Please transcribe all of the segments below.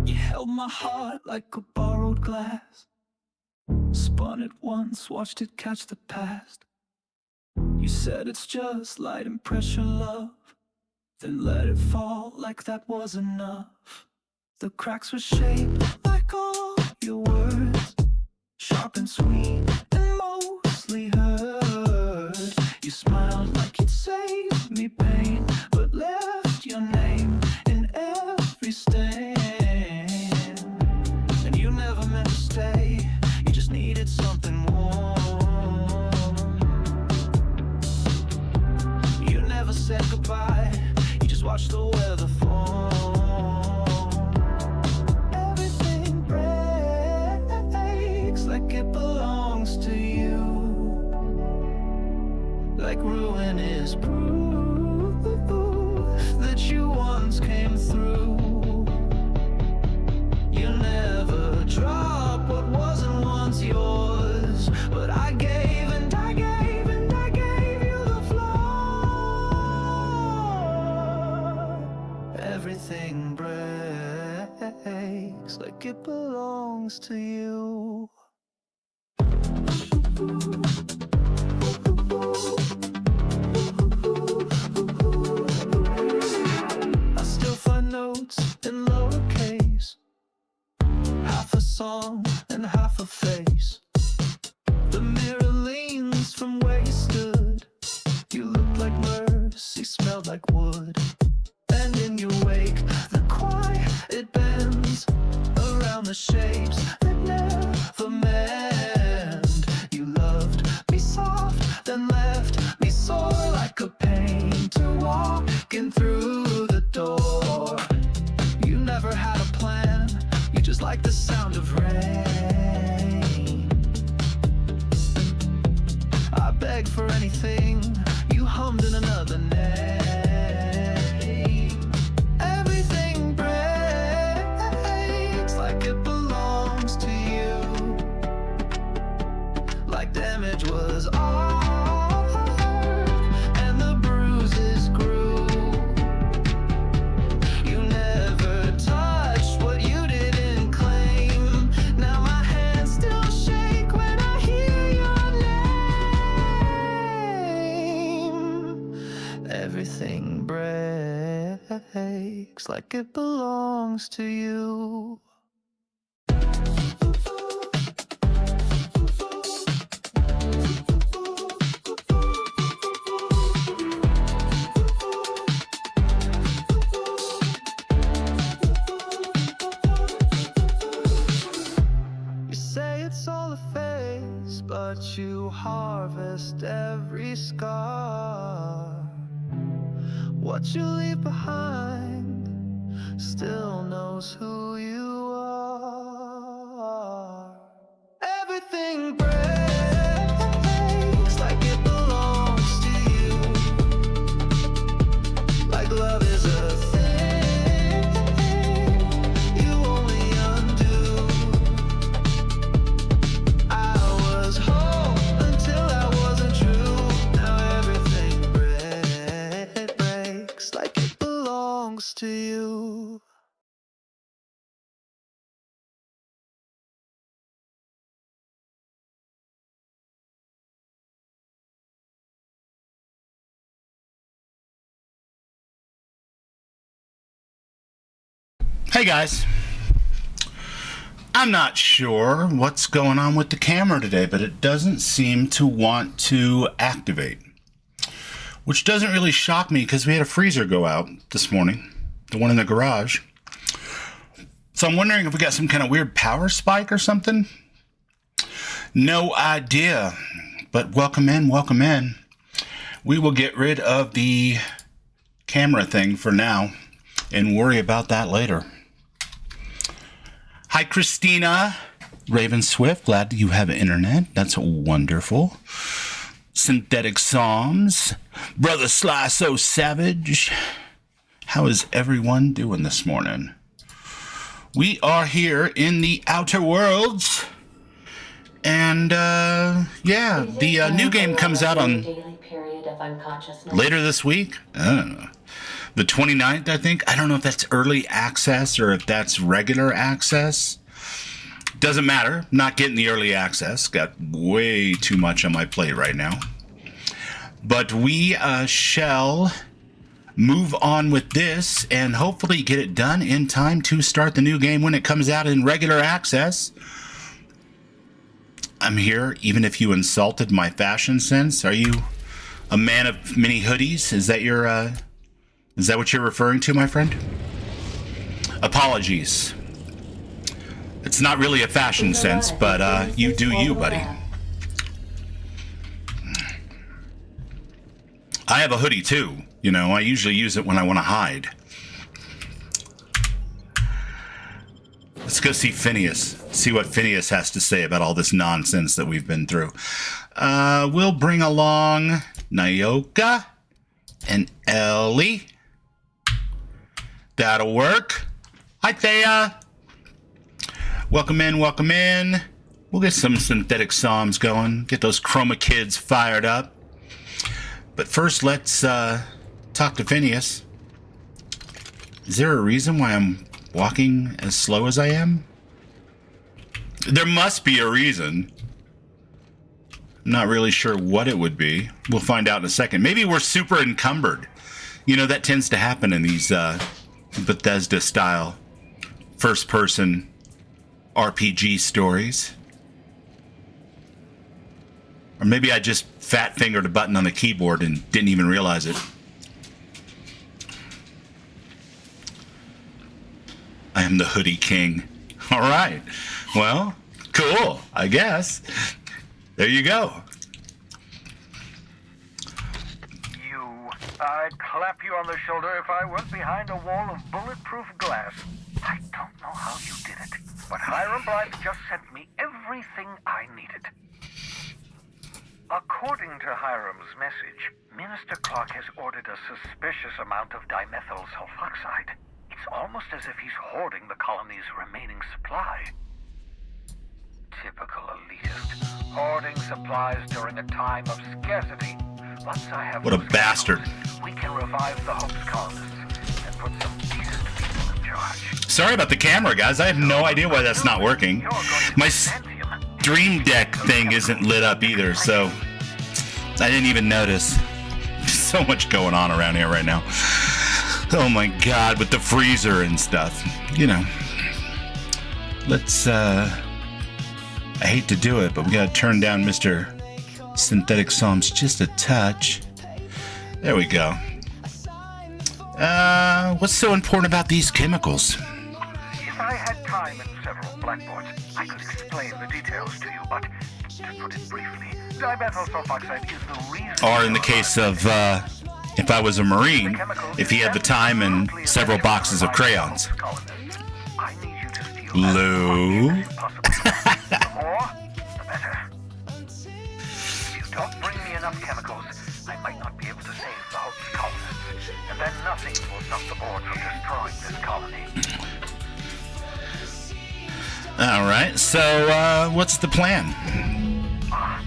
You held my heart like a borrowed glass, spun it once, watched it catch the past. You said it's just light and pressure, love, then let it fall like that was enough. The cracks were shaped like all your words, sharp and sweet and mostly hurt. You smiled like you'd save me pain, but left your name in every stain. And you never meant to stay, you just needed something warm. You never said goodbye, you just watched the weather fall. Everything breaks like it belongs to you, like ruin is proof that you once came through. You never drop what wasn't once yours, but I gave and I gave and I gave you the floor. Everything breaks like it belongs to you. I still find notes in lowercase, half a song and half a face. The mirror leans from where you stood. You looked like mercy, smelled like wood. And in your wake, the quiet bends around the shapes that never mend. You loved me soft, then left me sore like a painter walking through the door. You never had a plan, you just liked the sound of rain. I begged for anything, you hummed in another name. Everything breaks like it belongs to you, like damage was art and the bruises grew. You never touched what you didn't claim. Now my hands still shake when I hear your name. Everything breaks like it belongs to you. You say it's all a phase, but you harvest every scar. What you leave behind still knows who you are. Everything breaks like it belongs to you, like love is a thing you only undo. I was whole until I wasn't true. Now everything breaks like it belongs to you. Hey guys, I'm not sure what's going on with the camera today, but it doesn't seem to want to activate, which doesn't really shock me because we had a freezer go out this morning, the one in the garage. So I'm wondering if we got some kind of weird power spike or something. No idea, but welcome in, welcome in. We will get rid of the camera thing for now and worry about that later. Hi, Christina. Raven Swift, glad you have internet. That's wonderful. Synthetic Psalms. Brother Sly So Savage. How is everyone doing this morning? We are here in the outer worlds, And yeah, the new game comes out on daily period of unconsciousness. later this week. I don't know. The 29th, I think. I don't know if that's early access or if that's regular access. Doesn't matter. Not getting the early access. Got way too much on my plate right now. But we shall move on with this and hopefully get it done in time to start the new game when it comes out in regular access. I'm here, even if you insulted my fashion sense. Are you a man of many hoodies? Is that your, is that what you're referring to, my friend? Apologies. It's not really a fashion sense, but you do you, buddy. I have a hoodie too. You know, I usually use it when I want to hide. Let's go see Phineas. See what Phineas has to say about all this nonsense that we've been through. We'll bring along Nyoka and Ellie. That'll work. Hi, Thea. Welcome in, welcome in. We'll get some synthetic psalms going. Get those chroma kids fired up. But first, let's talk to Phineas. Is there a reason why I'm walking as slow as I am? There must be a reason. I'm not really sure what it would be. We'll find out in a second. Maybe we're super encumbered. You know, that tends to happen in these Bethesda-style first-person RPG stories. Or maybe I just fat-fingered a button on the keyboard and didn't even realize it. I am the hoodie king. All right. Well, cool, I guess. There you go. I'd clap you on the shoulder if I weren't behind a wall of bulletproof glass. I don't know how you did it, but Hiram Blythe just sent me everything I needed. According to Hiram's message, Minister Clark has ordered a suspicious amount of dimethyl sulfoxide. It's almost as if he's hoarding the colony's remaining supply. Typical elitist, hoarding supplies during a time of scarcity. Once I have what a bastard. We can revive the Hope's colonists and put some decent people in charge. Sorry about the camera, guys. I have no idea why that's not working. My Stream Deck thing isn't lit up either, so I didn't even notice. So much going on around here right now. Oh my god, with the freezer and stuff. You know. Let's, I hate to do it, but we gotta turn down Mr. Synthetic Psalms just a touch. There we go. What's so important about these chemicals? If I had time and several blackboards, I could explain the details to you, but to put it briefly, dimethyl sulfoxide is the reason... Or in the case of, if I was a Marine, if he had the time and several boxes of crayons. I need you to steal Lou? the more, the better. If you don't bring me enough chemicals, I might not be able to save the Hope's colonists, and then nothing will stop the board from destroying this colony. Alright, so, what's the plan?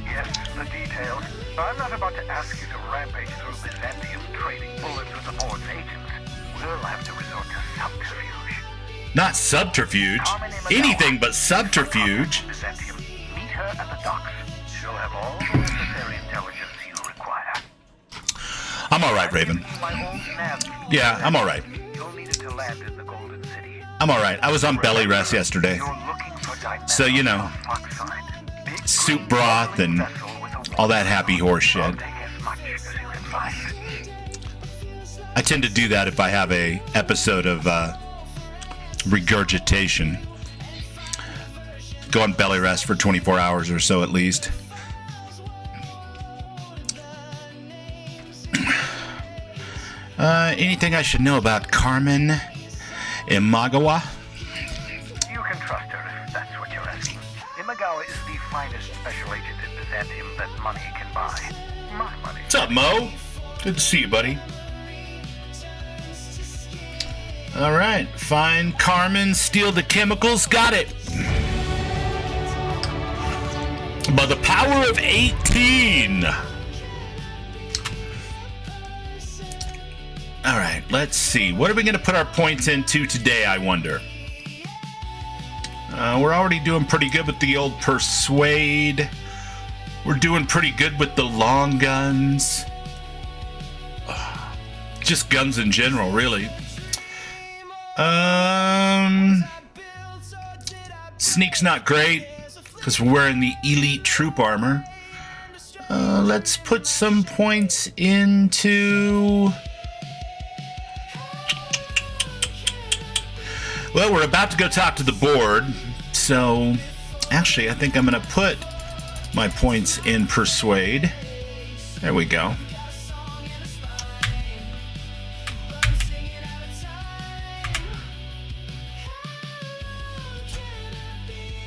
Yes, the details. I'm not about to ask you to rampage through Byzantium trading bullets with the board's agents. We'll have to resort to subterfuge. Not subterfuge. Anything but subterfuge. Byzantium. Meet her at the docks. She'll have all the necessary intelligence you require. I'm alright, Raven. My old nav. Yeah, I'm alright. You'll need it to land in the Golden City. I'm alright. I was on belly rest yesterday. You're looking for dimethyl So, you know, sulfoxide. Big soup green broth and vessel with a all that happy horse shit. I'll take as much as you can find. I tend to do that if I have a episode of regurgitation. Go on belly rest for 24 hours or so at least. Anything I should know about Carmen Imagawa? You can trust her if that's what you're asking. Imagawa is the finest special agent in Byzantium that money can buy. My money. What's up, Mo? Good to see you, buddy. All right, find Carmen, steal the chemicals, got it. By the power of 18. All right, let's see. What are we going to put our points into today, I wonder? We're already doing pretty good with the old Persuade. We're doing pretty good with the long guns. Just guns in general, really. Sneak's not great because we're wearing the elite troop armor. Let's put some points into... Well, we're about to go talk to the board, so actually I think I'm going to put my points in Persuade. There we go.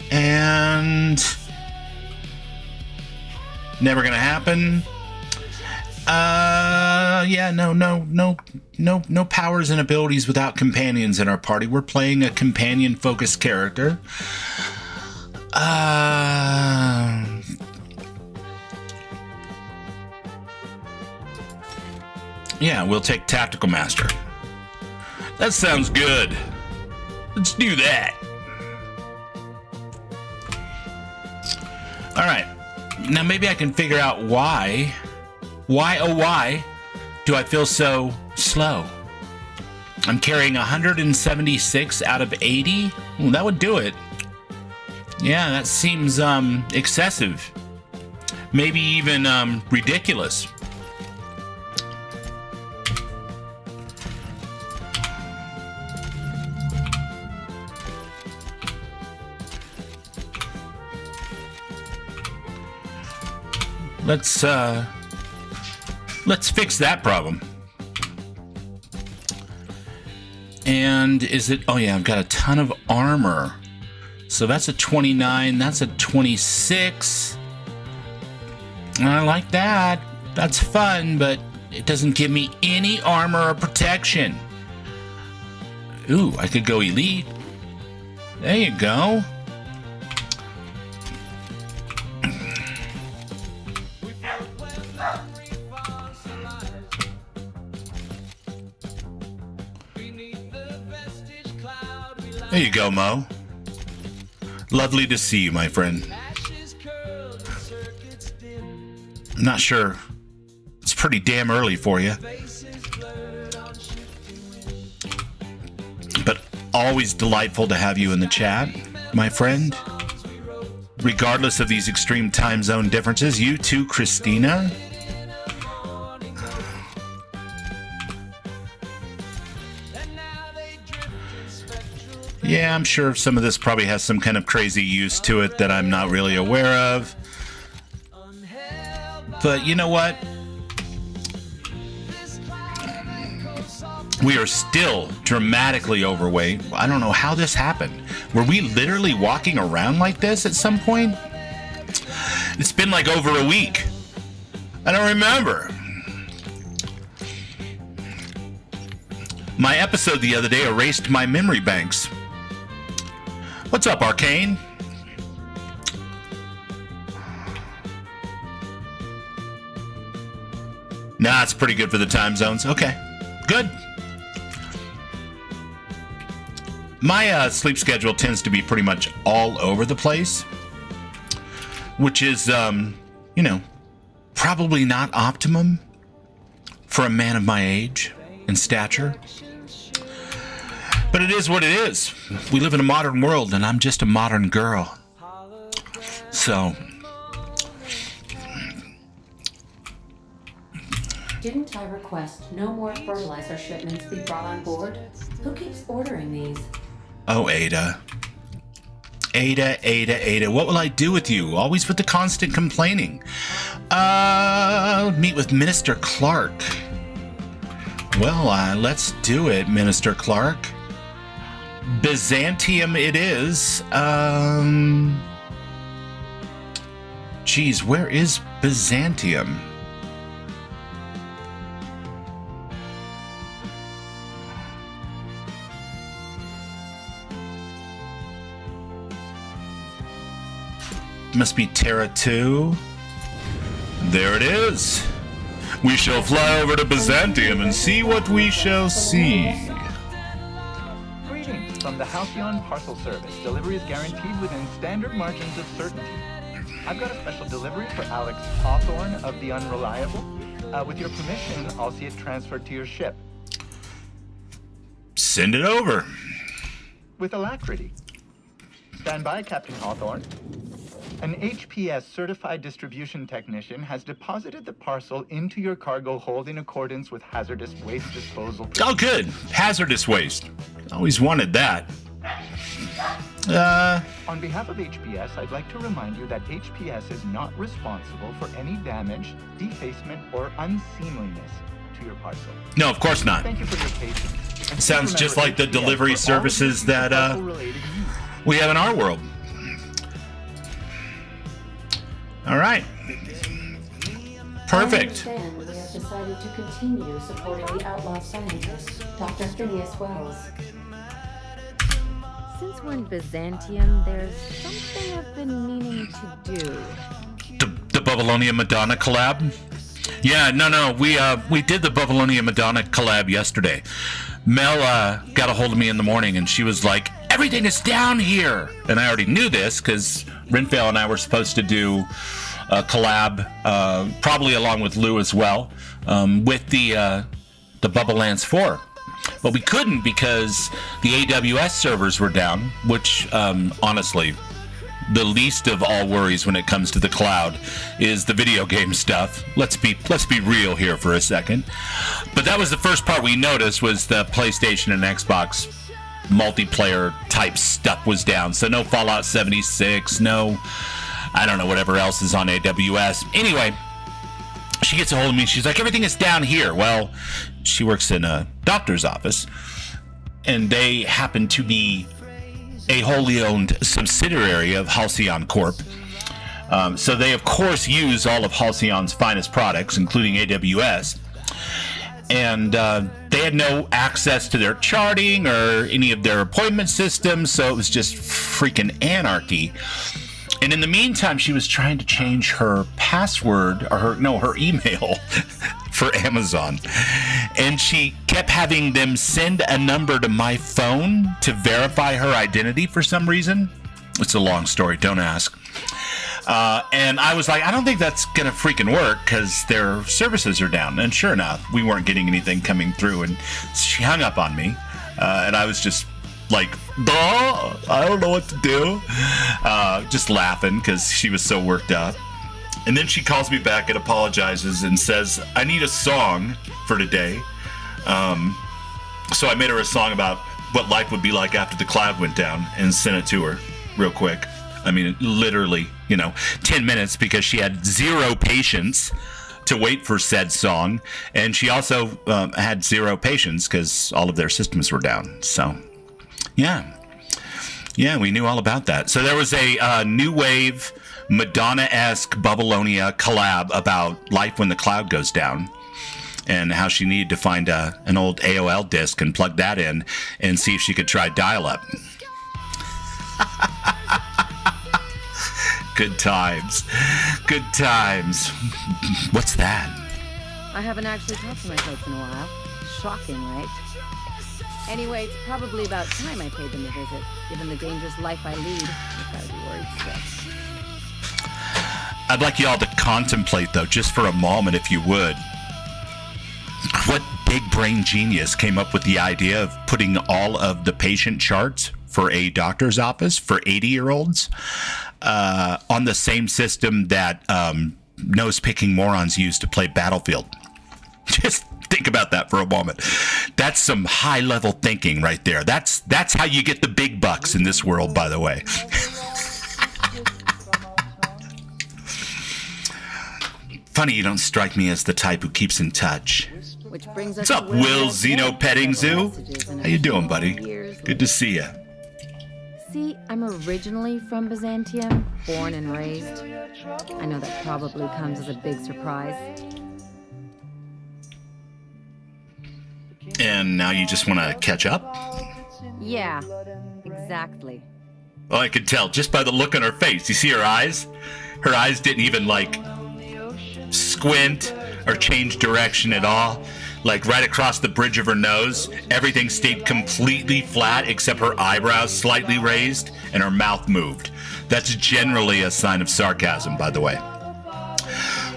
And never going to happen. Yeah, no powers and abilities without companions in our party. We're playing a companion-focused character. Yeah, we'll take Tactical Master. That sounds good. Let's do that. All right. Now maybe I can figure out why. Why, oh why, do I feel so slow? I'm carrying 176 out of 80? Well, that would do it. Yeah, that seems excessive. Maybe even ridiculous. Let's fix that problem. And is it... Oh, yeah, I've got a ton of armor. So that's a 29. That's a 26. I like that. That's fun, but it doesn't give me any armor or protection. Ooh, I could go elite. There you go. There you go, Mo. Lovely to see you, my friend. I'm not sure. It's pretty damn early for you. But always delightful to have you in the chat, my friend. Regardless of these extreme time zone differences, you too, Christina. Yeah, I'm sure some of this probably has some kind of crazy use to it that I'm not really aware of. But you know what? We are still dramatically overweight. I don't know how this happened. Were we literally walking around like this at some point? It's been like over a week. I don't remember. My episode the other day erased my memory banks. What's up, Arcane? Nah, it's pretty good for the time zones. Okay, good. My sleep schedule tends to be pretty much all over the place, which is, you know, probably not optimum for a man of my age and stature. But it is what it is. We live in a modern world, and I'm just a modern girl. So... Didn't I request no more fertilizer shipments be brought on board? Who keeps ordering these? Oh, Ada. Ada, what will I do with you? Always with the constant complaining. Meet with Minister Clark. Well, let's do it, Minister Clark. Byzantium it is. Geez, where is Byzantium? Must be Terra 2. There it is. We shall fly over to Byzantium and see what we shall see. Greetings from the Halcyon Parcel Service. Delivery is guaranteed within standard margins of certainty. I've got a special delivery for Alex Hawthorne of the Unreliable. With your permission, I'll see it transferred to your ship. Send it over. With alacrity. Stand by, Captain Hawthorne. An HPS certified distribution technician has deposited the parcel into your cargo hold in accordance with hazardous waste disposal. Oh, good. Hazardous waste. Always wanted that. On behalf of HPS, I'd like to remind you that HPS is not responsible for any damage, defacement, or unseemliness to your parcel. No, of course not. Thank you for your patience. And please Sounds just remember like the HPS delivery for all services future that parcel-related use. we have in our world. All right. I Perfect. understand we have decided to continue supporting the outlaw scientist, Dr. Phineas Wells. Since we're in Byzantium, there's something I've been meaning to do. The Babylonia Madonna collab? Yeah, no. We did the Babylonia Madonna collab yesterday. Mel got a hold of me in the morning and she was like, everything is down here. And I already knew this because Renfell and I were supposed to do a collab, probably along with Lou as well, with the Bubble Lands 4. But we couldn't because the AWS servers were down, which honestly, the least of all worries when it comes to the cloud is the video game stuff. Let's be real here for a second. But that was the first part we noticed, was the PlayStation and Xbox multiplayer type stuff was down. So no Fallout 76, no, I don't know, whatever else is on AWS. Anyway, she gets a hold of me. She's like, everything is down here. Well, she works in a doctor's office, and they happen to be a wholly owned subsidiary of Halcyon Corp. So they, of course, use all of Halcyon's finest products, including AWS. And they had no access to their charting or any of their appointment systems, so it was just freaking anarchy. And in the meantime, she was trying to change her password, or her email for Amazon. And she kept having them send a number to my phone to verify her identity for some reason. It's a long story, don't ask. And I was like, I don't think that's going to freaking work because their services are down. And sure enough, we weren't getting anything coming through. And she hung up on me. And I was just like, duh, I don't know what to do. Just laughing because she was so worked up. And then she calls me back and apologizes and says, I need a song for today. So I made her a song about what life would be like after the cloud went down and sent it to her real quick. I mean, literally, 10 minutes, because she had zero patience to wait for said song. And she also had zero patience because all of their systems were down. So, yeah, we knew all about that. So there was a new wave Madonna-esque Babylonia collab about life when the cloud goes down, and how she needed to find an old AOL disc and plug that in and see if she could try dial-up. Good times. Good times. What's that? I haven't actually talked to my folks in a while. Shocking, right? Anyway, it's probably about time I paid them a visit, given the dangerous life I lead. I've got to be worried sick. I'd like you all to contemplate, though, just for a moment, if you would. What big brain genius came up with the idea of putting all of the patient charts for a doctor's office for 80-year-olds on the same system that nose-picking morons use to play Battlefield? Just think about that for a moment. That's some high-level thinking right there. That's how you get the big bucks in this world, by the way. Funny you don't strike me as the type who keeps in touch. Which brings us What's up, to where Will I've Zeno been Petting several Zoo? messages in a How you doing, few buddy? years Good to see you. See, I'm originally from Byzantium, born and raised. I know that probably comes as a big surprise. And now you just want to catch up? Yeah, exactly. Well, I could tell just by the look on her face. You see her eyes? Her eyes didn't even, like, squint or change direction at all. Like, right across the bridge of her nose, everything stayed completely flat except her eyebrows slightly raised and her mouth moved. That's generally a sign of sarcasm, by the way.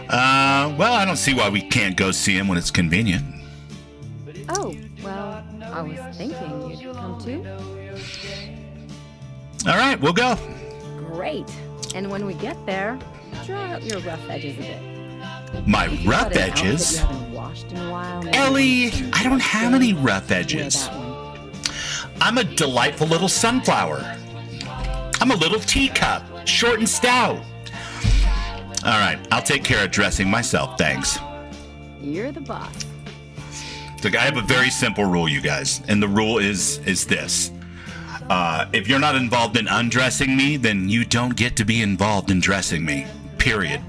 Well, I don't see why we can't go see him when it's convenient. Oh, well, I was thinking you'd come too. All right, we'll go. Great. And when we get there, draw out your rough edges a bit. My If you've rough got an outfit edges? you haven't washed in a while, maybe Ellie, I don't have any rough wear edges. that one. I'm a delightful little sunflower. I'm a little teacup, short and stout. All right, I'll take care of dressing myself, thanks. You're the boss. Look, I have a very simple rule, you guys, and the rule is this. If you're not involved in undressing me, then you don't get to be involved in dressing me, period.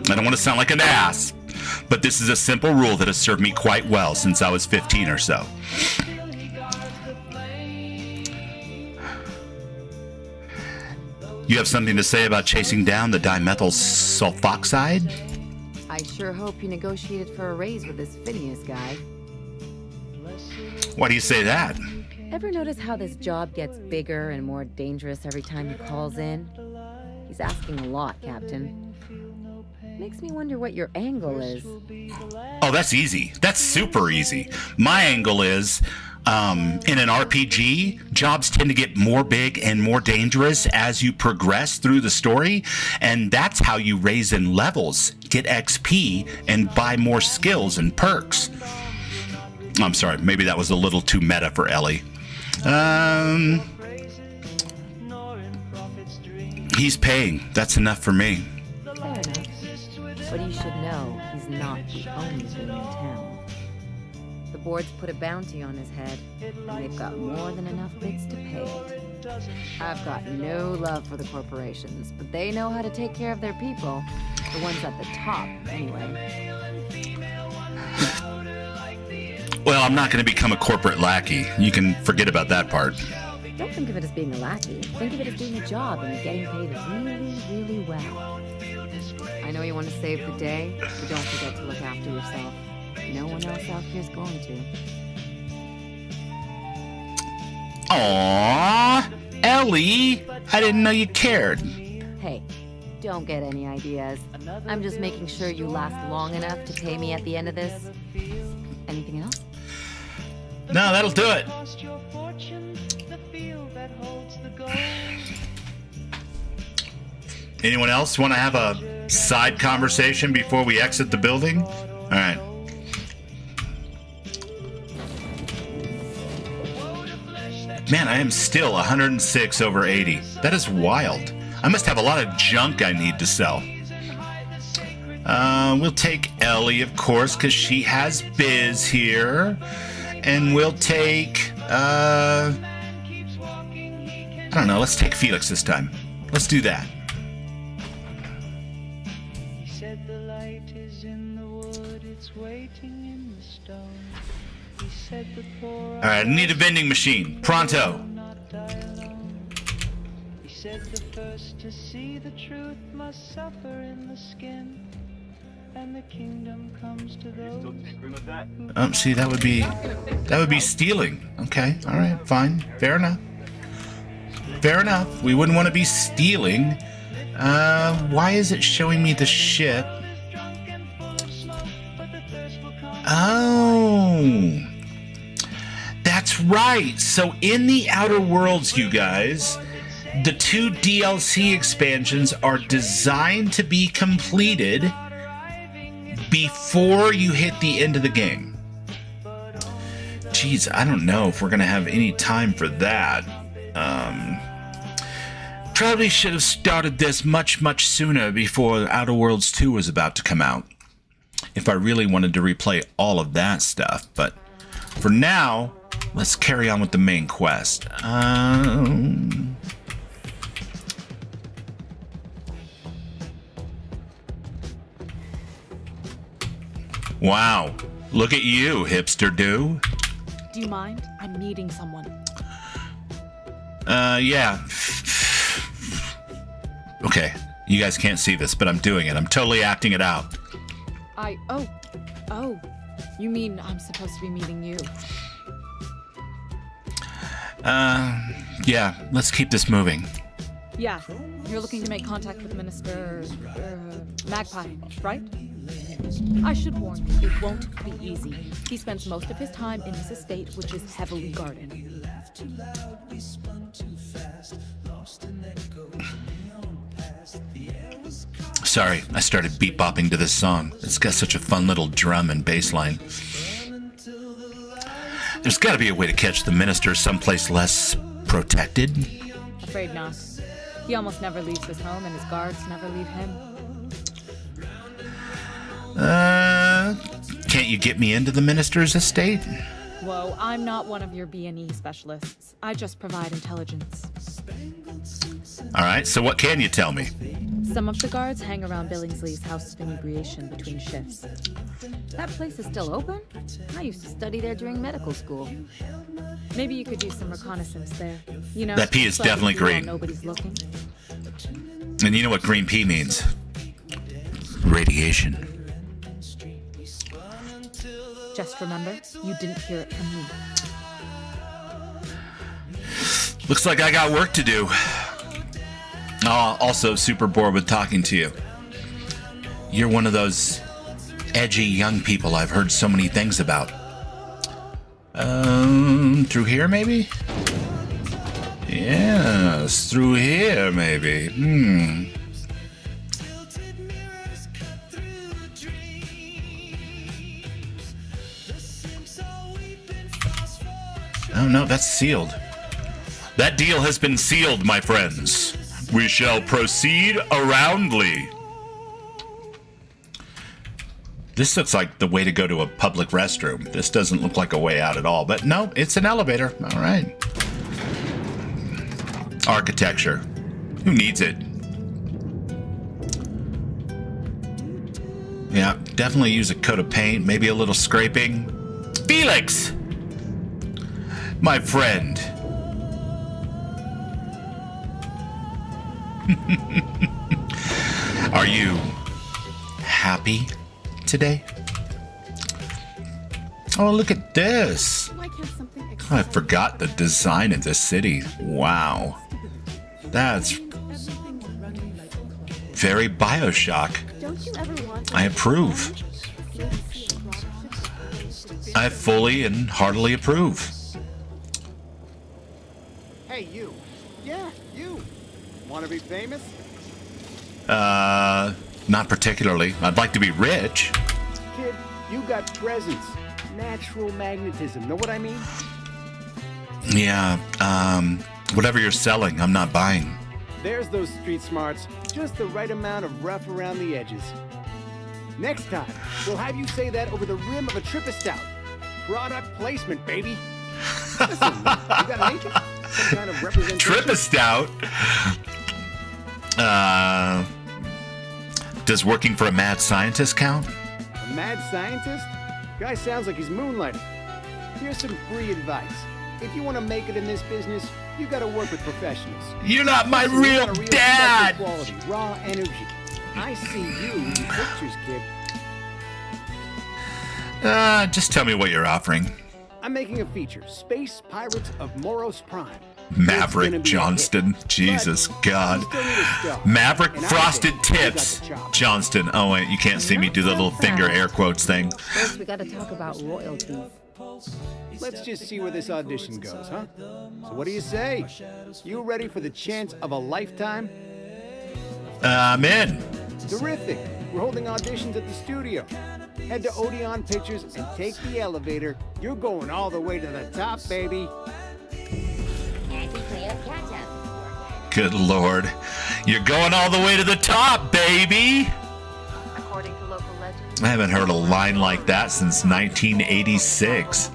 I don't want to sound like an ass, but this is a simple rule that has served me quite well since I was 15 or so. You have something to say about chasing down the dimethyl sulfoxide? I sure hope you negotiated for a raise with this Phineas guy. Why do you say that? Ever notice how this job gets bigger and more dangerous every time he calls in? He's asking a lot, Captain. Makes me wonder what your angle is. Oh, that's easy. That's super easy. My angle is, in an RPG, jobs tend to get more big and more dangerous as you progress through the story, and that's how you raise in levels, get XP, and buy more skills and perks. I'm sorry, maybe that was a little too meta for Ellie. He's paying. That's enough for me. Fair enough. But you should know he's not the only thing in town. The board's put a bounty on his head, and they've got more than enough bids to pay it. I've got no love for the corporations, but they know how to take care of their people. The ones at the top, anyway. Well, I'm not going to become a corporate lackey. You can forget about that part. Don't think of it as being a lackey. Think of it as doing a job and getting paid really, really well. I know you want to save the day, but don't forget to look after yourself. No one else out here's going to. Aww, Ellie, I didn't know you cared. Hey, don't get any ideas. I'm just making sure you last long enough to pay me at the end of this. Anything else? No, that'll do it. Anyone else want to have a side conversation before we exit the building? All right. Man, I am still 106 over 80. That is wild. I must have a lot of junk I need to sell. We'll take Ellie, of course, because she has Biz here. And we'll take, I don't know, let's take Felix this time. Let's do that. All right, I need a vending machine. Pronto. He said the first to see the truth must suffer in the skin, and the kingdom comes to those. See, that would be stealing. Okay, all right, fine, fair enough. Fair enough. We wouldn't want to be stealing. Why is it showing me the ship? Oh, that's right. So in the Outer Worlds, you guys, the 2 DLC expansions are designed to be completed before you hit the end of the game. Jeez, I don't know if we're gonna have any time for that. Probably should have started this much sooner before Outer Worlds 2 was about to come out, if I really wanted to replay all of that stuff. But for now, let's carry on with the main quest. Wow, look at you, hipster do. Do you mind? I'm meeting someone. Yeah. Okay, you guys can't see this, but I'm doing it. I'm totally acting it out. Oh. You mean I'm supposed to be meeting you? Yeah, let's keep this moving. Yeah. You're looking to make contact with Minister... Magpie, right? I should warn you, it won't be easy. He spends most of his time in his estate, which is heavily guarded. Sorry, I started beat-bopping to this song. It's got such a fun little drum and bass line. There's got to be a way to catch the minister someplace less protected. Afraid not. He almost never leaves his home, and his guards never leave him. Can't you get me into the minister's estate? Whoa, I'm not one of your B&E specialists. I just provide intelligence. All right, so what can you tell me? Some of the guards hang around Billingsley's House of Inebriation between shifts. That place is still open? I used to study there during medical school. Maybe you could do some reconnaissance there. You know, That P is so I can definitely see while green. Nobody's looking. And you know what green pea means? Radiation. Just remember, you didn't hear it from me. Looks like I got work to do. Also super bored with talking to you. You're one of those edgy young people I've heard so many things about. Through here maybe? Yes, through here maybe. Oh no, that's sealed. That deal has been sealed, my friends. We shall proceed aroundly. This looks like the way to go to a public restroom. This doesn't look like a way out at all, but no, it's an elevator. All right. Architecture. Who needs it? Yeah, definitely use a coat of paint, maybe a little scraping. Felix! My friend. Are you happy today? Oh, look at this. Why can't something I forgot the design of this city. Wow. That's very BioShock. Don't you ever want I approve. I fully and heartily approve. Hey, you. Yeah, you. Want to be famous? Not particularly. I'd like to be rich. Kid, you got presence. Natural magnetism. Know what I mean? Yeah, whatever you're selling, I'm not buying. There's those street smarts. Just the right amount of rough around the edges. Next time, we'll have you say that over the rim of a Trippa Stout. Product placement, baby. Listen, you got an agent? Some kind of representation? Trippa Stout. Does working for a mad scientist count? A mad scientist? Guy sounds like he's moonlighting. Here's some free advice. If you want to make it in this business, you got to work with professionals. You're not my You real want a dad! special quality, raw energy. I see you in pictures, kid. Just tell me what you're offering. I'm making a feature, Space Pirates of Moros Prime. It's Maverick gonna be a Johnston. hit. Jesus But God. you still need a star. Maverick And I Frosted think you got Tips. the chops. Johnston. Oh, wait, you can't see me do the little finger air quotes thing. First, we gotta talk about royalties. Let's just see where this audition goes, huh? So what do you say? You ready for the chance of a lifetime? I'm in. Terrific. We're holding auditions at the studio. Head to Odeon Pictures and take the elevator. You're going all the way to the top, baby. Good Lord. You're going all the way to the top, baby. According to local legends. I haven't heard a line like that since 1986.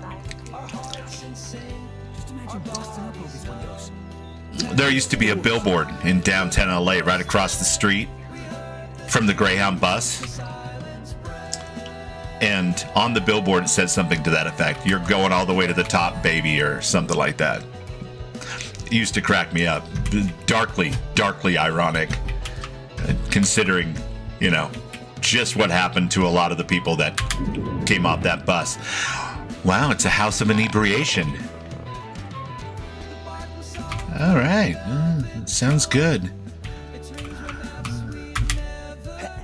There used to be a billboard in downtown LA right across the street from the Greyhound bus. And on the billboard it said something to that effect. You're going all the way to the top, baby, or something like that. used to crack me up. Darkly ironic, considering, you know, just what happened to a lot of the people that came off that bus. Wow, it's a house of inebriation. All right, sounds good.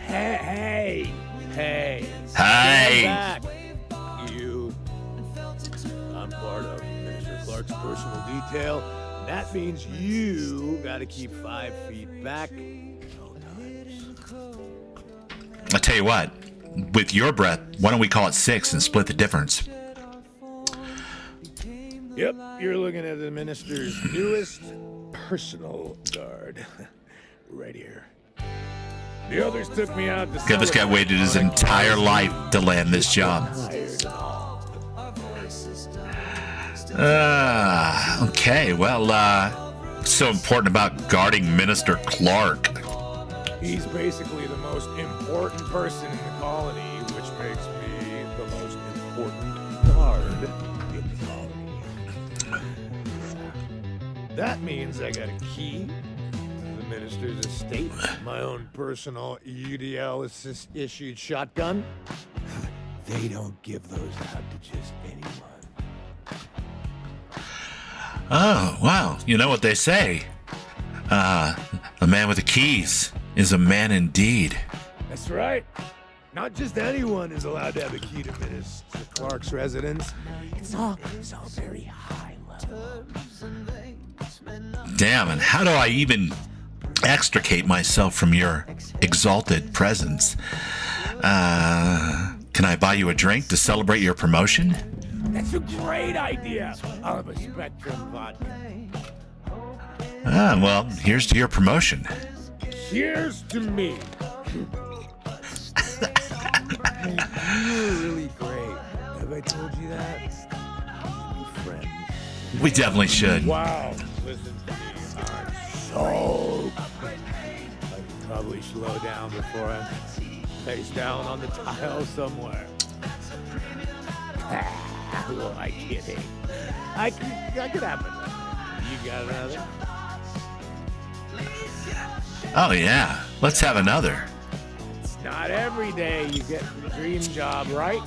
Hey! Hey. Stand back, you. I'm part of Minister Clark's personal detail. And that means you gotta keep 5 feet back. No times. I'll tell you what, with your breath, why don't we call it 6 and split the difference? Yep, you're looking at the minister's newest personal guard. Right here. The others took me out to God, this guy celebrate waited his my entire college. life to land this job. Tired and all. Okay, well, so important about guarding Minister Clark. He's basically the most important person in the colony, which makes me the most important guard in the colony. That means I got a key to the minister's estate, my own personal UDL issued shotgun. They don't give those out to just anyone. Oh, wow. You know what they say. A man with the keys is a man indeed. That's right. Not just anyone is allowed to have a key to Minister Clark's residence. It's all very high level. Damn, and how do I even extricate myself from your exalted presence? Can I buy you a drink to celebrate your promotion? That's a great idea. I'll have a Spectrum vodka. Well, here's to your promotion. Cheers to me. Hey, you were really great. Have I told you that? We should be friends. We definitely should. Wow. Listen to me. I'm so... I should probably slow down before I'm face down on the tile somewhere. Who am I kidding? I could have another. You got another? Oh, yeah. Let's have another. It's not every day you get the dream job, right?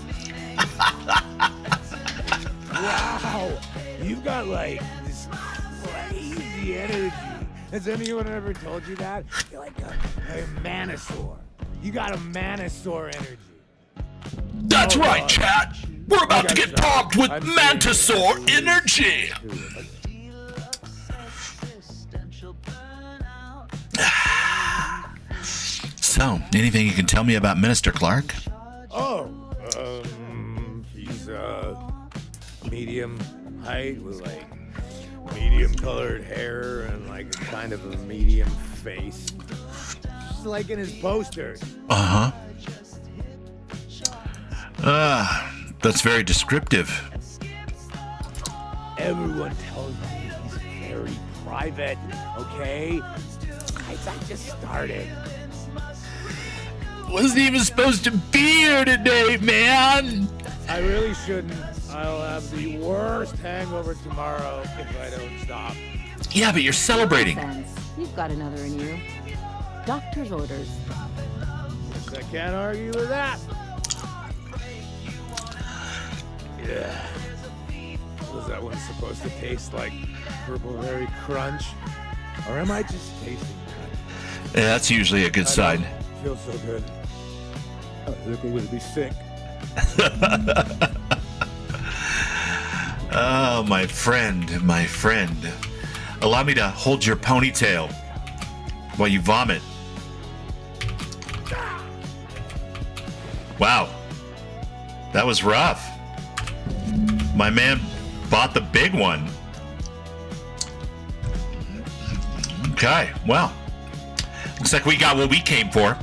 Wow. You've got, like, this crazy energy. Has anyone ever told you that? You're like a manosaur. You got a manosaur energy. That's right, chat. We're about to get pumped with I'm Mantisaur energy. So, anything you can tell me about Minister Clark? Oh, he's medium height with like medium colored hair and like a kind of a medium face. Just like in his posters. Uh-huh. That's very descriptive. Everyone tells me he's very private, okay? Guys, I just started. Wasn't even supposed to be here today, man. I really shouldn't. I'll have the worst hangover tomorrow if I don't stop. Yeah, but you're celebrating. Nonsense. You've got another in you. Doctor's orders. Guess I can't argue with that. Yeah. Was that one supposed to taste like Purple Berry Crunch? Or am I just tasting that? Yeah, that's usually a good sign. Feels so good. I think I'm gonna be sick. Oh, my friend, my friend. Allow me to hold your ponytail while you vomit. Wow. That was rough. My man bought the big one. Okay, well. Looks like we got what we came for.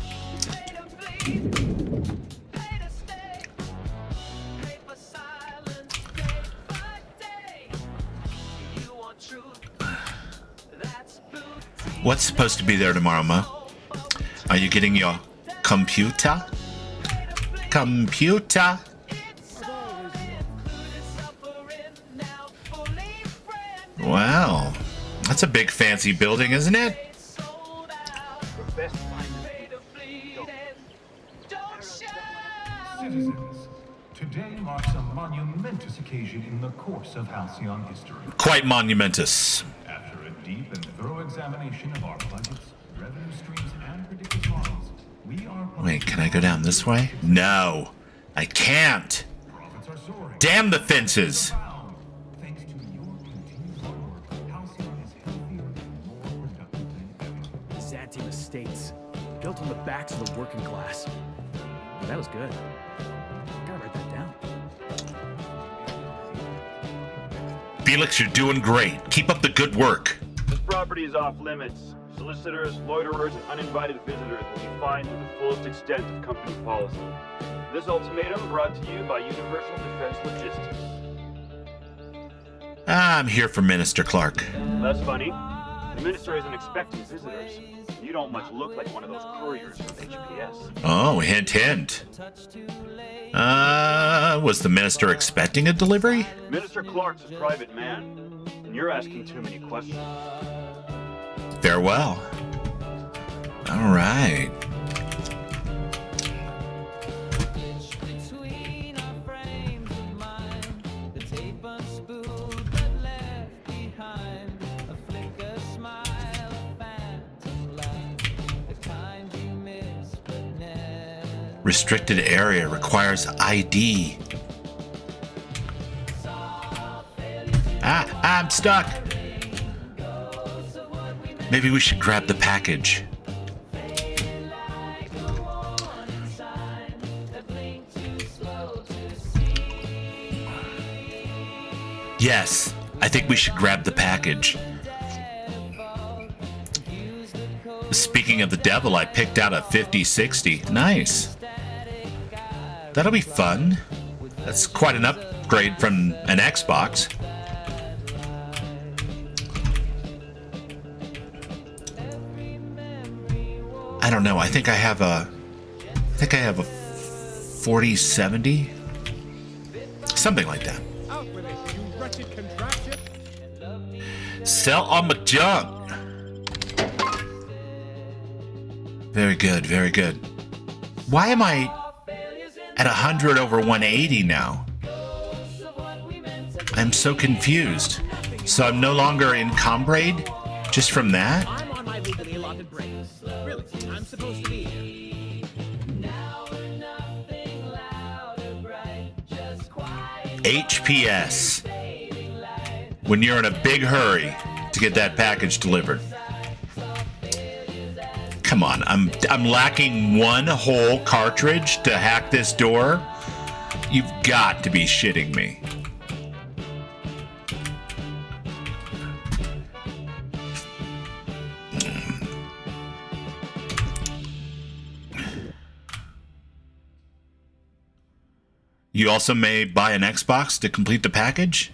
What's supposed to be there tomorrow, Mo? Are you getting your computer? Computer? Wow. That's a big fancy building, isn't it? The best Citizens, today marks a monumentous occasion in the course of Halcyon history. Quite monumentous. After a deep and thorough examination of our budgets, revenue streams, and predictive models, we are... Wait, can I go down this way? No, I can't. Profits are soaring. Damn the fences. Thanks to your continued hard work, Halcyon is healthier and more productive than ever. Zantium Estates, built on the backs of the working class. That was good. Gotta write that down. Felix, you're doing great. Keep up the good work. This property is off limits. Solicitors, loiterers, and uninvited visitors will be fined to the fullest extent of company policy. This ultimatum brought to you by Universal Defense Logistics. I'm here for Minister Clark. That's funny. The minister isn't expecting visitors. You don't much look like one of those couriers from HPS. Oh, hint, hint. Was the minister expecting a delivery? Minister Clark's a private man, and you're asking too many questions. Farewell. All right. between our frames of mind, the tape unspooled but left behind, a flicker smile, a phantom light, the kind you miss but never. Restricted area requires ID. I'm stuck. Maybe we should grab the package. Yes, I think we should grab the package. Speaking of the devil, I picked out a 5060. Nice. That'll be fun. That's quite an upgrade from an Xbox. I don't know. I think I have a 4070. Something like that. Out with it, you wretched contraption! Sell all my junk. Very good, very good. Why am I at 100 over 180 now? I'm so confused. So I'm no longer in Combrade just from that? I'm on my legally allotted break. Really, I'm supposed to be here. HPS. When you're in a big hurry to get that package delivered. Come on, I'm lacking one whole cartridge to hack this door. You've got to be shitting me. You also may buy an Xbox to complete the package.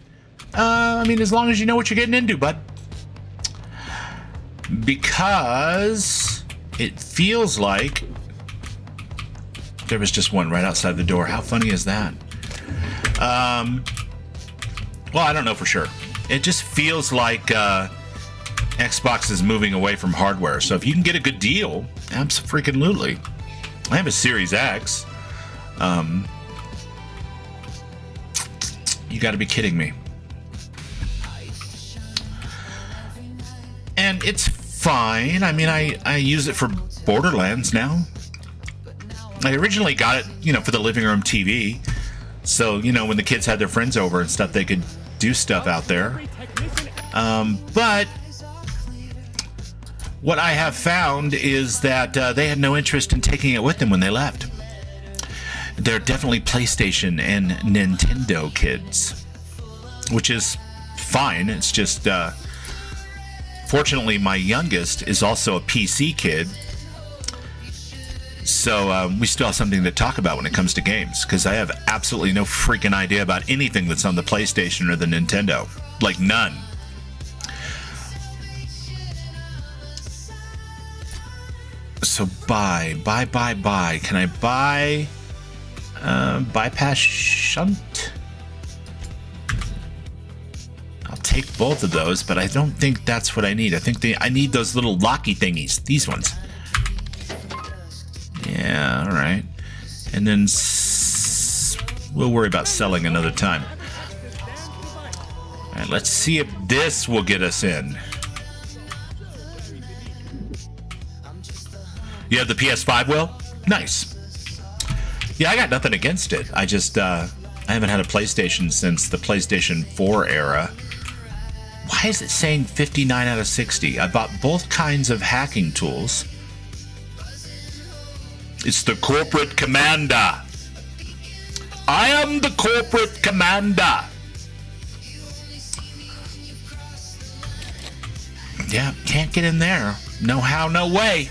I mean, as long as you know what you're getting into, bud. Because it feels like there was just one right outside the door. How funny is that? Well, I don't know for sure. It just feels like Xbox is moving away from hardware. So if you can get a good deal, abso-freaking-lutely. I have a Series X. You got to be kidding me. And it's fine. I mean, I use it for Borderlands now. I originally got it, for the living room TV. So, when the kids had their friends over and stuff, they could do stuff out there. But what I have found is that they had no interest in taking it with them when they left. They're definitely PlayStation and Nintendo kids, which is fine. It's just, fortunately, my youngest is also a PC kid. So we still have something to talk about when it comes to games, because I have absolutely no freaking idea about anything that's on the PlayStation or the Nintendo. Like, none. So buy. Can I buy bypass shunt? I'll take both of those, but I don't think that's what I need. I think I need those little locky thingies. These ones. Yeah, all right. And then we'll worry about selling another time. All right, let's see if this will get us in. You have the PS5, Will? Nice. Yeah, I got nothing against it. I just, I haven't had a PlayStation since the PlayStation 4 era. Why is it saying 59 out of 60? I bought both kinds of hacking tools. It's the corporate commander. I am the corporate commander. Yeah, can't get in there. No how, no way.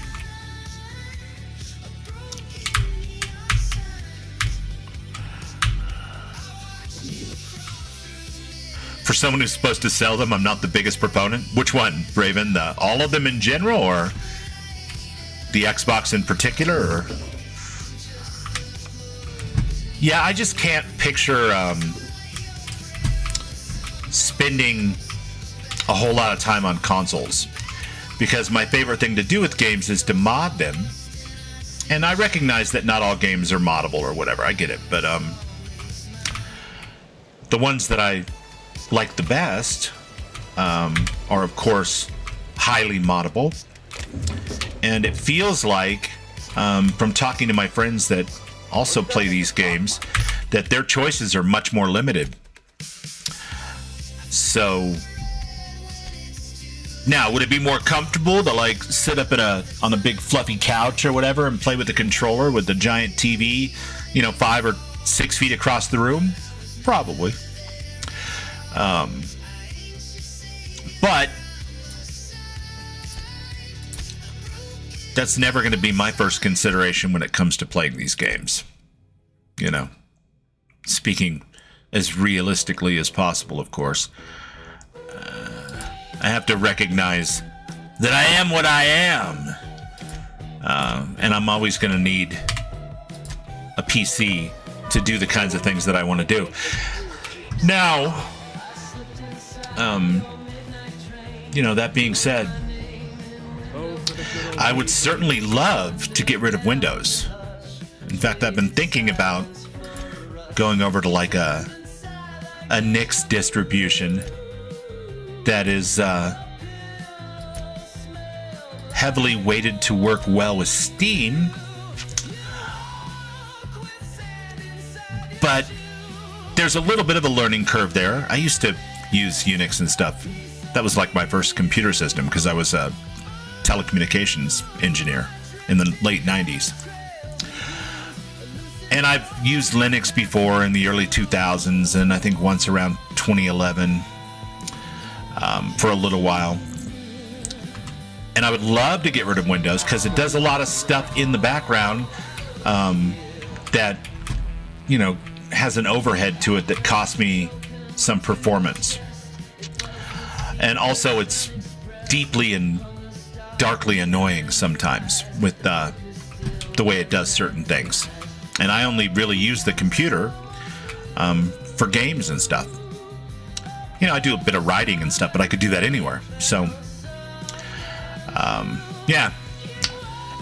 For someone who's supposed to sell them, I'm not the biggest proponent. Which one, Raven? All of them in general, or the Xbox in particular? Or? Yeah, I just can't picture spending a whole lot of time on consoles, because my favorite thing to do with games is to mod them. And I recognize that not all games are moddable or whatever. I get it, but the ones that I like the best are, of course, highly moddable. And it feels like, from talking to my friends that also play these games, that their choices are much more limited. So now, would it be more comfortable to like sit up on a big fluffy couch or whatever and play with the controller with the giant TV, 5 or 6 feet across the room? Probably. But that's never going to be my first consideration when it comes to playing these games. Speaking as realistically as possible, of course. I have to recognize that I am what I am. And I'm always going to need a PC to do the kinds of things that I want to do. Now, that being said, I would certainly love to get rid of Windows. In fact, I've been thinking about going over to like a Nix distribution that is heavily weighted to work well with Steam, but there's a little bit of a learning curve there. I used to use Unix and stuff. That was like my first computer system because I was a telecommunications engineer in the late 90s. And I've used Linux before in the early 2000s, and I think once around 2011 for a little while. And I would love to get rid of Windows because it does a lot of stuff in the background that, has an overhead to it that costs me some performance. And also it's deeply and darkly annoying sometimes with the way it does certain things. And I only really use the computer for games and stuff. I do a bit of writing and stuff, but I could do that anywhere. So, yeah,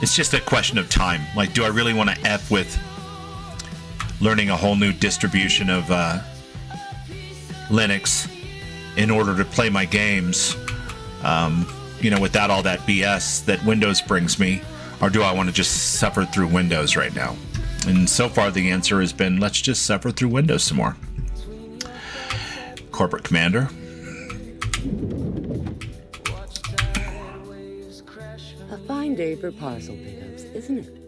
it's just a question of time. Like, do I really want to F with learning a whole new distribution of Linux in order to play my games, without all that BS that Windows brings me? Or do I want to just suffer through Windows right now? And so far the answer has been, let's just suffer through Windows some more. Corporate Commander. A fine day for parcel pickups, isn't it?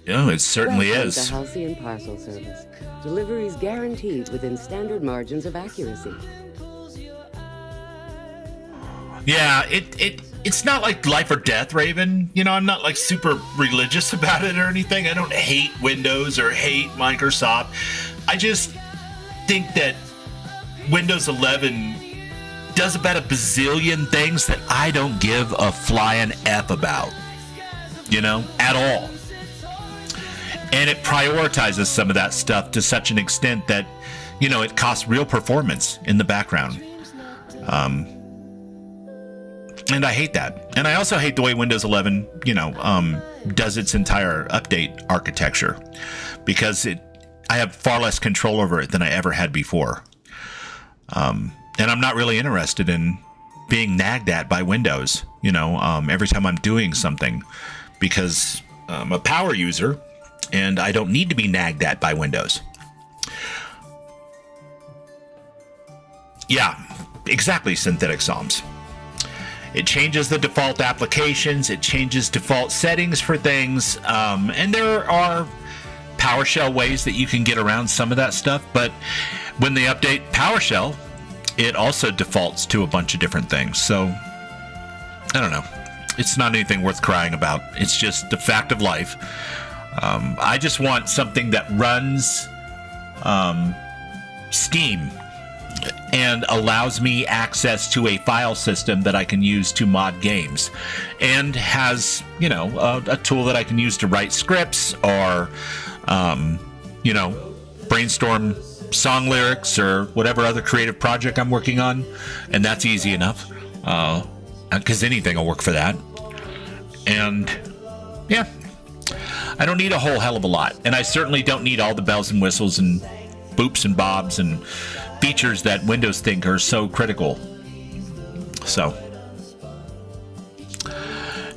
Oh, it certainly Welcome is. to Halcyon Parcel Service. Deliveries guaranteed within standard margins of accuracy. Yeah, it's not like life or death, Raven. I'm not like super religious about it or anything. I don't hate Windows or hate Microsoft. I just think that Windows 11 does about a bazillion things that I don't give a flying F about, at all. And it prioritizes some of that stuff to such an extent that, it costs real performance in the background. And I hate that. And I also hate the way Windows 11, does its entire update architecture, because I have far less control over it than I ever had before. And I'm not really interested in being nagged at by Windows, every time I'm doing something, because I'm a power user and I don't need to be nagged at by Windows. Yeah, exactly, Synthetic Psalms. It changes the default applications, it changes default settings for things, and there are PowerShell ways that you can get around some of that stuff, but when they update PowerShell, it also defaults to a bunch of different things. So, I don't know. It's not anything worth crying about. It's just the fact of life. I just want something that runs Steam and allows me access to a file system that I can use to mod games, and has, a tool that I can use to write scripts or, brainstorm song lyrics or whatever other creative project I'm working on. And that's easy enough, because anything will work for that. And yeah, I don't need a whole hell of a lot. And I certainly don't need all the bells and whistles and boops and bobs and features that Windows think are so critical. So,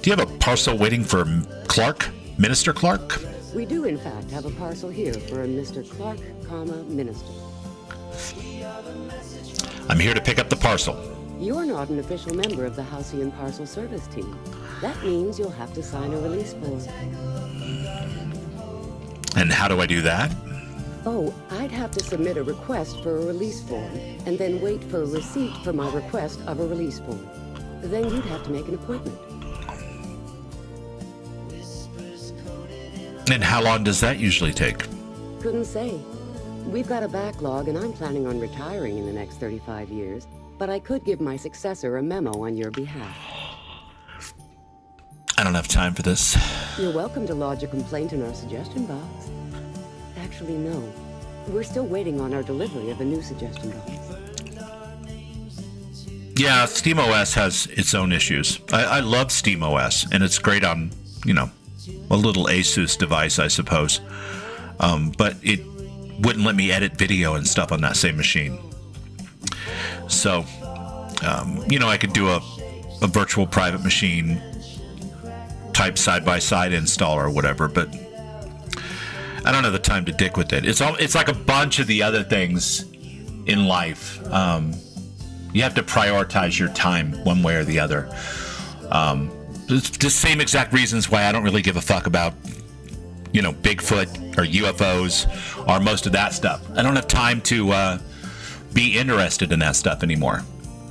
do you have a parcel waiting for Clark, Minister Clark? We do, in fact, have a parcel here for a Mr. Clark, Minister. I'm here to pick up the parcel. You're not an official member of the Halcyon Parcel Service Team. That means you'll have to sign a release form. And how do I do that? Oh, I'd have to submit a request for a release form, and then wait for a receipt for my request of a release form. Then you'd have to make an appointment. And how long does that usually take? Couldn't say. We've got a backlog, and I'm planning on retiring in the next 35 years, but I could give my successor a memo on your behalf. I don't have time for this. You're welcome to lodge a complaint in our suggestion box. Actually, no. We're still waiting on our delivery of a new suggestion box. Yeah, SteamOS has its own issues. I love SteamOS, and it's great on, a little Asus device, I suppose. But it wouldn't let me edit video and stuff on that same machine. So, I could do a virtual private machine type side-by-side install or whatever, but I don't have the time to dick with it. It's like a bunch of the other things in life. You have to prioritize your time one way or the other. It's the same exact reasons why I don't really give a fuck about, Bigfoot or UFOs or most of that stuff. I don't have time to be interested in that stuff anymore.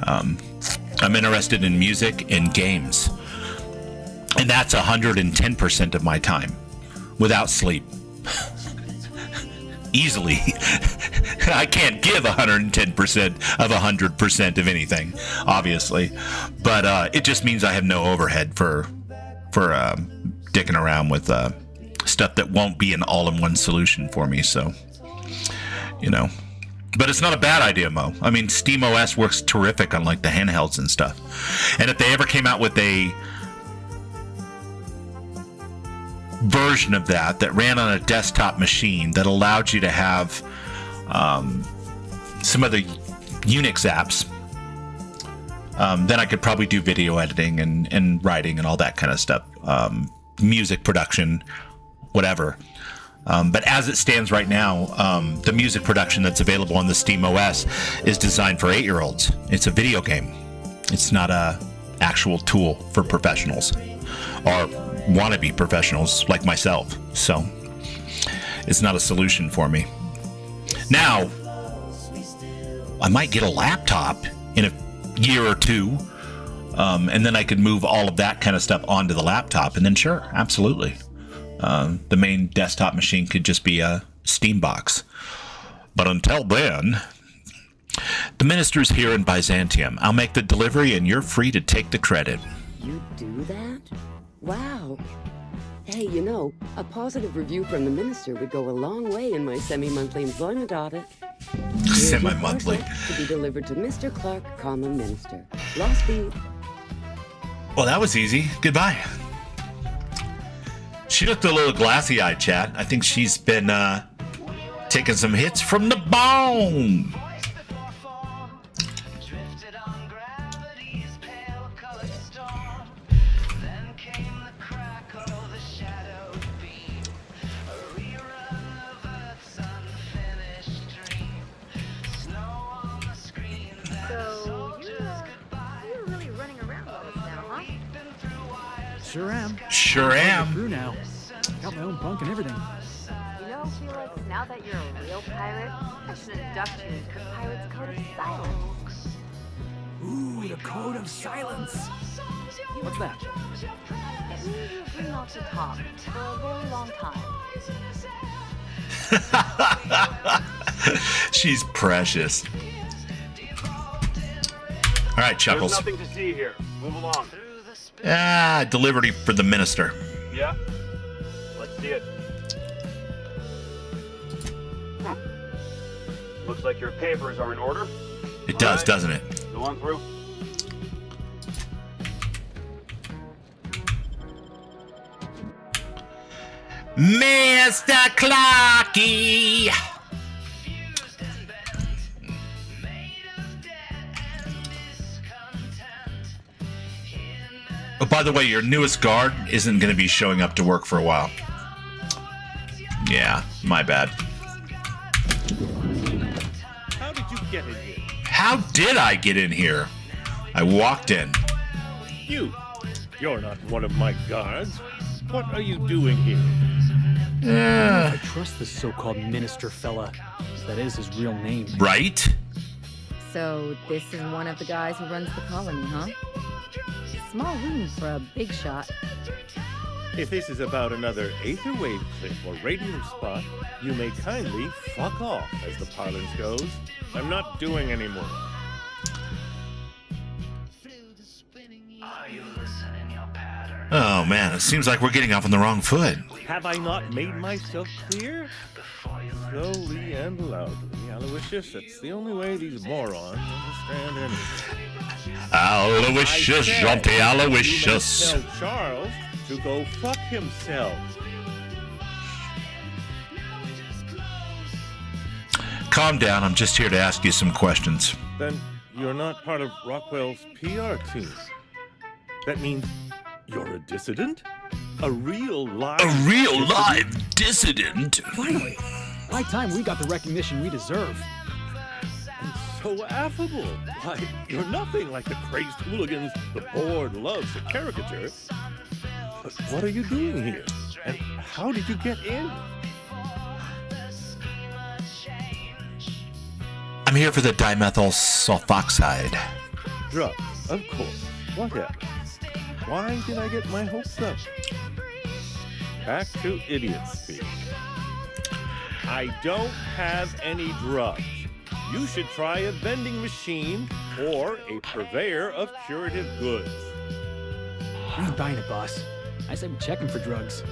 I'm interested in music and games. And that's 110% of my time without sleep. Easily. I can't give 110% of 100% of anything, obviously. But it just means I have no overhead for dicking around with stuff that won't be an all-in-one solution for me. So, But it's not a bad idea, Mo. I mean, SteamOS works terrific on like the handhelds and stuff. And if they ever came out with a version of that ran on a desktop machine that allowed you to have some other Unix apps, then I could probably do video editing and writing and all that kind of stuff, music production, whatever. But as it stands right now, the music production that's available on the SteamOS is designed for 8-year-olds. It's a video game. It's not a actual tool for professionals or wannabe professionals like myself. So it's not a solution for me. Now, I might get a laptop in a year or two, and then I could move all of that kind of stuff onto the laptop, and then sure, absolutely. The main desktop machine could just be a Steam box. But until then, the minister's here in Byzantium. I'll make the delivery, and you're free to take the credit. You do that? Wow. Hey, you know, a positive review from the minister would go a long way in my semi-monthly employment audit. Here's your Semi-monthly. parcel to be delivered to Mr. Clark, Common Minister. Law speed. Well, that was easy. Goodbye. She looked a little glassy-eyed, chat. I think she's been taking some hits from the bone. Drifted on gravity's pale colored storm. Then came the crackle, the shadowed beam. A rerun of Earth's unfinished dream. Snow on the screen. So, you're really running around all this now, huh? Sure am. Sure am. Through now. Got my own bunk and everything. You know, Felix, now that you're a real pirate, I should induct you into the Pirate's Code of Silence. Ooh, the Code of Silence. What's that? It means you agree not to talk for a very long time. She's precious. All right, There's Chuckles. nothing to see here. Move along. Delivery for the minister. Yeah? Let's see it. Looks like your papers are in order. It does, Alright. doesn't it? Go on through. Mr. Clarky. Oh, by the way, your newest guard isn't going to be showing up to work for a while. Yeah, my bad. How did you get in here? How did I get in here? I walked in. You're not one of my guards. What are you doing here? I trust this so-called minister fella. That is his real name. Right? So, this is one of the guys who runs the colony, huh? Small room for a big shot. If this is about another aether wave clip or radium spot, you may kindly fuck off, as the parlance goes. I'm not doing any more. Are you listening your pattern? Oh man, it seems like we're getting off on the wrong foot. Have I not made myself clear? Slowly and loudly, Aloysius. That's the only way these morons understand anything. Aloysius, Jonty You may Aloysius. tell Charles to go fuck himself. Calm down, I'm just here to ask you some questions. Then you're not part of Rockwell's PR team. That means you're a dissident? A real live Dissident? Finally! By time we got the recognition we deserve. And so affable. Why, you're nothing like the crazed hooligans the board loves to caricature. But what are you doing here? And how did you get in? I'm here for the dimethyl sulfoxide. Drugs, of course. What else? Why did I get my hopes up? Back to idiot speak. I don't have any drugs. You should try a vending machine or a purveyor of curative goods. I ain't buying it, boss. I said we're checking for drugs.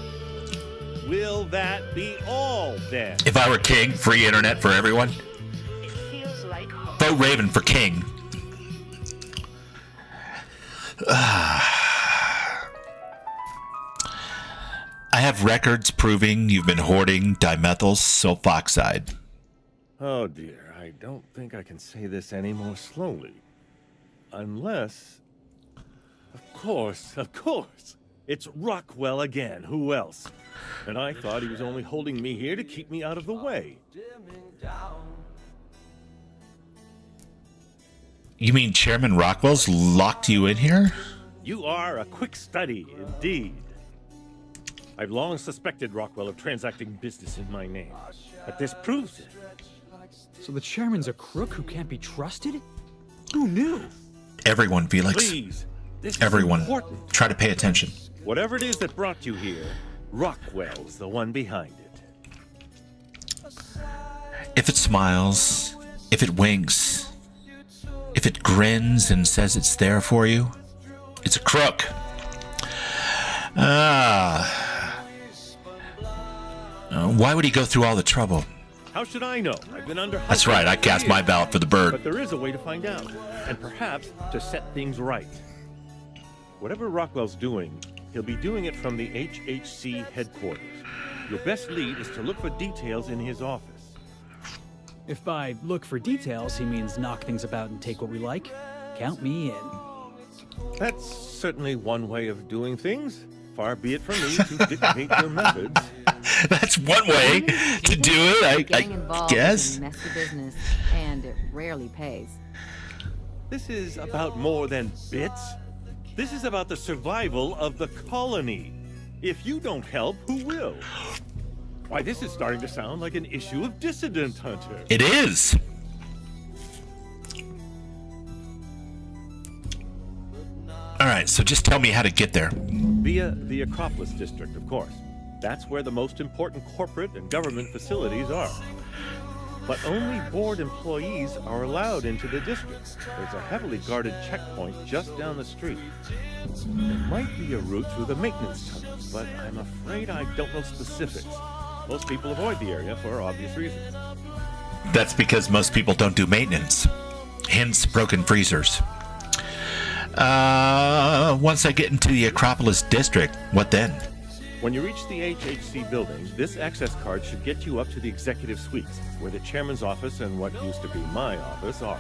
Will that be all then? If I were king, free internet for everyone. Vote Raven for king. I have records proving you've been hoarding dimethyl sulfoxide. Oh dear, I don't think I can say this any more slowly. Unless... Of course. It's Rockwell again. Who else? And I thought he was only holding me here to keep me out of the way. You mean Chairman Rockwell's locked you in here? You are a quick study, indeed. I've long suspected Rockwell of transacting business in my name, but this proves it. So the chairman's a crook who can't be trusted? Who knew? Everyone, Felix. Please, this is Everyone. important. Try to pay attention. Whatever it is that brought you here, Rockwell's the one behind it. If it smiles, if it winks, if it grins and says it's there for you, it's a crook. Why would he go through all the trouble? How should I know? I've been under. That's right, I cast my ballot for the bird. But there is a way to find out, and perhaps to set things right. Whatever Rockwell's doing, he'll be doing it from the HHC headquarters. Your best lead is to look for details in his office. If by look for details he means knock things about and take what we like, count me in. That's certainly one way of doing things. Far be it from me to dictate your methods. That's one way to do it, Getting I involved guess. is messy business, and it rarely pays. This is about more than bits. This is about the survival of the colony. If you don't help, who will? Why, this is starting to sound like an issue of Dissident Hunter. It is. All right, so just tell me how to get there. Via the Acropolis District, of course. That's where the most important corporate and government facilities are. But only board employees are allowed into the district. There's a heavily guarded checkpoint just down the street. There might be a route through the maintenance tunnels, but I'm afraid I don't know specifics. Most people avoid the area for obvious reasons. That's because most people don't do maintenance. Hence, broken freezers. Once I get into the Acropolis District, what then? When you reach the HHC building, this access card should get you up to the executive suites, where the chairman's office and what used to be my office are.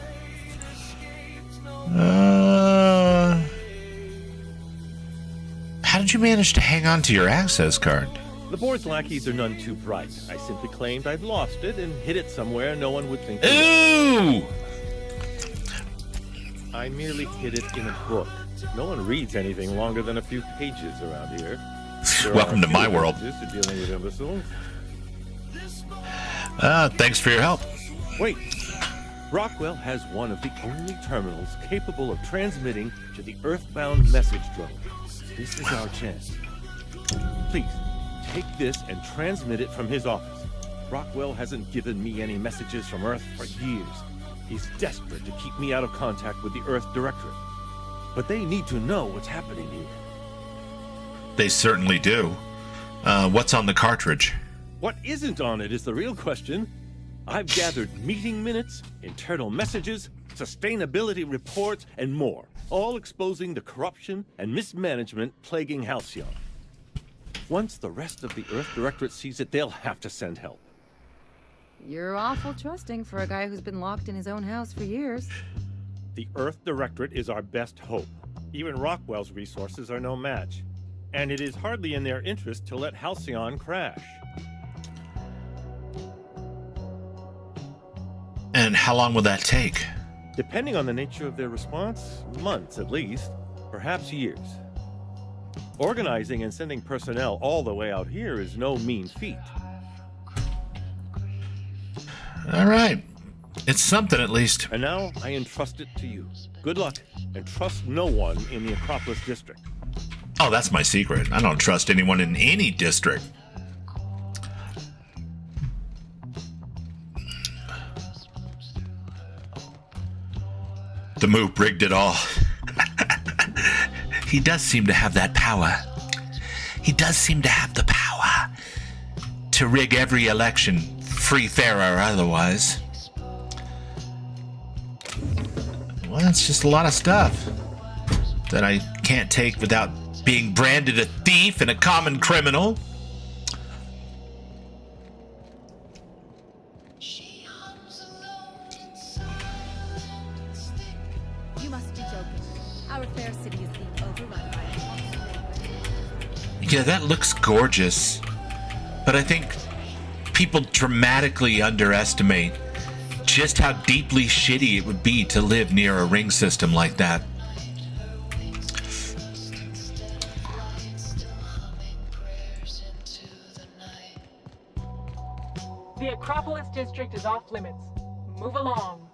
How did you manage to hang on to your access card? The board's lackeys are none too bright. I simply claimed I'd lost it and hid it somewhere no one would think. Ooh! I merely hid it in a book. No one reads anything longer than a few pages around here. Welcome to my world. To dealing with imbeciles. Thanks for your help. Wait. Rockwell has one of the only terminals capable of transmitting to the Earthbound message drone. This is our chance. Please, take this and transmit it from his office. Rockwell hasn't given me any messages from Earth for years. He's desperate to keep me out of contact with the Earth Directorate. But they need to know what's happening here. They certainly do. What's on the cartridge? What isn't on it is the real question. I've gathered meeting minutes, internal messages, sustainability reports, and more, all exposing the corruption and mismanagement plaguing Halcyon. Once the rest of the Earth Directorate sees it, they'll have to send help. You're awful trusting for a guy who's been locked in his own house for years. The Earth Directorate is our best hope. Even Rockwell's resources are no match. And it is hardly in their interest to let Halcyon crash. And how long will that take? Depending on the nature of their response, months at least, perhaps years. Organizing and sending personnel all the way out here is no mean feat. All right. It's something at least. And now I entrust it to you. Good luck, and trust no one in the Acropolis District. Oh, that's my secret. I don't trust anyone in any district. The move rigged it all. He does seem to have that power. He does seem to have the power to rig every election, free, fair, or otherwise. Well, that's just a lot of stuff that I can't take without being branded a thief and a common criminal. You must be joking. Our fair city is being overrun by Yeah, that looks gorgeous. But I think people dramatically underestimate just how deeply shitty it would be to live near a ring system like that. The Acropolis District is off limits. Move along.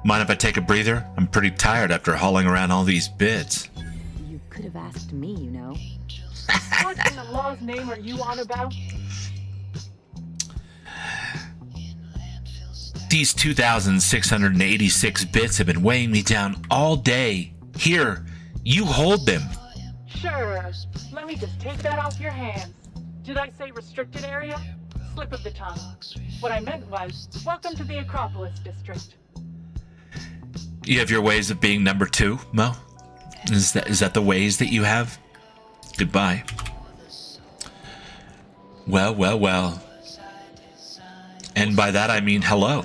Mind if I take a breather? I'm pretty tired after hauling around all these bits. You could have asked me, you know. What in the law's name are you on about? These 2,686 bits have been weighing me down all day. Here, you hold them. Sure. Let me just take that off your hands. Did I say restricted area? Slip of the tongue. What I meant was, welcome to the Acropolis District. You have your ways of being number 2, Mo? Is that the ways that you have? Goodbye. Well, well, well. And by that I mean hello.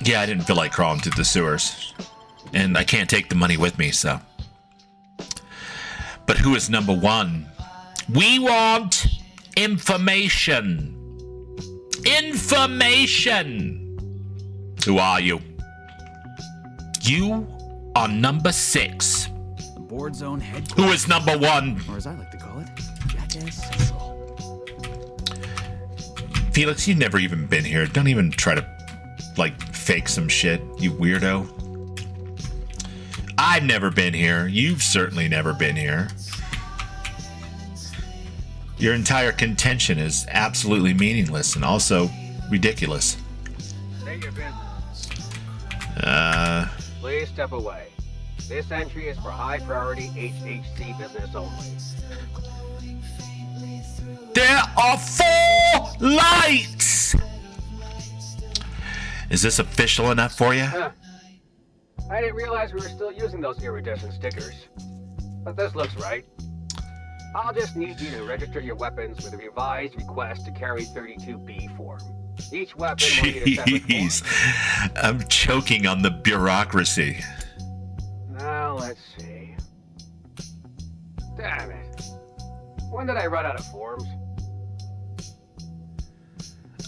Yeah, I didn't feel like crawling through the sewers. And I can't take the money with me, so. But who is number 1? We want information. Information. Who are you? You are number 6. The board's own head. Who is number 1? Or as I like to call it, Jackass Central. Felix, you've never even been here. Don't even try to, fake some shit, you weirdo. I've never been here. You've certainly never been here. Your entire contention is absolutely meaningless and also ridiculous. State your business. Please step away. This entry is for high priority HHC business only. There are 4 lights! Is this official enough for you? Huh. I didn't realize we were still using those iridescent stickers. But this looks right. I'll just need you to register your weapons with a revised request to carry 32B form. Each weapon will need a separate form. Jeez, I'm choking on the bureaucracy. Now let's see. Damn it. When did I run out of forms?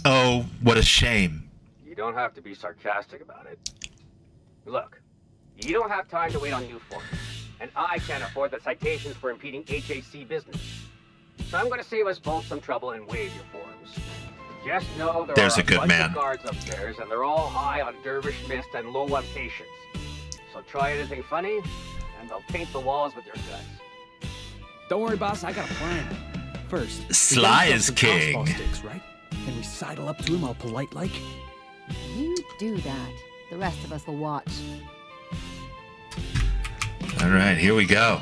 Oh, what a shame. You don't have to be sarcastic about it. Look, you don't have time to wait on new forms, and I can't afford the citations for impeding HHC business. So I'm going to save us both some trouble and waive your forms. Just know There's are a good bunch man. of guards upstairs, and they're all high on dervish mist and low on patience. So try anything funny, and they'll paint the walls with their guts. Don't worry, boss. I got a plan. First, Sly we get is some house king. ball sticks, right? Then we sidle up to him all polite like. You do that. The rest of us will watch. All right, here we go.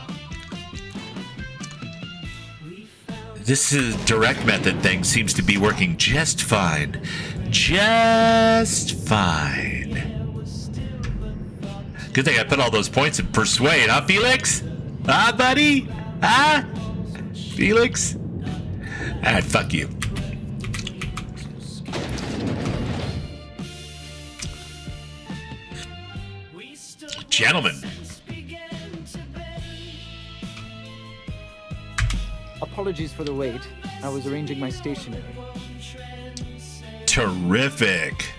This is direct method thing seems to be working just fine. Just fine. Good thing I put all those points in persuade, huh, Felix? Huh, buddy? Huh? Felix? Ah, fuck you. Gentlemen. Apologies for the wait. I was arranging my stationery. Terrific.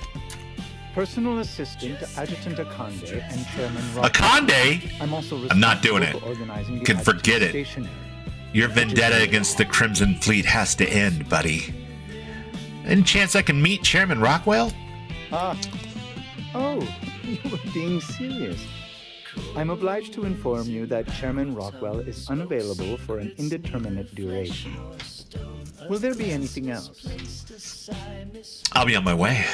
Personal assistant to Adjutant Akande and Chairman Rock. Akande? I'm also I'm not doing it. responsible for organizing the Can forget Adjutant it. stationery. Your vendetta against the Crimson Fleet has to end, buddy. Any chance I can meet Chairman Rockwell? Ah. Oh, you were being serious. I'm obliged to inform you that Chairman Rockwell is unavailable for an indeterminate duration. Will there be anything else? I'll be on my way.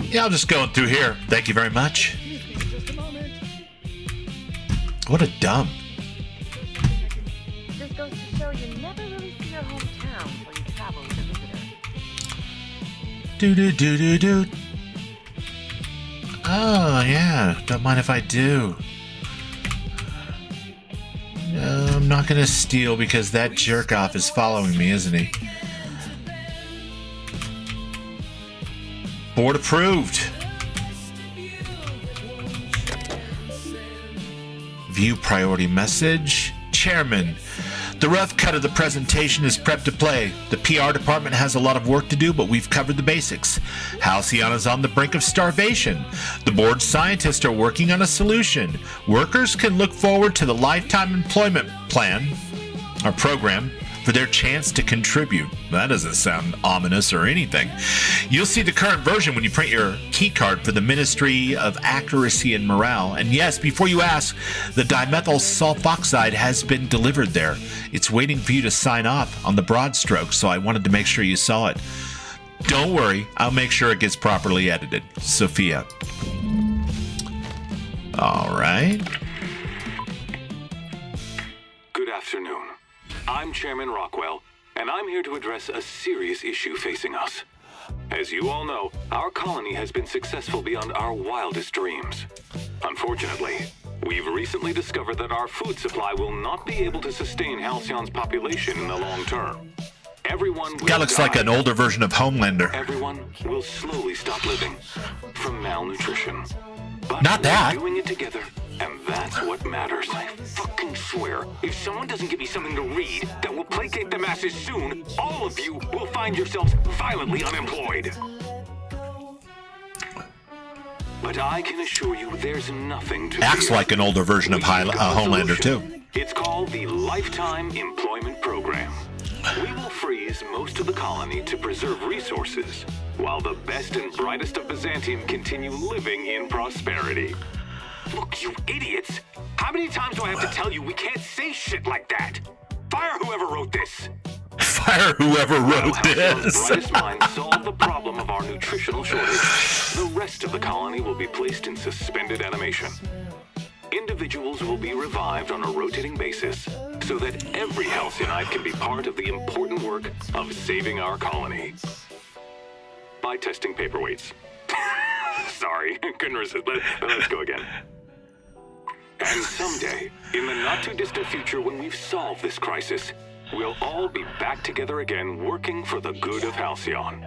Yeah, I'm just going through here. Thank you very much. What a dump. Just goes to show you never really see your hometown when you travel with a visitor. Do. Oh, yeah. Don't mind if I do. No, I'm not gonna steal because that jerk-off is following me, isn't he? Board approved. View priority message. Chairman, the rough cut of the presentation is prepped to play. The PR department has a lot of work to do, but we've covered the basics. Halcyon is on the brink of starvation. The board scientists are working on a solution. Workers can look forward to the lifetime employment plan, our program, for their chance to contribute. That doesn't sound ominous or anything. You'll see the current version when you print your keycard for the Ministry of Accuracy and Morale. And yes, before you ask, the dimethyl sulfoxide has been delivered there. It's waiting for you to sign off on the broad strokes, so I wanted to make sure you saw it. Don't worry, I'll make sure it gets properly edited. Sophia. All right. Good afternoon. I'm Chairman Rockwell, and I'm here to address a serious issue facing us. As you all know, our colony has been successful beyond our wildest dreams. Unfortunately, we've recently discovered that our food supply will not be able to sustain Halcyon's population in the long term. Everyone will Guy looks die. like an older version of Homelander. Everyone will slowly stop living from malnutrition. But Not that. we're doing it together, and that's what matters. I fucking swear, if someone doesn't give me something to read that will placate the masses soon, all of you will find yourselves violently unemployed. But I can assure you there's nothing to Acts fear. like an older version of Homelander, too. It's called the Lifetime Employment Program. We will freeze most of the colony to preserve resources, while the best and brightest of Byzantium continue living in prosperity. Look, you idiots! How many times do I have to tell you we can't say shit like that? Fire whoever wrote this! Fire whoever wrote Halcyon's this. brightest minds solve the problem of our nutritional shortage. The rest of the colony will be placed in suspended animation. Individuals will be revived on a rotating basis so that every Halcyonite can be part of the important work of saving our colony. By testing paperweights. Sorry, couldn't resist. Let's go again. And someday, in the not-too-distant future when we've solved this crisis, we'll all be back together again working for the good of Halcyon.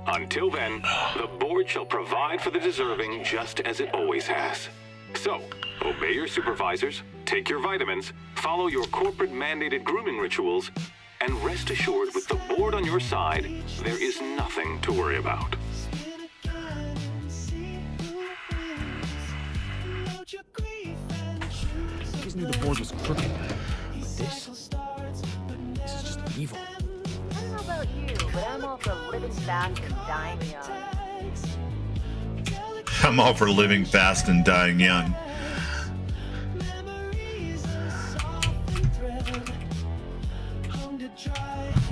Until then, the board shall provide for the deserving just as it always has. So, obey your supervisors, take your vitamins, follow your corporate-mandated grooming rituals, and rest assured with the board on your side, there is nothing to worry about. I just knew the board was crooked. But this is just evil. I don't know about you, but I'm all for living fast and dying young. I'm all for living fast and dying young.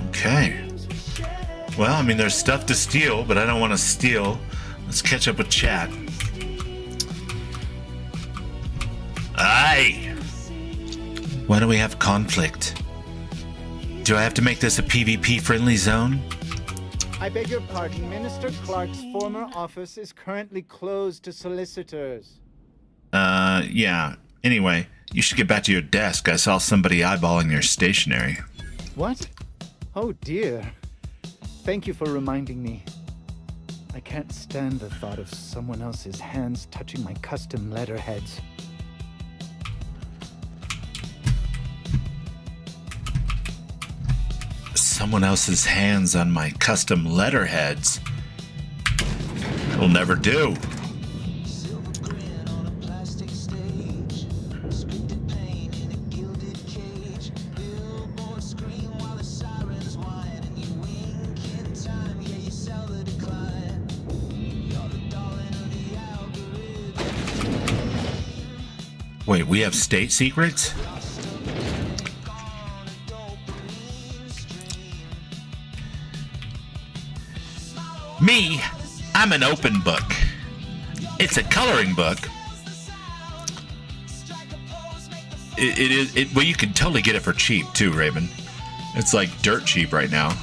Okay. Well, I mean, there's stuff to steal, but I don't want to steal. Let's catch up with chat. Aye! Why do we have conflict? Do I have to make this a PvP-friendly zone? I beg your pardon. Minister Clark's former office is currently closed to solicitors. Yeah. Anyway, you should get back to your desk. I saw somebody eyeballing your stationery. What? Oh dear. Thank you for reminding me. I can't stand the thought of someone else's hands touching my custom letterheads. Someone else's hands on my custom letterheads. That'll never do. Wait, we have state secrets? Me, I'm an open book. It's a coloring book. It is. Well, you can totally get it for cheap too, Raven. It's like dirt cheap right now.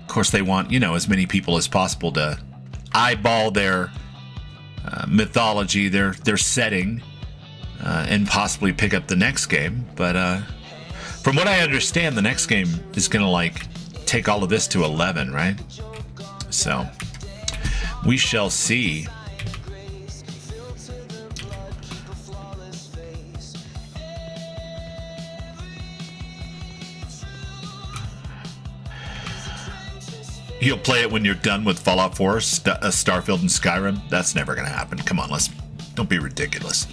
Of course, they want, as many people as possible to eyeball their mythology, their setting, and possibly pick up the next game. But from what I understand, the next game is gonna take all of this to 11, right? So we shall see. You'll play it when you're done with Fallout 4, Starfield, and Skyrim? That's never gonna happen. Come on, don't be ridiculous.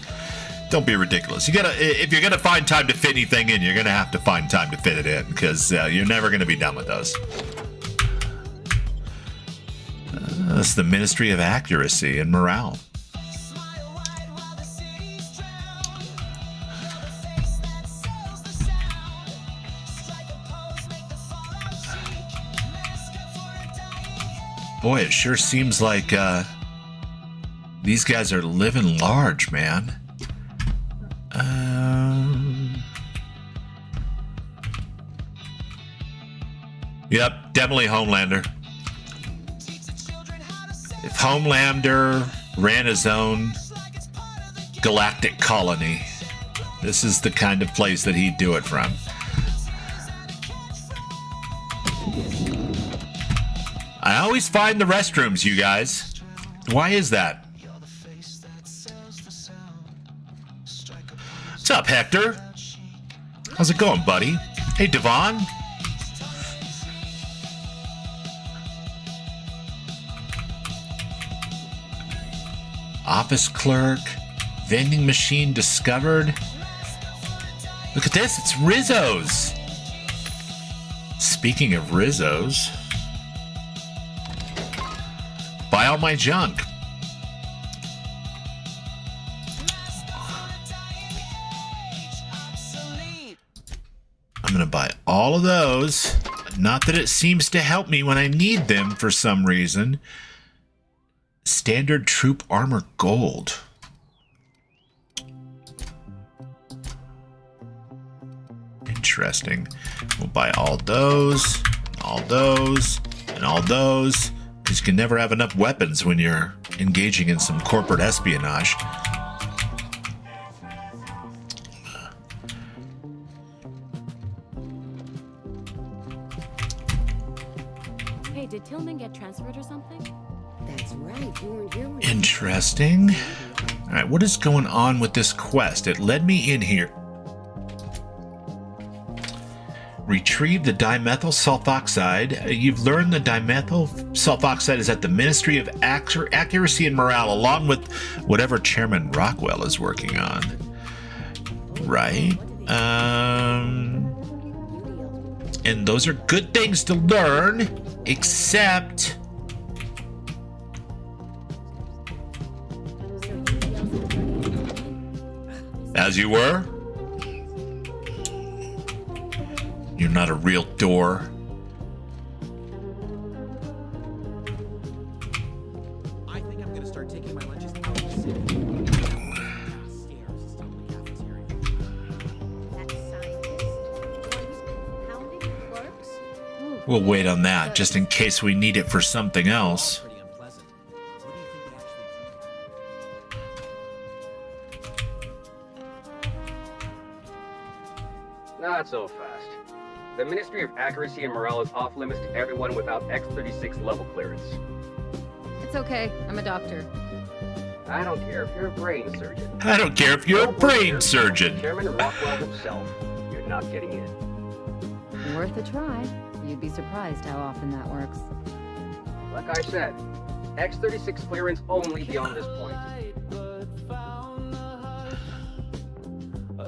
Don't be ridiculous. You gotta, if you're gonna find time to fit anything in, you're gonna have to find time to fit it in, because you're never gonna be done with those. That's the Ministry of Accuracy and Morale. Boy, it sure seems like these guys are living large, man. Yep, definitely Homelander. If Homelander ran his own galactic colony, this is the kind of place that he'd do it from. I always find the restrooms, you guys. Why is that? What's up, Hector? How's it going, buddy? Hey, Devon. Office clerk. Vending machine discovered. Look at this, it's Rizzo's. Speaking of Rizzo's, buy all my junk. I'm gonna buy all of those. Not that it seems to help me when I need them for some reason. Standard troop armor gold. Interesting. We'll buy all those, all those, and all those. Because you can never have enough weapons when you're engaging in some corporate espionage. Hey, did Tillman get transferred or something? That's right. You weren't here when Interesting. All right, what is going on with this quest? It led me in here. Retrieve the dimethyl sulfoxide. You've learned the dimethyl sulfoxide is at the Ministry of Accuracy and Morale, along with whatever Chairman Rockwell is working on. Right? And those are good things to learn, except... As you were? You're not a real door. I think I'm gonna start taking my lunches out of the city. We'll wait on that, just in case we need it for something else. Not so fast. The Ministry of Accuracy and Morale is off limits to everyone without X-36 level clearance. It's okay. I'm a doctor. I don't care if you're a brain surgeon. I don't care if you're a brain surgeon. Chairman Rockwell himself, you're not getting in. Worth a try. You'd be surprised how often that works. Like I said, X-36 clearance only beyond this point.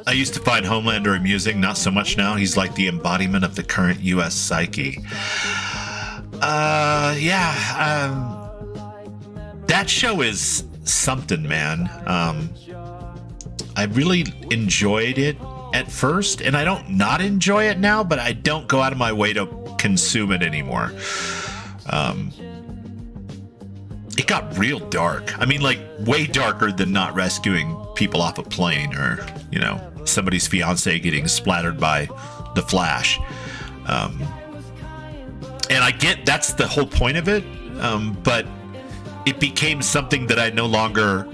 I used to find Homelander amusing, not so much now. He's like the embodiment of the current U.S. psyche. That show is something, man. I really enjoyed it at first, and I don't not enjoy it now, but I don't go out of my way to consume it anymore. It got real dark. I mean, like, way darker than not rescuing people off a plane or, you know, somebody's fiance getting splattered by the Flash. And I get that's the whole point of it, but it became something that I no longer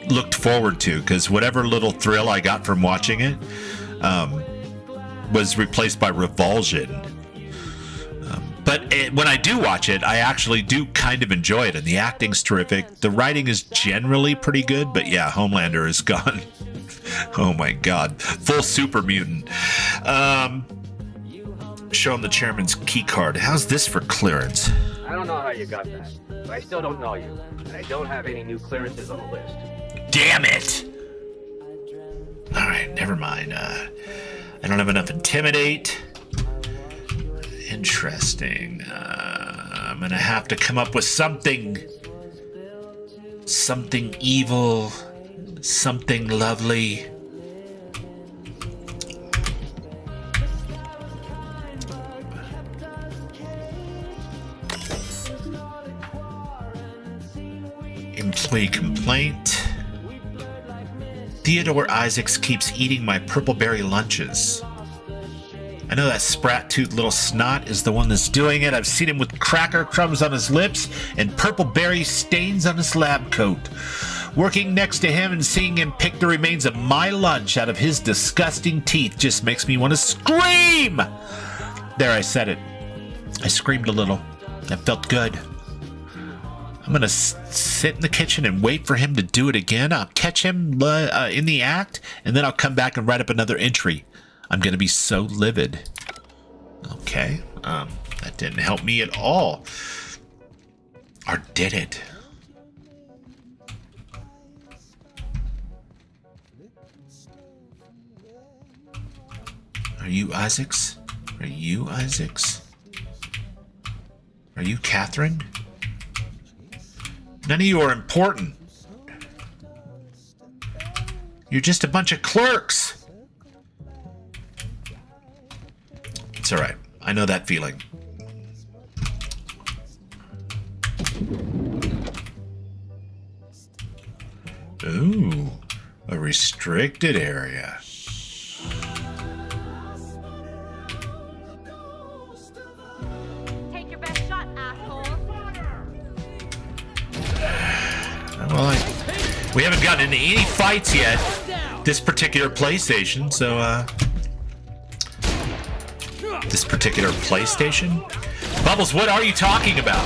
looked forward to, because whatever little thrill I got from watching it was replaced by revulsion. But when I do watch it, I actually do kind of enjoy it, and the acting's terrific. The writing is generally pretty good, but yeah, Homelander is gone. Oh my god. Full super mutant. Show him the chairman's key card. How's this for clearance? I don't know how you got that, but I still don't know you, and I don't have any new clearances on the list. Damn it! All right, never mind. I don't have enough intimidate. Interesting. I'm gonna have to come up with something evil, something lovely. Employee complaint. Theodore Isaacs keeps eating my purple-berry lunches. I know that sprat-toothed little snot is the one that's doing it. I've seen him with cracker crumbs on his lips and purple-berry stains on his lab coat. Working next to him and seeing him pick the remains of my lunch out of his disgusting teeth just makes me want to scream! There, I said it. I screamed a little. That felt good. I'm gonna sit in the kitchen and wait for him to do it again. I'll catch him in the act, and then I'll come back and write up another entry. I'm gonna be so livid. Okay, that didn't help me at all. Or did it? Are you Isaacs? Are you Isaacs? Are you Catherine? None of you are important. You're just a bunch of clerks. It's all right. I know that feeling. Ooh, a restricted area. Take your best shot, asshole. Well, we haven't gotten into any fights yet. This particular PlayStation, so, this particular PlayStation? Bubbles, what are you talking about?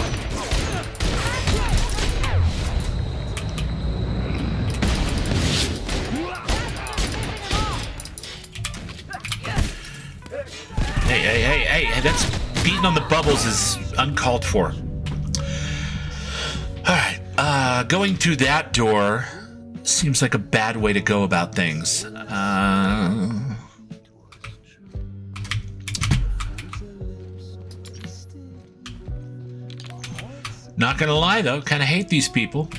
Hey, that's beating on the bubbles is uncalled for. Alright, going through that door seems like a bad way to go about things. Not gonna lie though, kinda hate these people.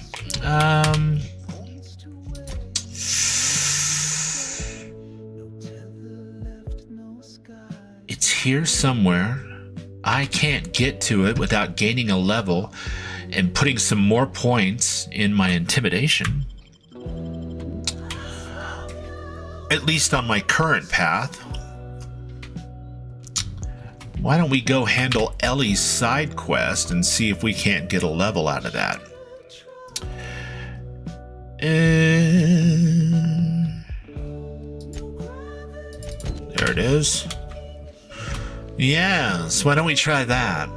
It's here somewhere. I can't get to it without gaining a level and putting some more points in my intimidation. At least on my current path. Why don't we go handle Ellie's side quest and see if we can't get a level out of that? There it is. Yes, why don't we try that?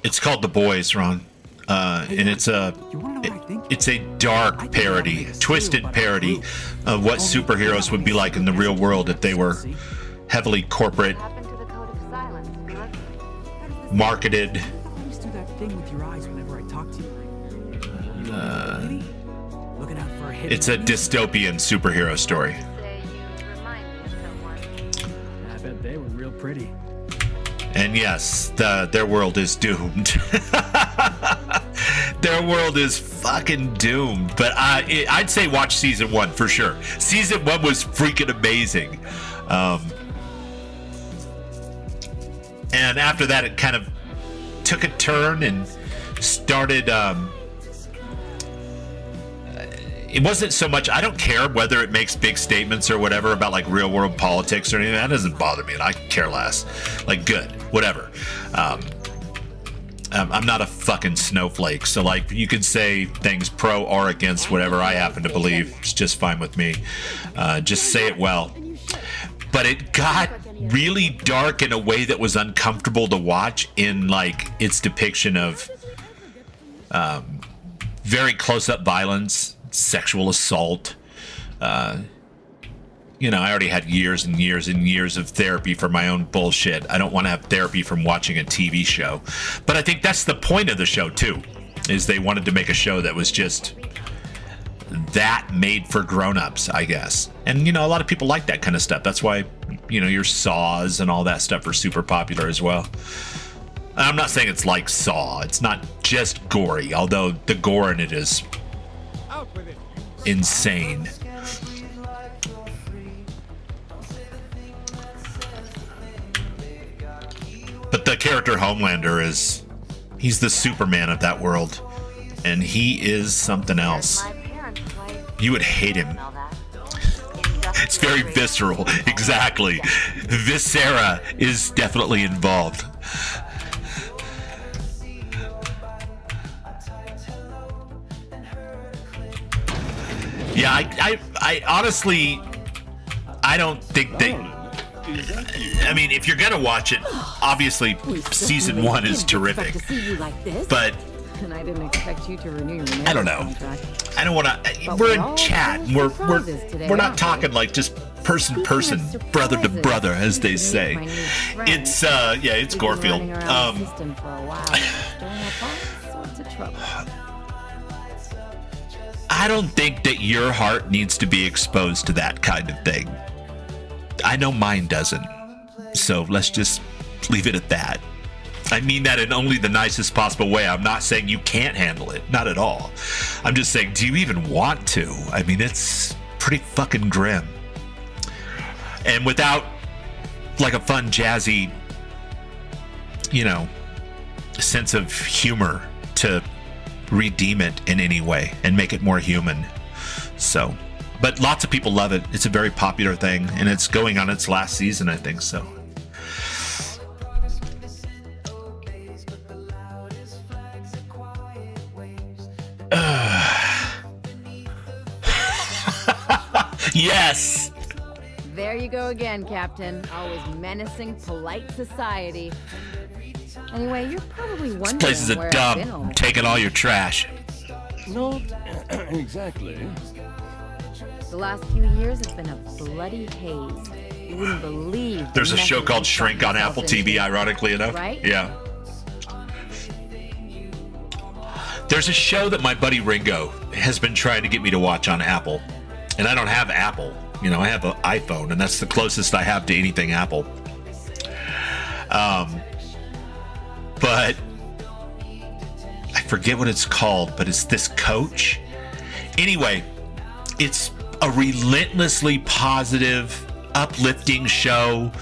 It's called The Boys, Ron. And it's a dark parody, twisted parody of what superheroes would be like in the real world if they were heavily corporate, marketed. You always do that thing with your eyes whenever I talk to you. Looking out for a hit. It's a dystopian superhero story. I bet they were real pretty. And yes, their world is doomed. Their world is fucking doomed. But I'd say watch season 1 for sure. Season 1 was freaking amazing. And after that, it kind of took a turn and started. It wasn't so much. I don't care whether it makes big statements or whatever about like real world politics or anything. That doesn't bother me. I care less. Like, good, whatever. I'm not a fucking snowflake, so like you can say things pro or against whatever I happen to believe. It's just fine with me. Just say it well. But it got really dark in a way that was uncomfortable to watch in like its depiction of very close-up violence, sexual assault, you know, I already had years and years and years of therapy for my own bullshit. I don't want to have therapy from watching a TV show. But I think that's the point of the show, too, is they wanted to make a show that was just that made for grown-ups, I guess. And, you know, a lot of people like that kind of stuff. That's why, you know, your Saws and all that stuff are super popular as well. I'm not saying it's like Saw. It's not just gory, although the gore in it is insane. But the character Homelander he's the Superman of that world. And he is something else. You would hate him. It's very visceral. Exactly. Viscera is definitely involved. Yeah, I honestly, I don't think they... I mean, if you're gonna watch it, obviously season 1 is terrific. But and I didn't expect you to renew your I don't know. I don't want to. We're in chat. And we're not talking like just person to person, brother to brother, as they say. It's yeah, it's Gorefield. I don't think that your heart needs to be exposed to that kind of thing. I know mine doesn't. So let's just leave it at that. I mean that in only the nicest possible way. I'm not saying you can't handle it. Not at all. I'm just saying, do you even want to? I mean, it's pretty fucking grim. And without, like, a fun, jazzy, you know, sense of humor to redeem it in any way and make it more human. So, but lots of people love it. It's a very popular thing, and it's going on its last season, I think, so. Yes! There you go again, Captain. Always menacing polite society. Anyway, you're probably wondering This place is a where I've been all dump, taking all your trash. Not exactly. The last few years have been a bloody haze. You wouldn't believe. There's a the show messes called we've Shrink gotten on Apple ourselves TV, into. ironically enough. Right? Yeah. There's a show that my buddy Ringo has been trying to get me to watch on Apple. And I don't have Apple. You know, I have an iPhone, and that's the closest I have to anything Apple. But I forget what it's called, but it's this coach. Anyway, it's a relentlessly positive, uplifting show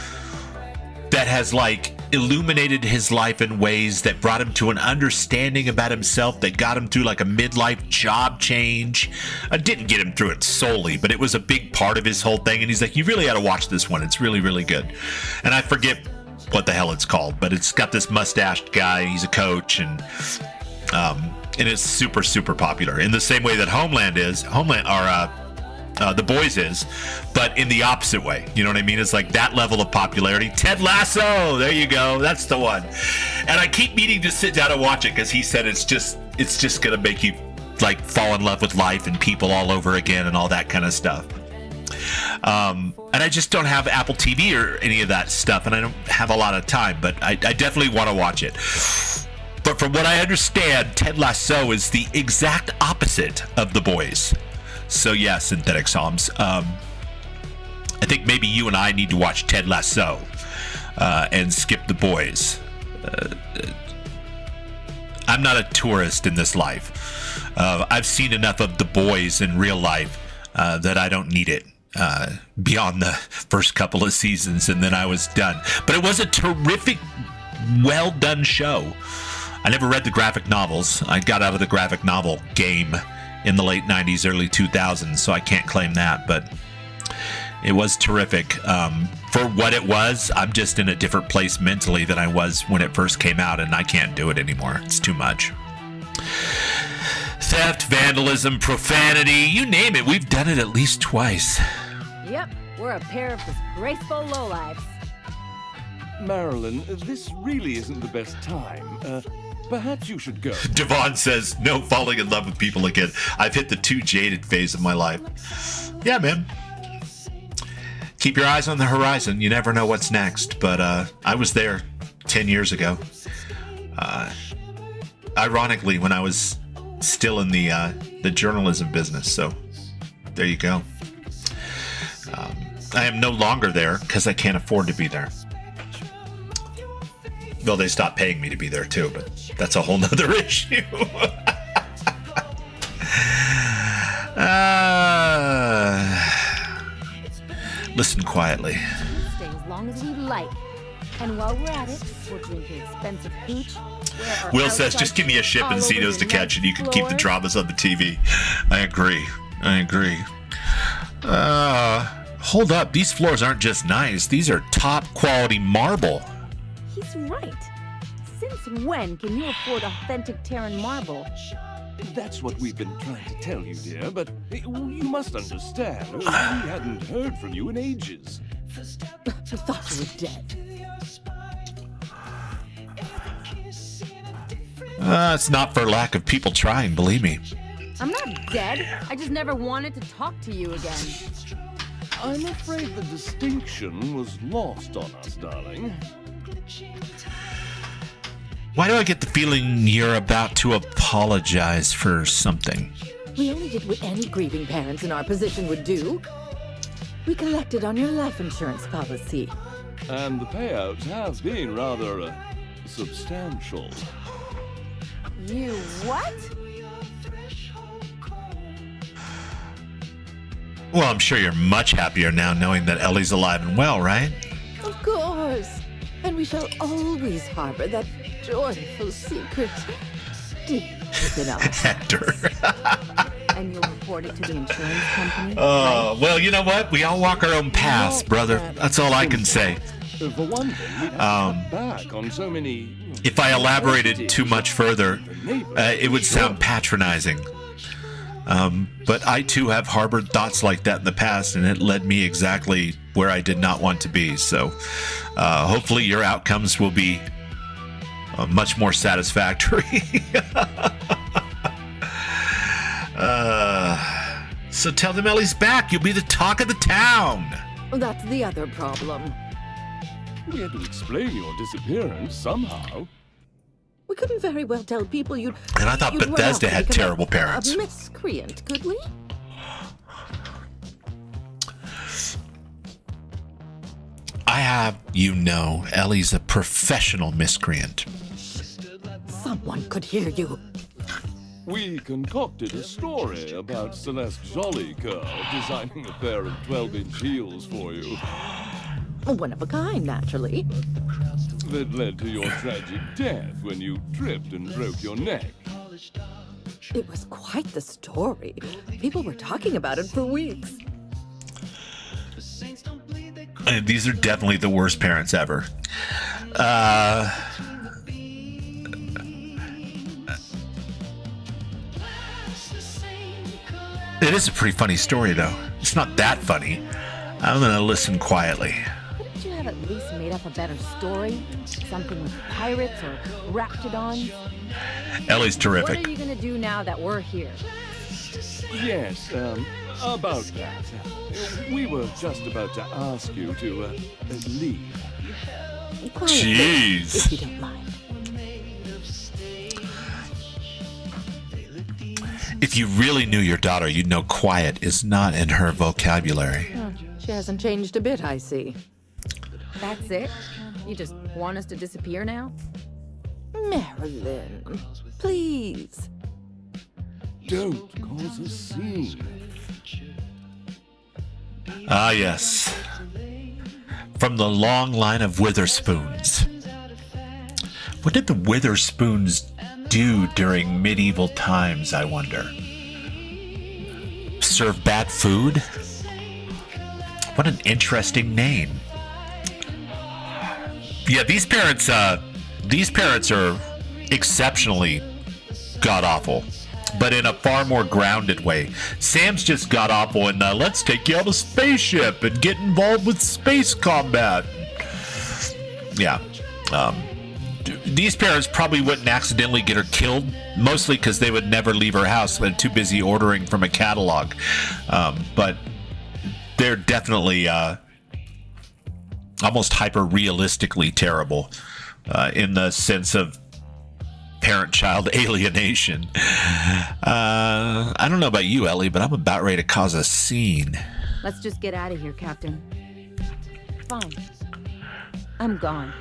that has, like, illuminated his life in ways that brought him to an understanding about himself that got him through, like, a midlife job change. I didn't get him through it solely, but it was a big part of his whole thing. And he's like, you really ought to watch this one. It's really, really good. And I forget what the hell it's called, but it's got this mustached guy. He's a coach, and it's super, super popular in the same way that The Boys is, but in the opposite way. You know what I mean? It's like that level of popularity. Ted Lasso, there you go. That's the one. And I keep meaning to sit down and watch it because he said it's just gonna make you, like, fall in love with life and people all over again and all that kind of stuff. And I just don't have Apple TV or any of that stuff, and I don't have a lot of time, but I definitely want to watch it. But from what I understand, Ted Lasso is the exact opposite of The Boys. So yeah, Synthetic Psalms. I think maybe you and I need to watch Ted Lasso and skip The Boys. I'm not a tourist in this life. I've seen enough of The Boys in real life that I don't need it beyond the first couple of seasons, and then I was done. But it was a terrific, well-done show. I never read the graphic novels. I got out of the graphic novel game in the late 90s, early 2000s, so I can't claim that, but it was terrific. For what it was, I'm just in a different place mentally than I was when it first came out, and I can't do it anymore. It's too much. Theft, vandalism, profanity, you name it, we've done it at least twice. Yep, we're a pair of disgraceful lowlifes. Marilyn, this really isn't the best time. Perhaps you should go. Devon says, no falling in love with people again. I've hit the too jaded phase of my life. Yeah, man. keep your eyes on the horizon. You never know what's next. But I was there 10 years ago. Ironically, when I was still in the journalism business. So there you go. I am no longer there because I can't afford to be there. Well, they stopped paying me to be there too, but that's a whole nother issue. Listen quietly. Stay as long as we like. And while we're at it, we'll drink your expensive hooch. Will says, just give me a ship and Zito's to catch and you can keep the dramas on the TV. I agree. Hold up. These floors aren't just nice. These are top quality marble. He's right. Since when can you afford authentic Terran marble? That's what we've been trying to tell you, dear, but you must understand. We hadn't heard from you in ages. I thought you were dead. It's not for lack of people trying, believe me. I'm not dead. I just never wanted to talk to you again. I'm afraid the distinction was lost on us, darling. Why do I get the feeling you're about to apologize for something? We only did what any grieving parents in our position would do. We collected on your life insurance policy. And the payouts have been rather substantial. You what? Well, I'm sure you're much happier now knowing that Ellie's alive and well, right? Of course. And we shall always harbor that joyful secret deep within our Hector. And you'll report it to the insurance company? Well, you know what? We all walk our own paths, brother. That's all I can say. For one thing, we'd have to cut back on so many... If I elaborated too much further, it would sound patronizing. But I too have harbored thoughts like that in the past, and it led me exactly where I did not want to be. So hopefully your outcomes will be much more satisfactory. So tell them Ellie's back. You'll be the talk of the town. That's the other problem. We had to explain your disappearance somehow. We couldn't very well tell people you'd... And I thought you'd run Bethesda off had to become terrible parents. A miscreant, could we? I have, Ellie's a professional miscreant. Someone could hear you. We concocted a story about Celeste Jollycurl designing a pair of 12-inch heels for you. One of a kind, naturally. That led to your tragic death when you tripped and broke your neck. It was quite the story. People were talking about it for weeks. And these are definitely the worst parents ever. It is a pretty funny story, though. It's not that funny. I'm gonna listen quietly. Couldn't you have at least made up a better story? Something with pirates or raptidons? Ellie's terrific. What are you gonna do now that we're here? Yes, about that. We were just about to ask you to leave. Quietly, Jeez. if you don't mind. If you really knew your daughter, you'd know quiet is not in her vocabulary. She hasn't changed a bit, I see. That's it? You just want us to disappear now? Marilyn, please. Don't cause a scene. Ah, yes. From the long line of Witherspoons. What did the Witherspoons do during medieval times, I wonder? Serve bad food? What an interesting name. Yeah, these parents are exceptionally god-awful, but in a far more grounded way. Sam's just god-awful and let's take you on a spaceship and get involved with space combat. Yeah. These parents probably wouldn't accidentally get her killed, mostly because they would never leave her house. They're too busy ordering from a catalog. But they're definitely almost hyper-realistically terrible in the sense of parent-child alienation. I don't know about you, Ellie, but I'm about ready to cause a scene. Let's just get out of here, Captain. Fine. I'm gone.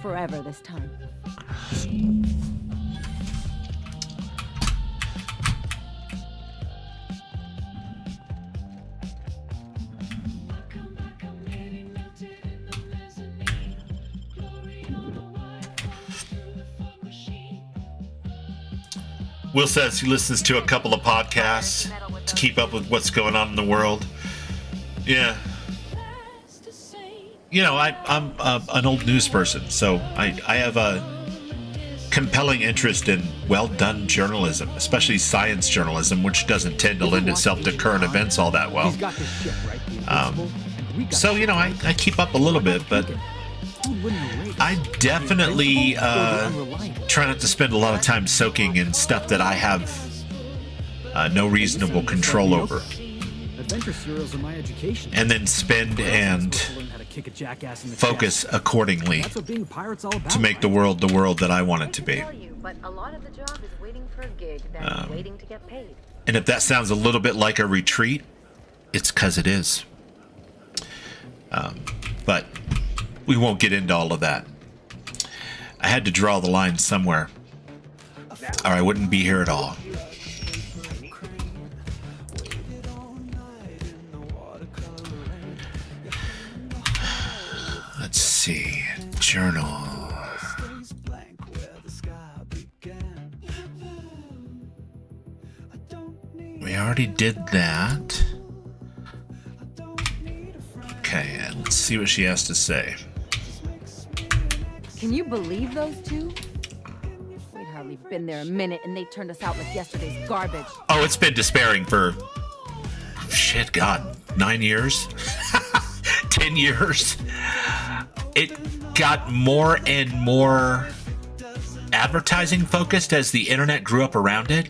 Forever this time. Will says he listens to a couple of podcasts to keep up with what's going on in the world. Yeah. You know, I'm an old news person, so I have a compelling interest in well-done journalism, especially science journalism, which doesn't tend to lend itself to current events all that well. So, you know, I keep up a little bit, but I definitely try not to spend a lot of time soaking in stuff that I have no reasonable control over. Adventure serials are my education. And then spend and focus accordingly to make the world that I want it to be. But a lot of the job is waiting for a gig, then waiting to get paid. And if that sounds a little bit like a retreat, it's because it is. But we won't get into all of that. I had to draw the line somewhere, or I wouldn't be here at all. Let's see. Journal. We already did that. Okay, let's see what she has to say. Can you believe those two? We'd hardly been there a minute and they turned us out like yesterday's garbage. Oh, it's been despairing for, shit, God, 9 years? 10 years? It got more and more advertising focused as the internet grew up around it.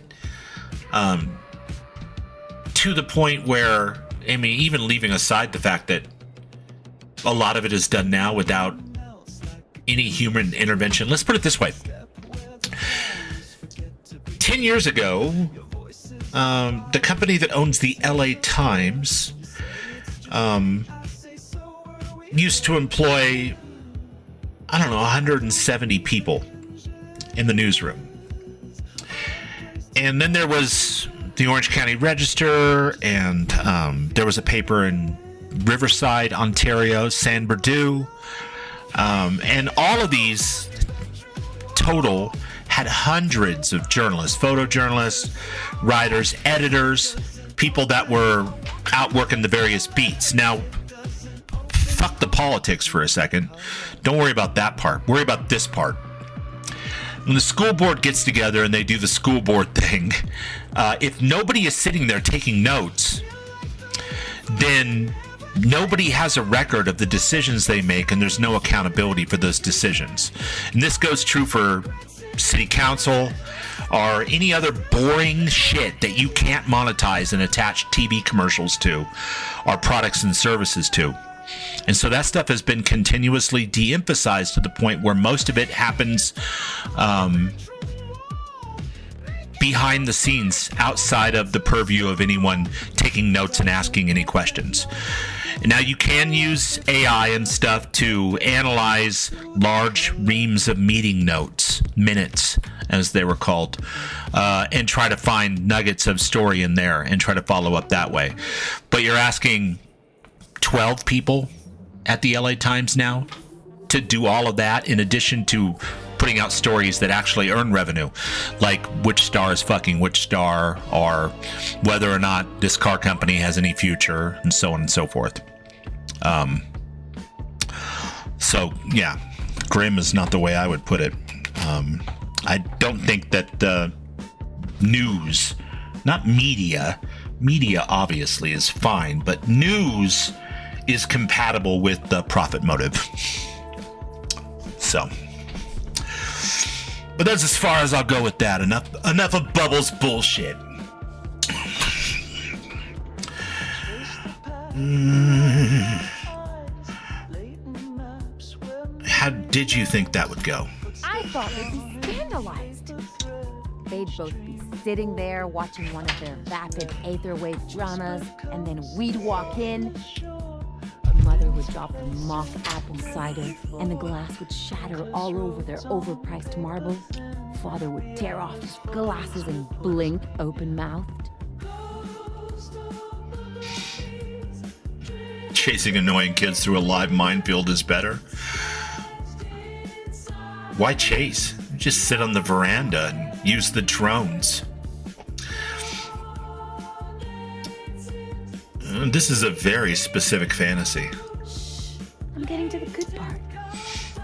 To the point where, I mean, even leaving aside the fact that a lot of it is done now without any human intervention. Let's put it this way. 10 years ago, the company that owns the LA Times used to employ, I don't know, 170 people in the newsroom. And then there was the Orange County Register, and there was a paper in Riverside, Ontario, San Berdue. And all of these total had hundreds of journalists, photojournalists, writers, editors, people that were out working the various beats. Now, fuck the politics for a second. Don't worry about that part. Worry about this part. When the school board gets together and they do the school board thing, if nobody is sitting there taking notes, then nobody has a record of the decisions they make, and there's no accountability for those decisions. And this goes true for city council or any other boring shit that you can't monetize and attach TV commercials to or products and services to. And so that stuff has been continuously de-emphasized to the point where most of it happens behind the scenes, outside of the purview of anyone taking notes and asking any questions. Now, you can use AI and stuff to analyze large reams of meeting notes, minutes, as they were called, and try to find nuggets of story in there and try to follow up that way. But you're asking 12 people at the LA Times now to do all of that, in addition to putting out stories that actually earn revenue, like which star is fucking which star, or whether or not this car company has any future, and so on and so forth. So yeah, grim is not the way I would put it. I don't think that news, not media obviously is fine, but news is compatible with the profit motive. So, but that's as far as I'll go with that. Enough of Bubbles' bullshit. did you think that would go? I thought they'd be scandalized. They'd both be sitting there watching one of their vapid aetherwave dramas, and then we'd walk in. Mother would drop a mock apple cider, and the glass would shatter all over their overpriced marble. Father would tear off his glasses and blink open-mouthed. Chasing annoying kids through a live minefield is better. Why chase? Just sit on the veranda and use the drones. This is a very specific fantasy. I'm getting to the good part.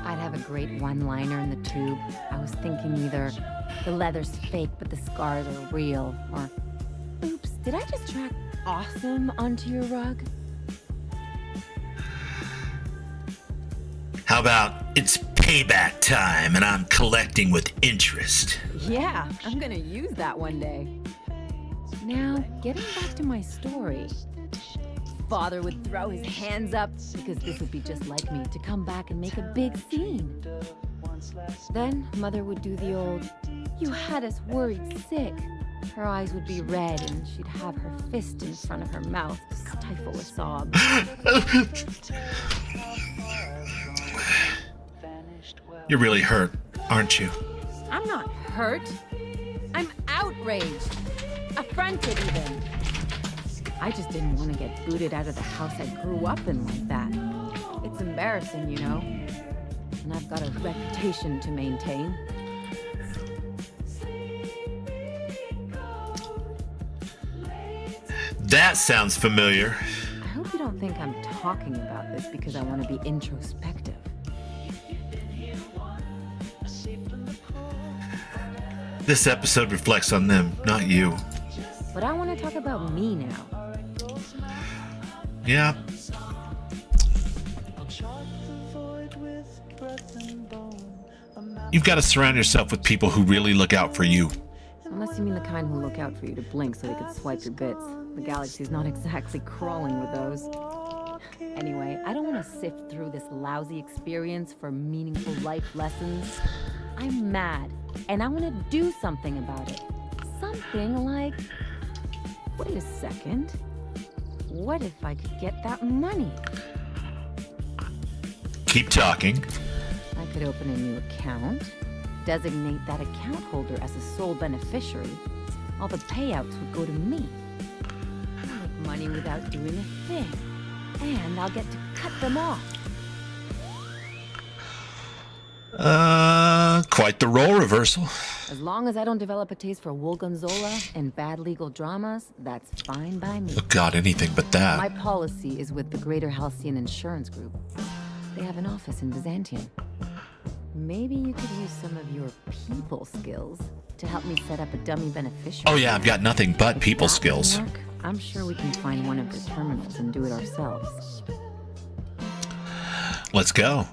I'd have a great one-liner in the tube. I was thinking either the leather's fake but the scars are real, or oops, did I just track awesome onto your rug? How about it's payback time and I'm collecting with interest? Yeah, I'm gonna use that one day. Now, getting back to my story. Father would throw his hands up because this would be just like me to come back and make a big scene. Then Mother would do the old, "You had us worried sick." Her eyes would be red and she'd have her fist in front of her mouth to stifle a sob. You're really hurt, aren't you? I'm not hurt. I'm outraged. Affronted even. I just didn't want to get booted out of the house I grew up in like that. It's embarrassing, you know. And I've got a reputation to maintain. That sounds familiar. I hope you don't think I'm talking about this because I want to be introspective. This episode reflects on them, not you. But I want to talk about me now. Yeah. You've got to surround yourself with people who really look out for you. Unless you mean the kind who look out for you to blink so they could swipe your bits. The galaxy's not exactly crawling with those. Anyway, I don't want to sift through this lousy experience for meaningful life lessons. I'm mad, and I want to do something about it. Something like... Wait a second. What if I could get that money? Keep talking. I could open a new account, designate that account holder as a sole beneficiary. All the payouts would go to me. I'll make money without doing a thing. And I'll get to cut them off. Quite the role reversal. As long as I don't develop a taste for Wool Gonzola and bad legal dramas, that's fine by me. Oh God, anything but that. My policy is with the Greater Halcyon Insurance Group. They have an office in Byzantium. Maybe you could use some of your people skills to help me set up a dummy beneficiary. Oh yeah, I've got nothing but people skills. Mark, I'm sure we can find one of your terminals and do it ourselves. Let's go.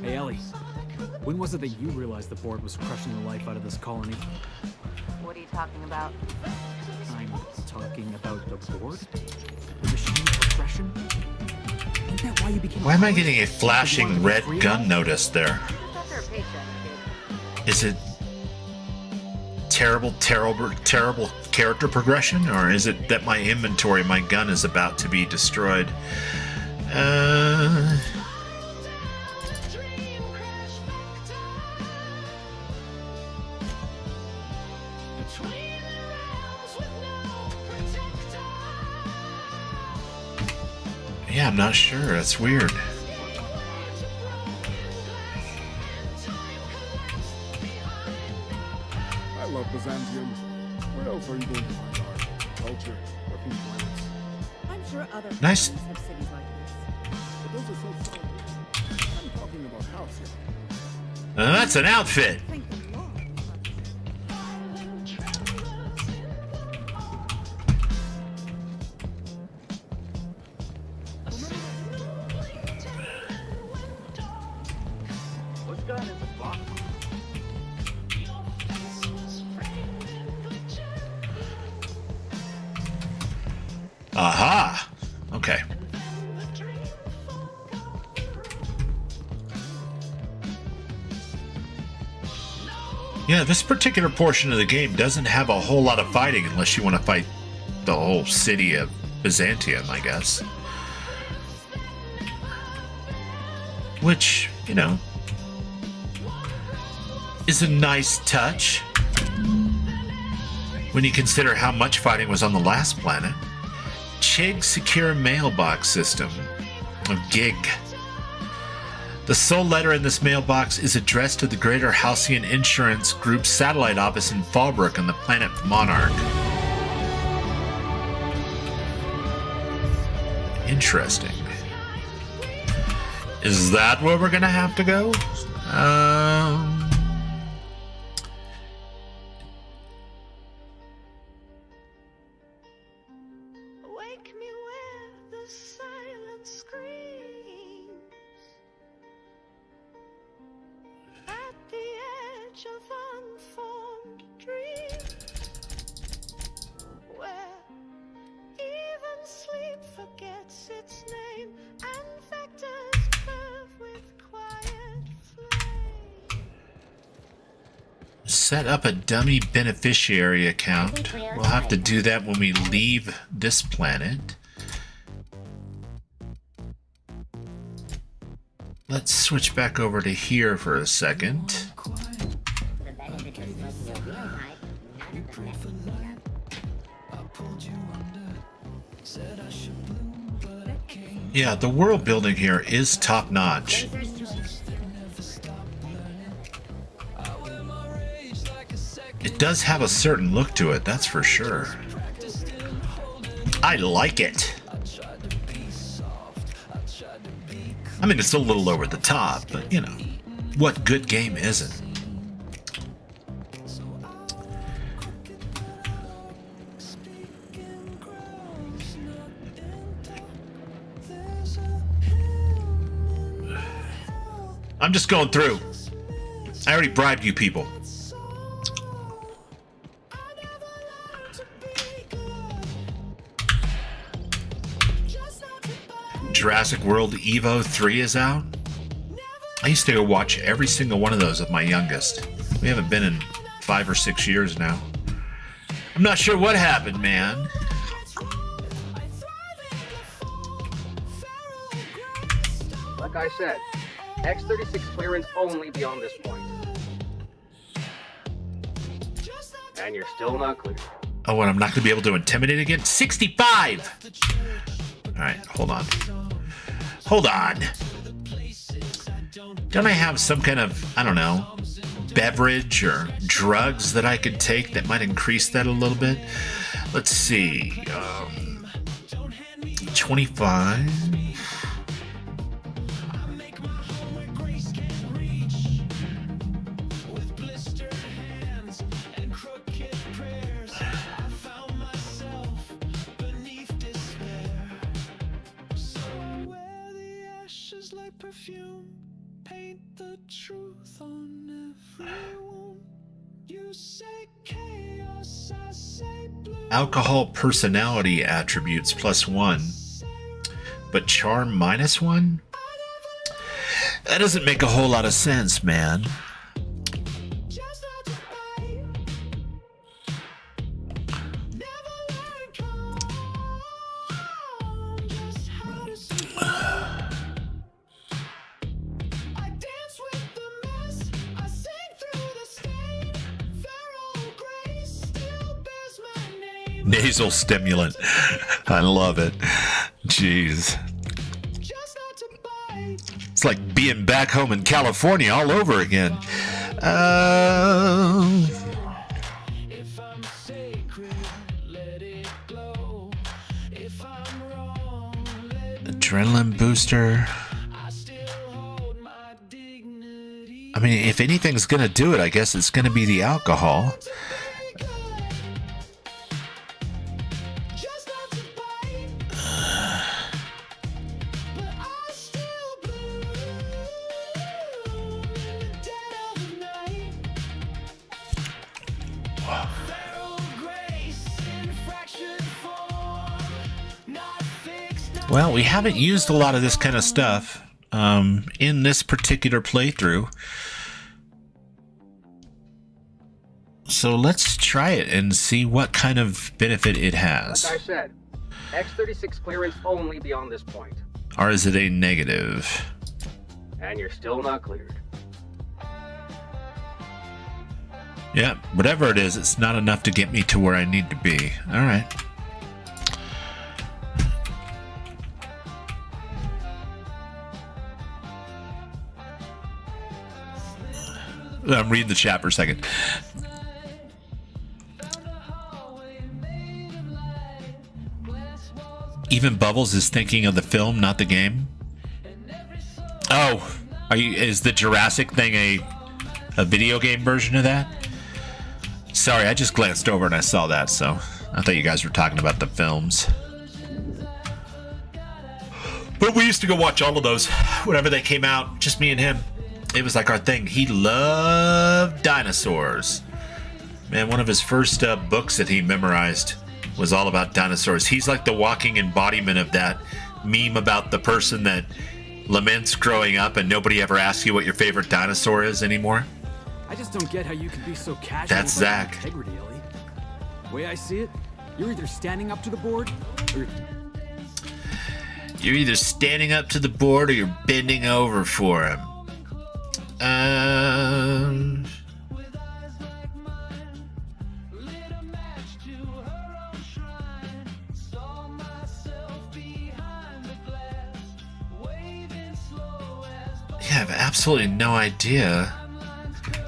Hey, Ellie. When was it that you realized the board was crushing the life out of this colony? What are you talking about? I'm talking about the board? The machine progression? Isn't that why you became Why am I getting a flashing red gun notice there? Is it terrible character progression, or is it that my inventory, my gun is about to be destroyed? Yeah, I'm not sure. That's weird. I love Byzantium. Where else are you going to find art, culture, working planets? I'm sure other Nice. planets have cities like this. But those are so far. I'm talking about house here. That's an outfit. What's got in the box? Aha! Okay. Yeah, this particular portion of the game doesn't have a whole lot of fighting unless you want to fight the whole city of Byzantium, I guess. Which, you know, is a nice touch when you consider how much fighting was on the last planet. Chig Secure Mailbox System, or GIG. The sole letter in this mailbox is addressed to the Greater Halcyon Insurance Group's satellite office in Fallbrook on the planet Monarch. Interesting. Is that where we're gonna have to go? Wake me where the silence screams. At the edge of unformed dreams. Where even sleep forgets its name and vectors curve with quiet flame. Set up a dummy beneficiary account. We'll have to do that when we leave this planet. Let's switch back over to here for a second. Yeah, the world building here is top notch. It does have a certain look to it, that's for sure. I like it. I mean, it's a little over the top, but you know, what good game isn't? I'm just going through. I already bribed you people. Jurassic World Evo 3 is out. I used to go watch every single one of those with my youngest. We haven't been in 5 or 6 years now. I'm not sure what happened, man. Like I said, X-36 clearance only beyond this point. And you're still not clear. Oh, and I'm not going to be able to intimidate again? 65! Alright, hold on. Hold on. Don't I have some kind of, I don't know, beverage or drugs that I could take that might increase that a little bit? Let's see. 25. Alcohol personality attributes +1, but charm -1? That doesn't make a whole lot of sense, man. Nasal stimulant. I love it. Jeez. It's like being back home in California all over again. Adrenaline booster. I mean, if anything's gonna do it, I guess it's gonna be the alcohol. Well, we haven't used a lot of this kind of stuff in this particular playthrough. So let's try it and see what kind of benefit it has. Like I said, X-36 clearance only beyond this point. Or is it a negative? And you're still not cleared. Yeah, whatever it is, it's not enough to get me to where I need to be. All right. I'm reading the chat for a second. Even Bubbles is thinking of the film, not the game. Oh, is the Jurassic thing a video game version of that? Sorry, I just glanced over and I saw that, so I thought you guys were talking about the films. But we used to go watch all of those whenever they came out, just me and him. It was like our thing. He loved dinosaurs. Man, one of his first books that he memorized was all about dinosaurs. He's like the walking embodiment of that meme about the person that laments growing up and nobody ever asks you what your favorite dinosaur is anymore. I just don't get how you can be so casual. That's about Zach. Integrity, Ellie. The way I see it, you're either standing up to the board, or you're either standing up to the board or you're bending over for him. Yeah, I have absolutely no idea.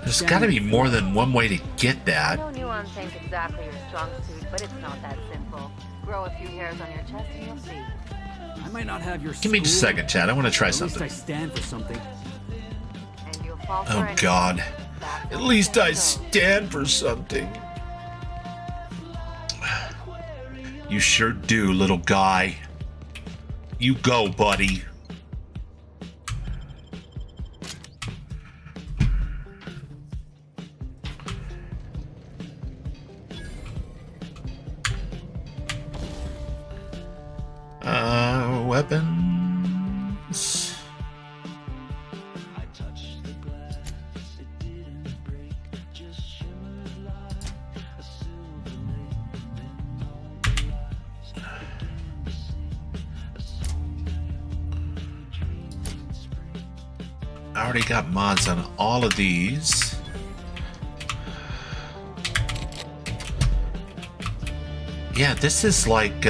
There's got to be more than one way to get that. No nuance ain't exactly your strong suit, but it's not that simple. Grow a few hairs on your chest and you'll see. I might not have your Give me just a second, Chad. I want to try At least something. I stand for something. And you'll fall for Oh, anything. God. At least I stand for something. You sure do, little guy. You go, buddy. Weapons. I already got mods on all of these. Yeah, this is like,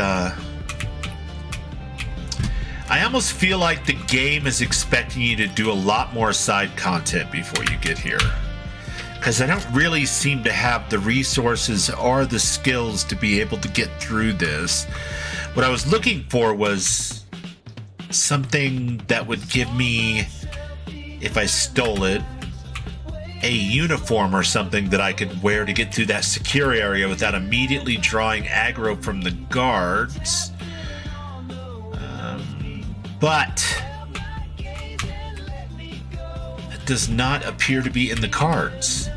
I almost feel like the game is expecting you to do a lot more side content before you get here. Because I don't really seem to have the resources or the skills to be able to get through this. What I was looking for was something that would give me, if I stole it, a uniform or something that I could wear to get through that secure area without immediately drawing aggro from the guards. But it does not appear to be in the cards.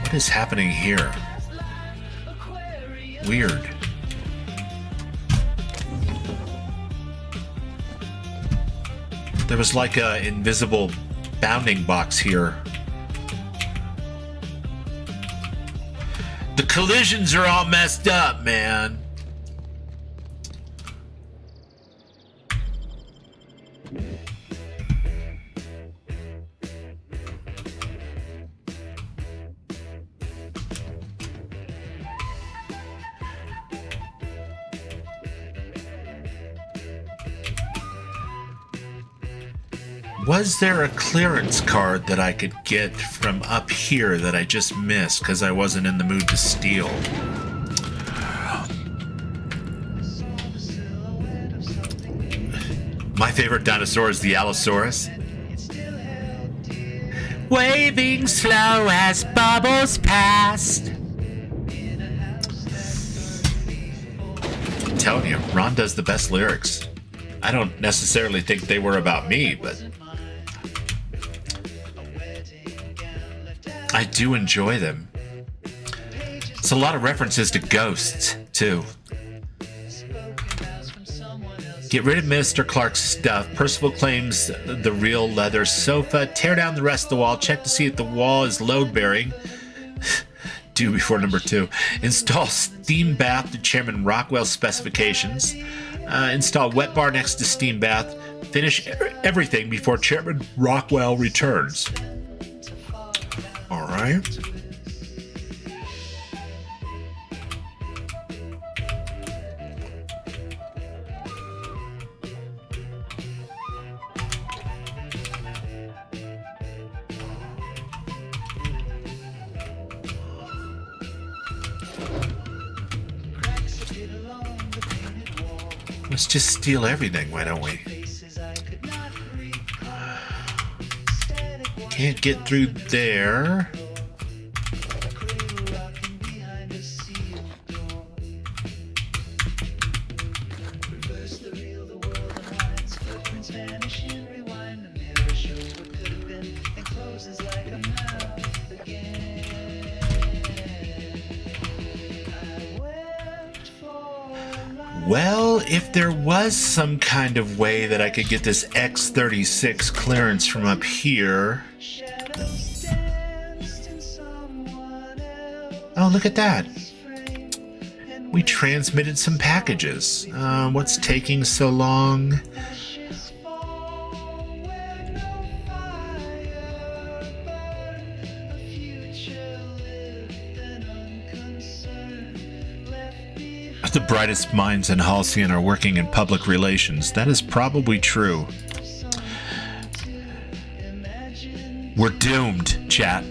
What is happening here? Weird. There was like a invisible bounding box here. The collisions are all messed up, man. Was there a clearance card that I could get from up here that I just missed because I wasn't in the mood to steal? My favorite dinosaur is the Allosaurus. Waving slow as bubbles past. I'm telling you, Ron does the best lyrics. I don't necessarily think they were about me, but I do enjoy them. It's a lot of references to ghosts, too. Get rid of Mr. Clark's stuff. Percival claims the real leather sofa. Tear down the rest of the wall. Check to see if the wall is load-bearing. Do before number 2. Install steam bath to Chairman Rockwell's specifications. Install wet bar next to steam bath. Finish everything before Chairman Rockwell returns. All right. Let's just steal everything, why don't we? Can't get through there. Well, if there was some kind of way that I could get this X-36 clearance from up here... Oh, look at that. We transmitted some packages. What's taking so long? The brightest minds in Halcyon are working in public relations. That is probably true. We're doomed, chat.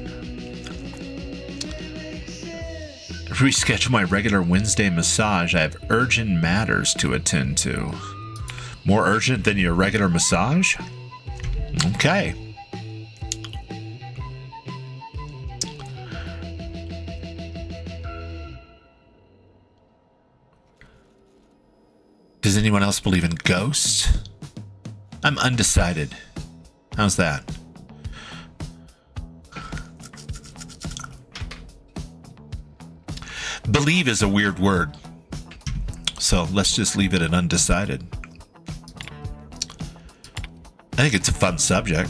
Reschedule my regular Wednesday massage. I have urgent matters to attend to. More urgent than your regular massage? Okay. Does anyone else believe in ghosts? I'm undecided. How's that? Believe is a weird word. So let's just leave it at undecided. I think it's a fun subject.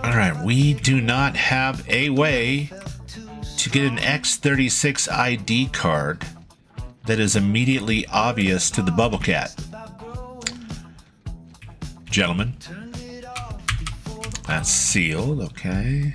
Alright, we do not have a way to get an X-36 ID card that is immediately obvious to the Bubble Cat. Gentlemen. That's sealed, okay.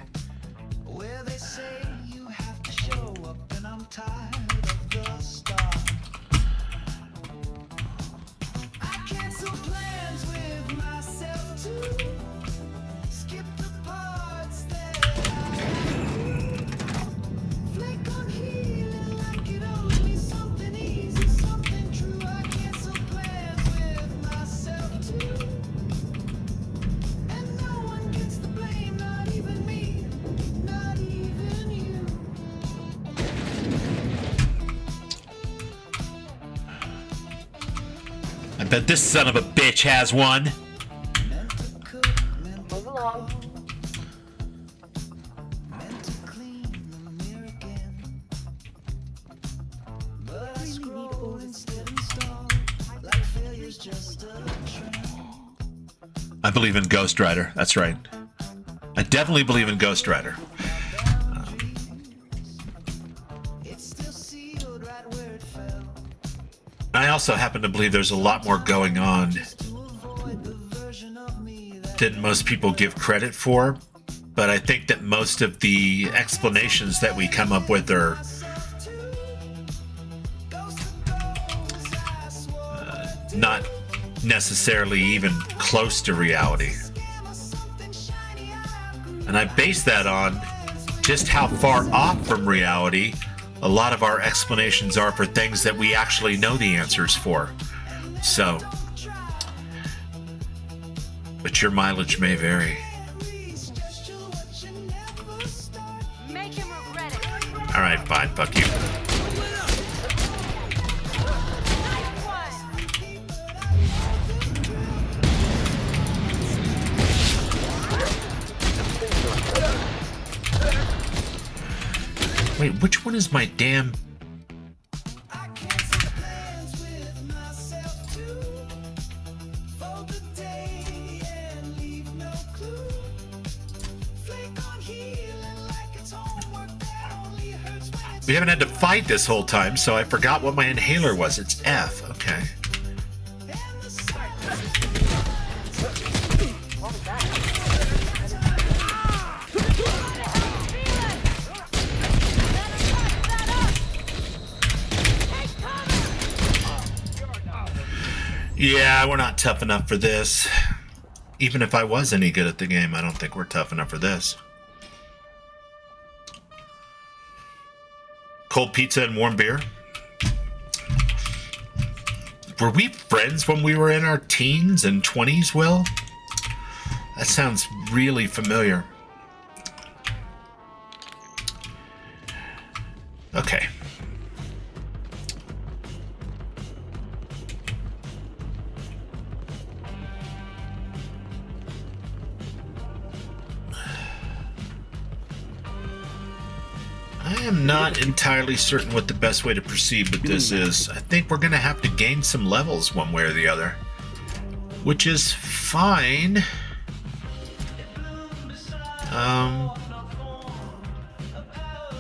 Bet this son of a bitch has one. Move along. I believe in Ghost Rider. That's right. I definitely believe in Ghost Rider. I also happen to believe there's a lot more going on than most people give credit for, but I think that most of the explanations that we come up with are not necessarily even close to reality. And I base that on just how far off from reality a lot of our explanations are for things that we actually know the answers for. So, but your mileage may vary. Alright, fine, fuck you. Wait, which one is my damn... We haven't had to fight this whole time, so I forgot what my inhaler was. It's F. Okay. Yeah, we're not tough enough for this. Even if I was any good at the game, I don't think we're tough enough for this. Cold pizza and warm beer. Were we friends when we were in our teens and 20s, Will? That sounds really familiar. Okay. I am not entirely certain what the best way to proceed with this is. I think we're going to have to gain some levels one way or the other, which is fine.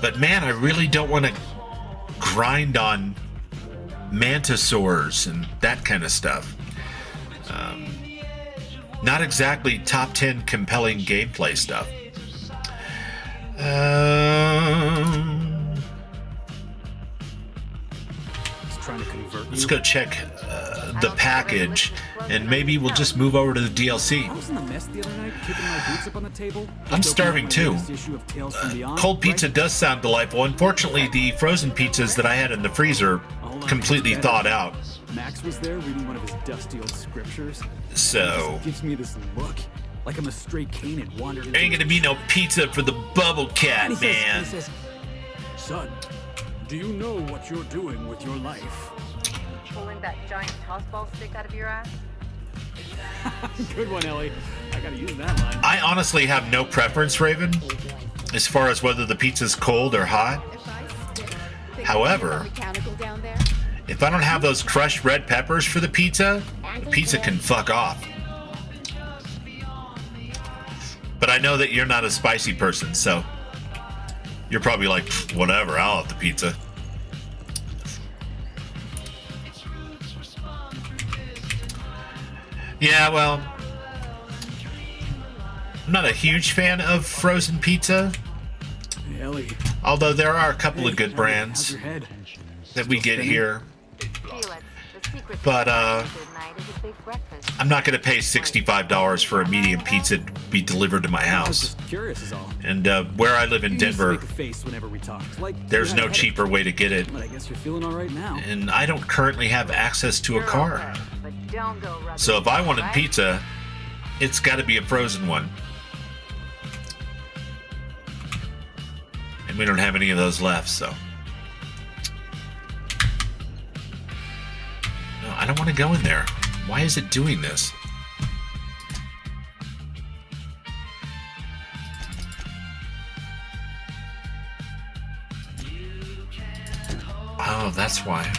But man, I really don't want to grind on mantisaurs and that kind of stuff. Not exactly top 10 compelling gameplay stuff. Let's go check the package, and maybe we'll just move over to the DLC. I'm starving too. Cold pizza does sound delightful. Unfortunately, the frozen pizzas that I had in the freezer completely thawed out. Max was there reading one of his dusty old scriptures. So It gives me this look, like I'm a stray Canaan wandering. ain't gonna be no pizza for the bubble cat, man. Son, do you know what you're doing with your life? Pulling that giant tossball stick out of your ass? Good one, Ellie. I gotta use that line. I honestly have no preference, Raven, as far as whether the pizza's cold or hot. However, if I don't have those crushed red peppers for the pizza can fuck off. But I know that you're not a spicy person, so you're probably like, whatever, I'll have the pizza. Yeah, well, I'm not a huge fan of frozen pizza. Hey, Ellie. Although there are a couple of good brands that we get here. But I'm not going to pay $65 for a medium pizza to be delivered to my house. Curious is all. And where I live in Denver, there's no cheaper way to get it. But I guess you're feeling all right now. And I don't currently have access to a car. So if I wanted pizza, it's got to be a frozen one. And we don't have any of those left, so. No, I don't want to go in there. Why is it doing this? Oh, that's why.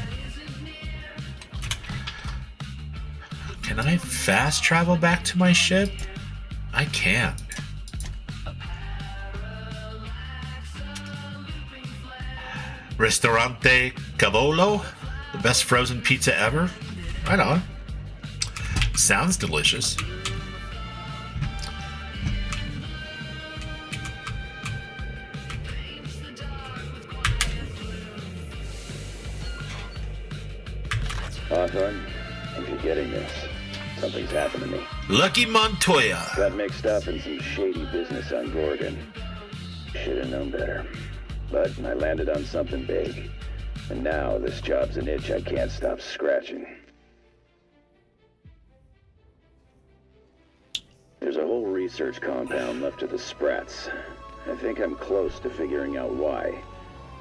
Can I fast travel back to my ship? I can. Ristorante Cavolo, the best frozen pizza ever. Right on. Sounds delicious. Hawthorne, if you're getting this, something's happened to me. Lucky Montoya. Got mixed up in some shady business on Gorgon. Should have known better. But I landed on something big. And now this job's an itch I can't stop scratching. There's a whole research compound left to the Sprats. I think I'm close to figuring out why.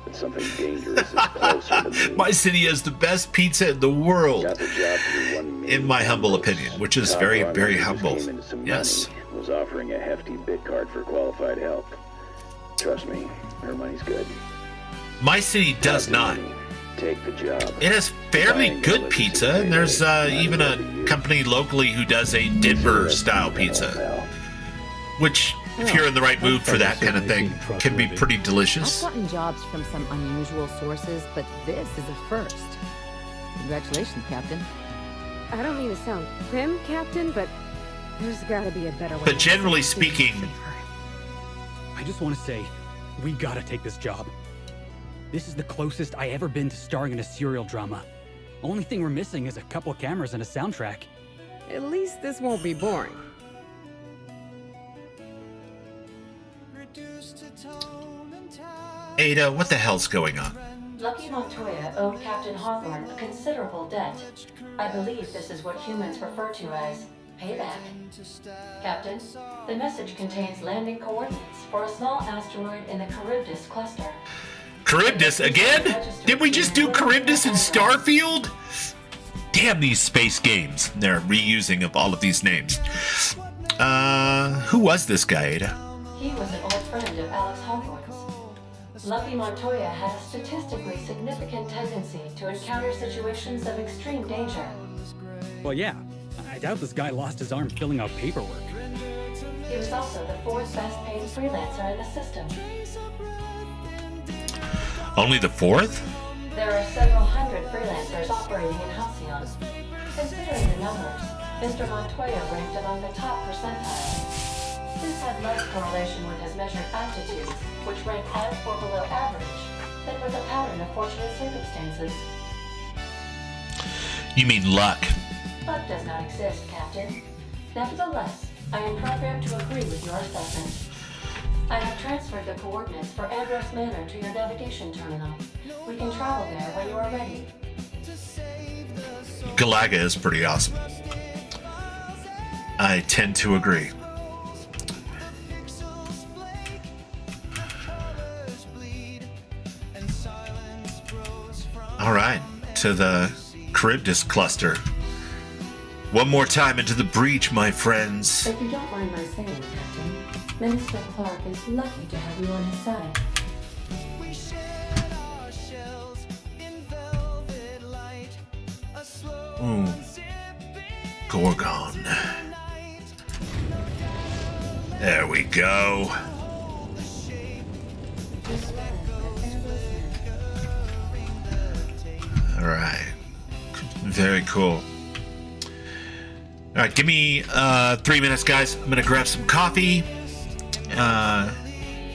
But something dangerous is closer to me. My city has the best pizza in the world, Got the job through one in my humble opinion, which is very, very humble. Yes. Was offering a hefty bid card for qualified help. Trust me, her money's good. My city does not. Take the job. It has fairly good pizza, and there's even a company locally who does a Denver-style pizza, which, if you're in the right mood for that kind of thing, can be pretty delicious. I've gotten jobs from some unusual sources, but this is a first. Congratulations, Captain. I don't mean to sound prim, Captain, but there's gotta be a better way. But generally speaking, I just want to say, we gotta take this job. This is the closest I ever been to starring in a serial drama. Only thing we're missing is a couple cameras and a soundtrack. At least this won't be boring. Ada, what the hell's going on? Lucky Montoya owed Captain Hawthorne a considerable debt. I believe this is what humans refer to as payback. Captain, the message contains landing coordinates for a small asteroid in the Charybdis cluster. Charybdis again? Did we just do Charybdis and Starfield? Damn these space games. They're reusing of all of these names. Who was this guy, Ada? He was an old friend of Alex Hawthorne's. Lucky Montoya had a statistically significant tendency to encounter situations of extreme danger. Well, yeah. I doubt this guy lost his arm filling out paperwork. He was also the fourth best paid freelancer in the system. Only the fourth? There are several hundred freelancers operating in Halcyon. Considering the numbers, Mr. Montoya ranked among the top percentile. This had less correlation with his measured aptitudes, which ranked as or below average, than with a pattern of fortunate circumstances. You mean luck? Luck does not exist, Captain. Nevertheless, I am programmed to agree with your assessment. I have transferred the coordinates for Andros Manor to your navigation terminal. We can travel there when you are ready. Galaga is pretty awesome. I tend to agree. All right, to the Charybdis cluster. One more time into the breach, my friends. If you don't mind my saying, Captain, Minister Clark is lucky to have you on his side. Ooh. Gorgon. There we go. All right. Very cool. All right, give me 3 minutes, guys. I'm gonna grab some coffee,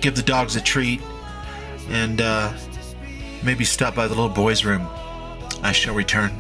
give the dogs a treat, and maybe stop by the little boys' room. I shall return.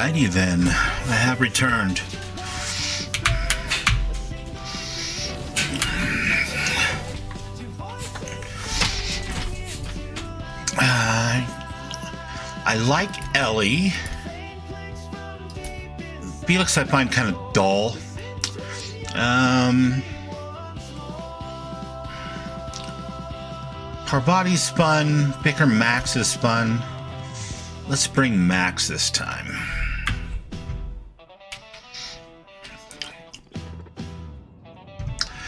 Alrighty then, I have returned. I like Ellie. Felix I find kind of dull. Parvati's fun. Vicar Max is fun. Let's bring Max this time.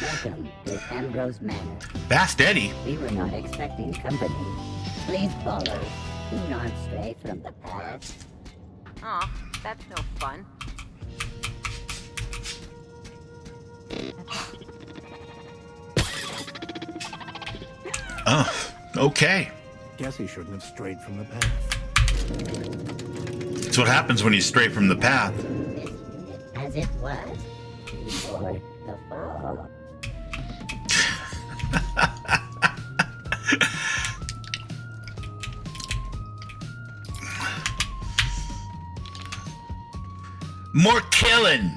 Welcome to Ambrose Manor. Fast Eddie. We were not expecting company. Please follow. Do not stray from the path. Aw, that's no fun. Oh, okay. Guess he shouldn't have strayed from the path. That's what happens when you stray from the path. As it was before the fall. More killing.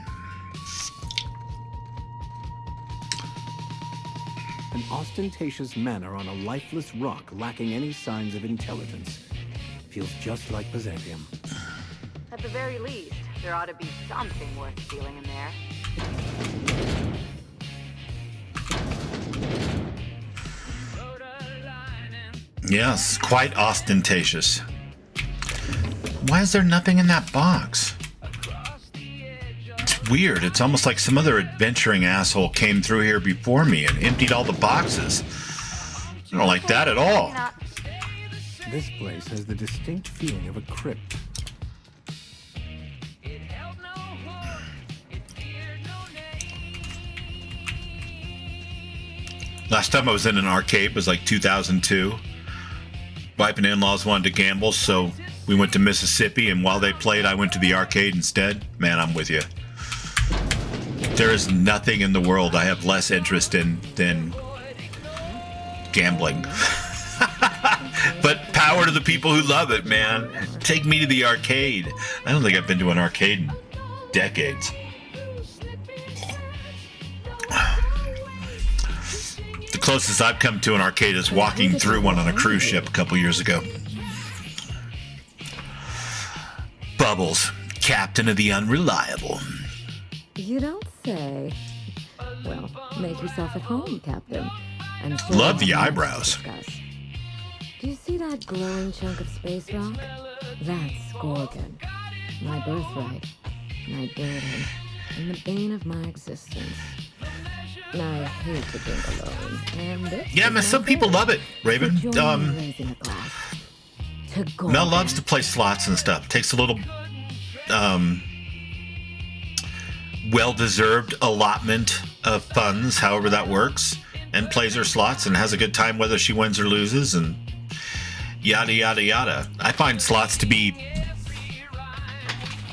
An ostentatious manor on a lifeless rock lacking any signs of intelligence. Feels just like Byzantium. At the very least, there ought to be something worth stealing in there. Yes, quite ostentatious. Why is there nothing in that box? It's weird. It's almost like some other adventuring asshole came through here before me and emptied all the boxes. I don't like that at all. This place has the distinct feeling of a crypt. Last time I was in an arcade was like 2002. Wife and in-laws wanted to gamble, so we went to Mississippi, and while they played, I went to the arcade instead. Man, I'm with you. There is nothing in the world I have less interest in than gambling. But power to the people who love it, man. Take me to the arcade. I don't think I've been to an arcade in decades. The closest I've come to an arcade is walking through one on a cruise ship a couple years ago. Bubbles, captain of the Unreliable. You don't say. Well, make yourself at home, Captain. I'm sure Love the we'll have much to eyebrows. discuss. Do you see that glowing chunk of space rock? That's Gorgon. My birthright, my burden, and the bane of my existence. I hate to drink alone, and this Yeah, is man, some my people bed. love it, Raven. So join me in raising a glass to Gorgon. Mel loves to play slots and stuff. Takes a little well-deserved allotment of funds, however that works, and plays her slots and has a good time whether she wins or loses, and yada yada yada. I find slots to be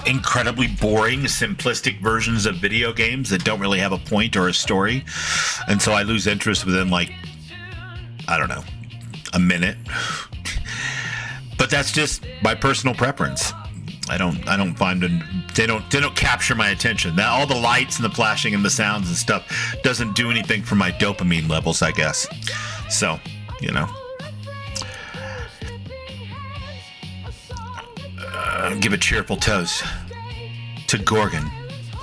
incredibly boring, simplistic versions of video games that don't really have a point or a story, and so I lose interest within, like, I don't know, a minute. But that's just my personal preference. I don't find them, they don't capture my attention. That all the lights and the flashing and the sounds and stuff doesn't do anything for my dopamine levels, I guess. So, you know. Give a cheerful toast to Gorgon.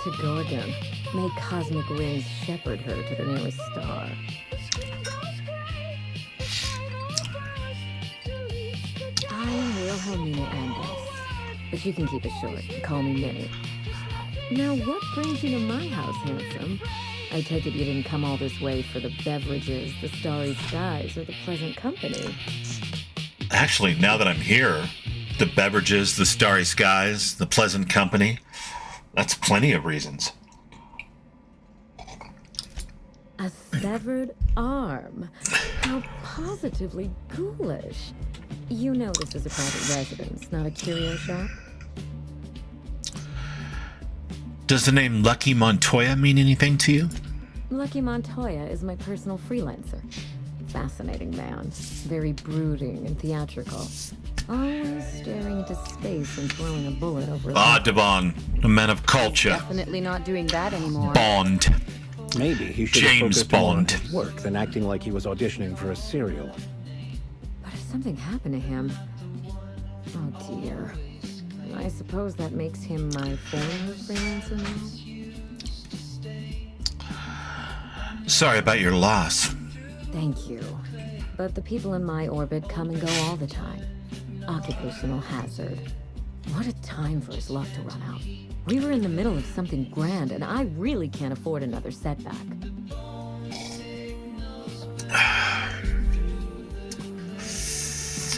To Gorgon. May cosmic winds shepherd her to the nearest star. I'm Wilhelmina Anders, but you can keep it short. Call me Minnie. Now, what brings you to my house, handsome? I take it you didn't come all this way for the beverages, the starry skies, or the pleasant company. Actually, now that I'm here, the beverages, the starry skies, the pleasant company, that's plenty of reasons. A severed arm. How positively ghoulish. You know this is a private residence, not a curio shop. Does the name Lucky Montoya mean anything to you? Lucky Montoya is my personal freelancer. fascinating man. Very brooding and theatrical. Always staring into space and throwing a bullet over Ah, Devon, a man of culture. Definitely not doing that anymore. Bond. Maybe he should have James focused more on Bond. his work than acting like he was auditioning for a serial. But if something happened to him... Oh dear. I suppose that makes him my former freelancer now? Sorry about your loss. Thank you. But the people in my orbit come and go all the time. Occupational hazard. What a time for his luck to run out. We were in the middle of something grand, and I really can't afford another setback.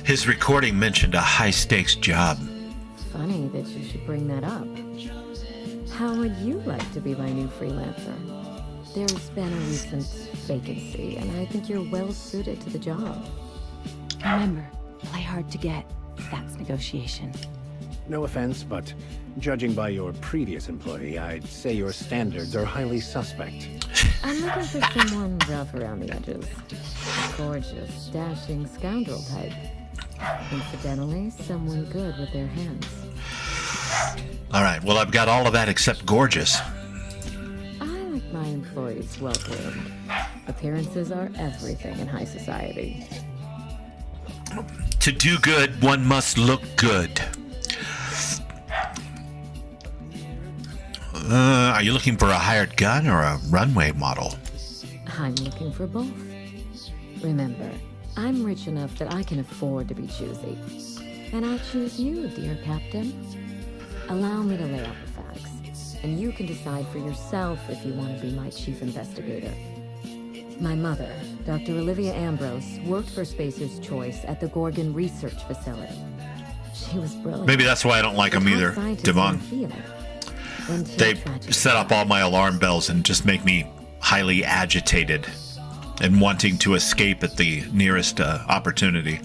His recording mentioned a high-stakes job. Funny that you should bring that up. How would you like to be my new freelancer? There's been a recent vacancy, and I think you're well suited to the job. Remember, play hard to get. That's negotiation. No offense, but judging by your previous employee, I'd say your standards are highly suspect. I'm looking for someone rough around the edges. A gorgeous, dashing scoundrel type. Incidentally, someone good with their hands. All right, well, I've got all of that except gorgeous. I like my employees well-groomed. Appearances are everything in high society. To do good, one must look good. Are you looking for a hired gun or a runway model? I'm looking for both. Remember, I'm rich enough that I can afford to be choosy. And I choose you, dear Captain. Allow me to lay out the facts, and you can decide for yourself if you want to be my chief investigator. My mother, Dr. Olivia Ambrose, worked for Spacer's Choice at the Gorgon Research Facility. She was brilliant. Maybe that's why I don't like them either, Devon. They set up all my alarm bells and just make me highly agitated and wanting to escape at the nearest opportunity.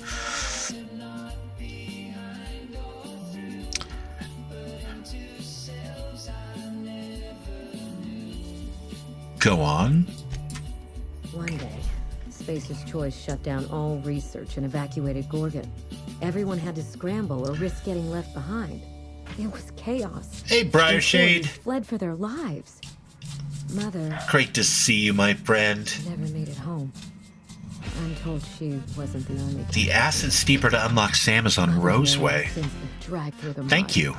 Go on. One day, Spacer's Choice shut down all research and evacuated Gorgon. Everyone had to scramble or risk getting left behind. It was chaos. Hey, Briarshade. Employees fled for their lives. Mother Great to see you, my friend. never made it home. I'm told she wasn't the only. The acid steeper to unlock Sam is on Roseway. Since the drag through the Thank mud. you.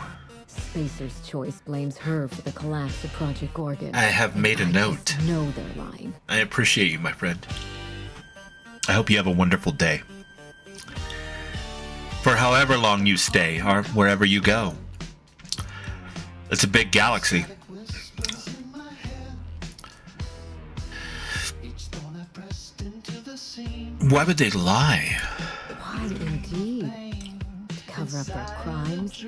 Spacer's Choice blames her for the collapse of Project Gorgon. I have made a note. No, they're lying. I appreciate you, my friend. I hope you have a wonderful day. For however long you stay, or wherever you go. It's a big galaxy. Why would they lie? Why indeed? To cover up their crimes?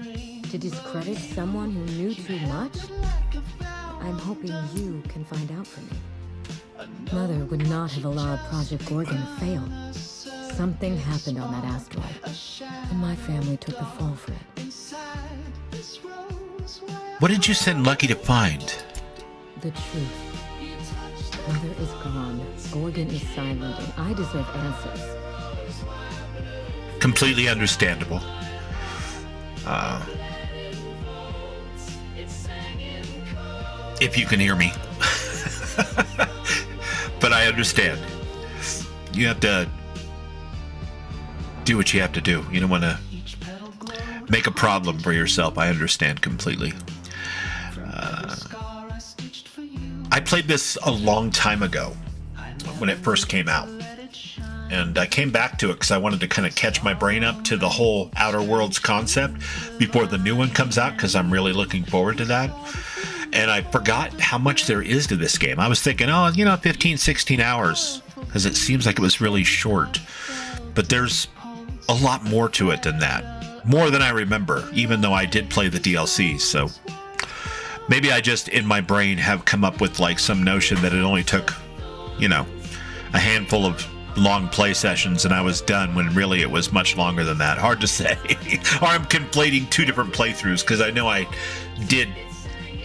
To discredit someone who knew too much? I'm hoping you can find out for me. Mother would not have allowed Project Gorgon to fail. Something happened on that asteroid, and my family took the fall for it. What did you send Lucky to find? The truth. Mother is gone, Gorgon is silent, and I deserve answers. Completely understandable. If you can hear me. But I understand. You have to do what you have to do. You don't want to make a problem for yourself. I understand completely. I played this a long time ago when it first came out. And I came back to it because I wanted to kind of catch my brain up to the whole Outer Worlds concept before the new one comes out, because I'm really looking forward to that. And I forgot how much there is to this game. I was thinking, 15, 16 hours, because it seems like it was really short. But there's a lot more to it than that. More than I remember, even though I did play the DLC, so maybe I just, in my brain, have come up with like some notion that it only took, a handful of long play sessions and I was done, when really it was much longer than that. Hard to say. Or I'm conflating two different playthroughs, because I know I did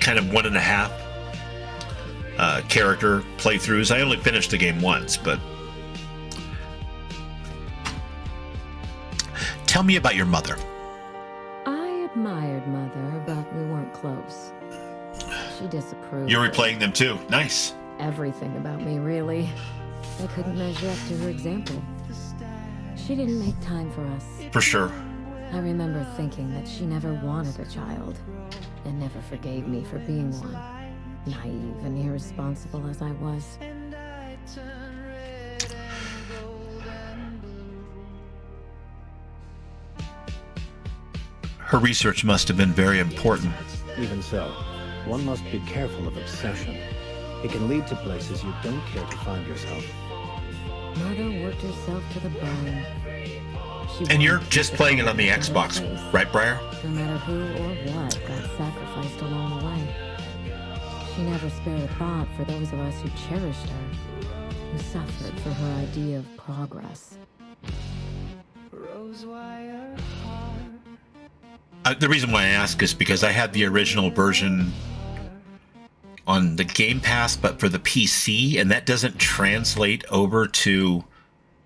kind of 1.5 character playthroughs. I only finished the game once, but Tell me about your mother. I admired Mother, but we weren't close. She disapproved. You're of replaying them too. Nice. everything about me, really. I couldn't measure up to her example. She didn't make time for us. For sure. I remember thinking that she never wanted a child, and never forgave me for being one, naive and irresponsible as I was. Her research must have been very important. Even so, one must be careful of obsession. It can lead to places you don't care to find yourself. Mother worked herself to the bone. And you're just playing it on the Xbox, right, Briar? No matter who or what got sacrificed along the way. She never spared a thought for those of us who cherished her, who suffered for her idea of progress. The reason why I ask is because I had the original version on the Game Pass, but for the PC, and that doesn't translate over to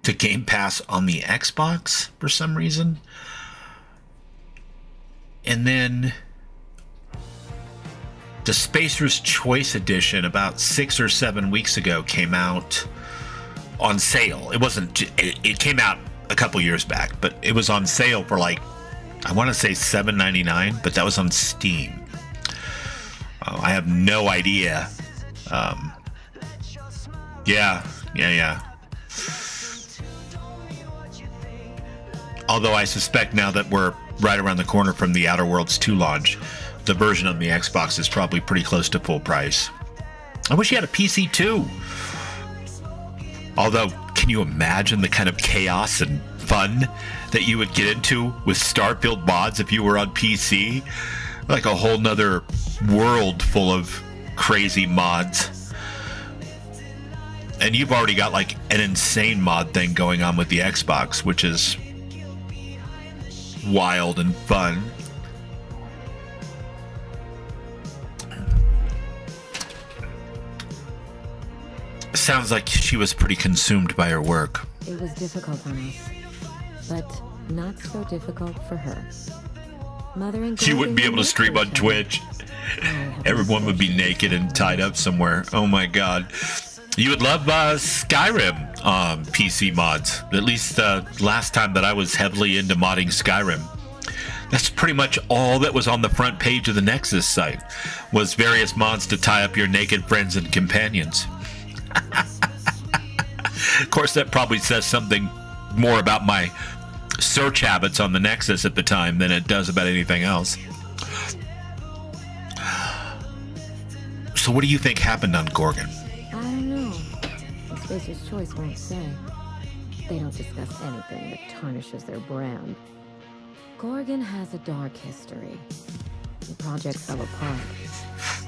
Game Pass on the Xbox for some reason. And then the Spacer's Choice Edition about 6 or 7 weeks ago came out on sale. It came out a couple years back, but it was on sale for like, I want to say $7.99, but that was on Steam. I have no idea. Yeah. Although I suspect now that we're right around the corner from the Outer Worlds 2 launch, the version on the Xbox is probably pretty close to full price. I wish you had a PC too. Although, can you imagine the kind of chaos and fun that you would get into with Starfield mods if you were on PC? Like a whole nother world full of crazy mods. And you've already got like an insane mod thing going on with the Xbox, which is wild and fun. Sounds like she was pretty consumed by her work. It was difficult on us, but not so difficult for her. Mother and She wouldn't be able to stream on Twitch. Everyone would be naked and tied up somewhere. Oh my god. You would love Skyrim PC mods. At least last time that I was heavily into modding Skyrim. That's pretty much all that was on the front page of the Nexus site, was various mods to tie up your naked friends and companions. Of course, that probably says something more about my search habits on the Nexus at the time than it does about anything else. So what do you think happened on Gorgon? I don't know. The Spacer's Choice won't say. They don't discuss anything that tarnishes their brand. Gorgon has a dark history. The project fell apart.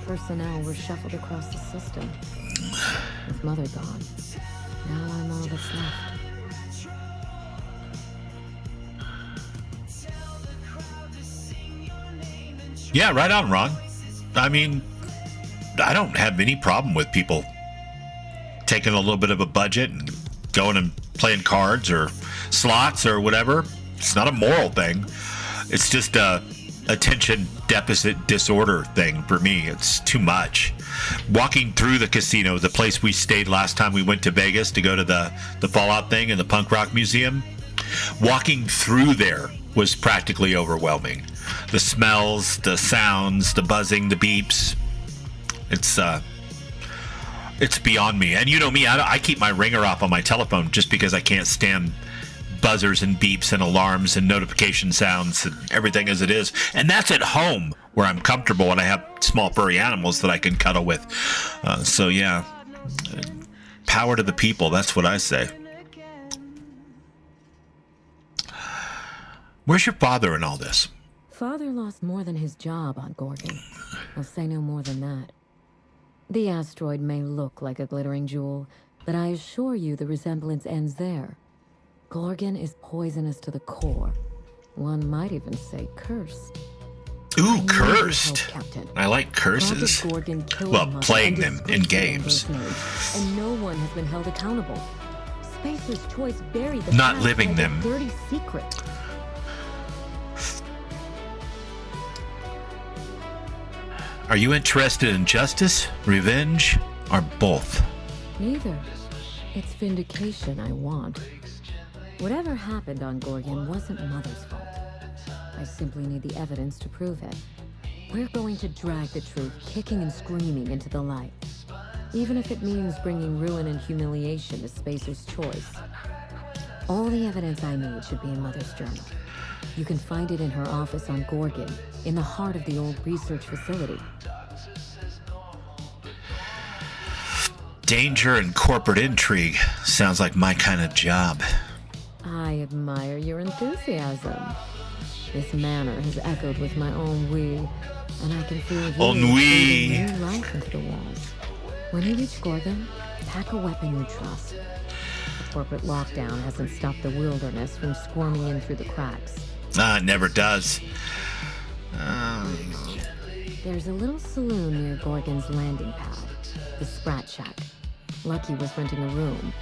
Personnel were shuffled across the system. With Mother gone, now I'm all that's left. Yeah, right on, Ron. I mean, I don't have any problem with people taking a little bit of a budget and going and playing cards or slots or whatever. It's not a moral thing. It's just a attention deficit disorder thing for me. It's too much. Walking through the casino, the place we stayed last time we went to Vegas to go to the Fallout thing and the Punk Rock Museum, walking through there was practically overwhelming. The smells, the sounds, the buzzing, the beeps. It's beyond me. And you know me, I keep my ringer off on my telephone just because I can't stand buzzers and beeps and alarms and notification sounds and everything as it is. And that's at home where I'm comfortable and I have small furry animals that I can cuddle with. So yeah, power to the people. That's what I say. Where's your father in all this? Father lost more than his job on Gorgon. I'll say no more than that. The asteroid may look like a glittering jewel, but I assure you the resemblance ends there. Gorgon is poisonous to the core. One might even say cursed. Ooh, cursed. I like curses. Well, playing them in games. And no one has been held accountable. Spacer's Choice buried the Not living them. dirty secret. Are you interested in justice, revenge, or both? Neither. It's vindication I want. Whatever happened on Gorgon wasn't Mother's fault. I simply need the evidence to prove it. We're going to drag the truth kicking and screaming into the light. Even if it means bringing ruin and humiliation to Spacer's choice. All the evidence I need should be in Mother's journal. You can find it in her office on Gorgon, in the heart of the old research facility. Danger and corporate intrigue. Sounds like my kind of job. I admire your enthusiasm. This manor has echoed with my ennui, and I can feel you Ennui. breathing new life into the walls. When you reach Gorgon, pack a weapon you trust. The corporate lockdown hasn't stopped the wilderness from squirming in through the cracks. Ah, it never does. There's a little saloon near Gorgon's landing pad, the Sprat Shack. Lucky was renting a room,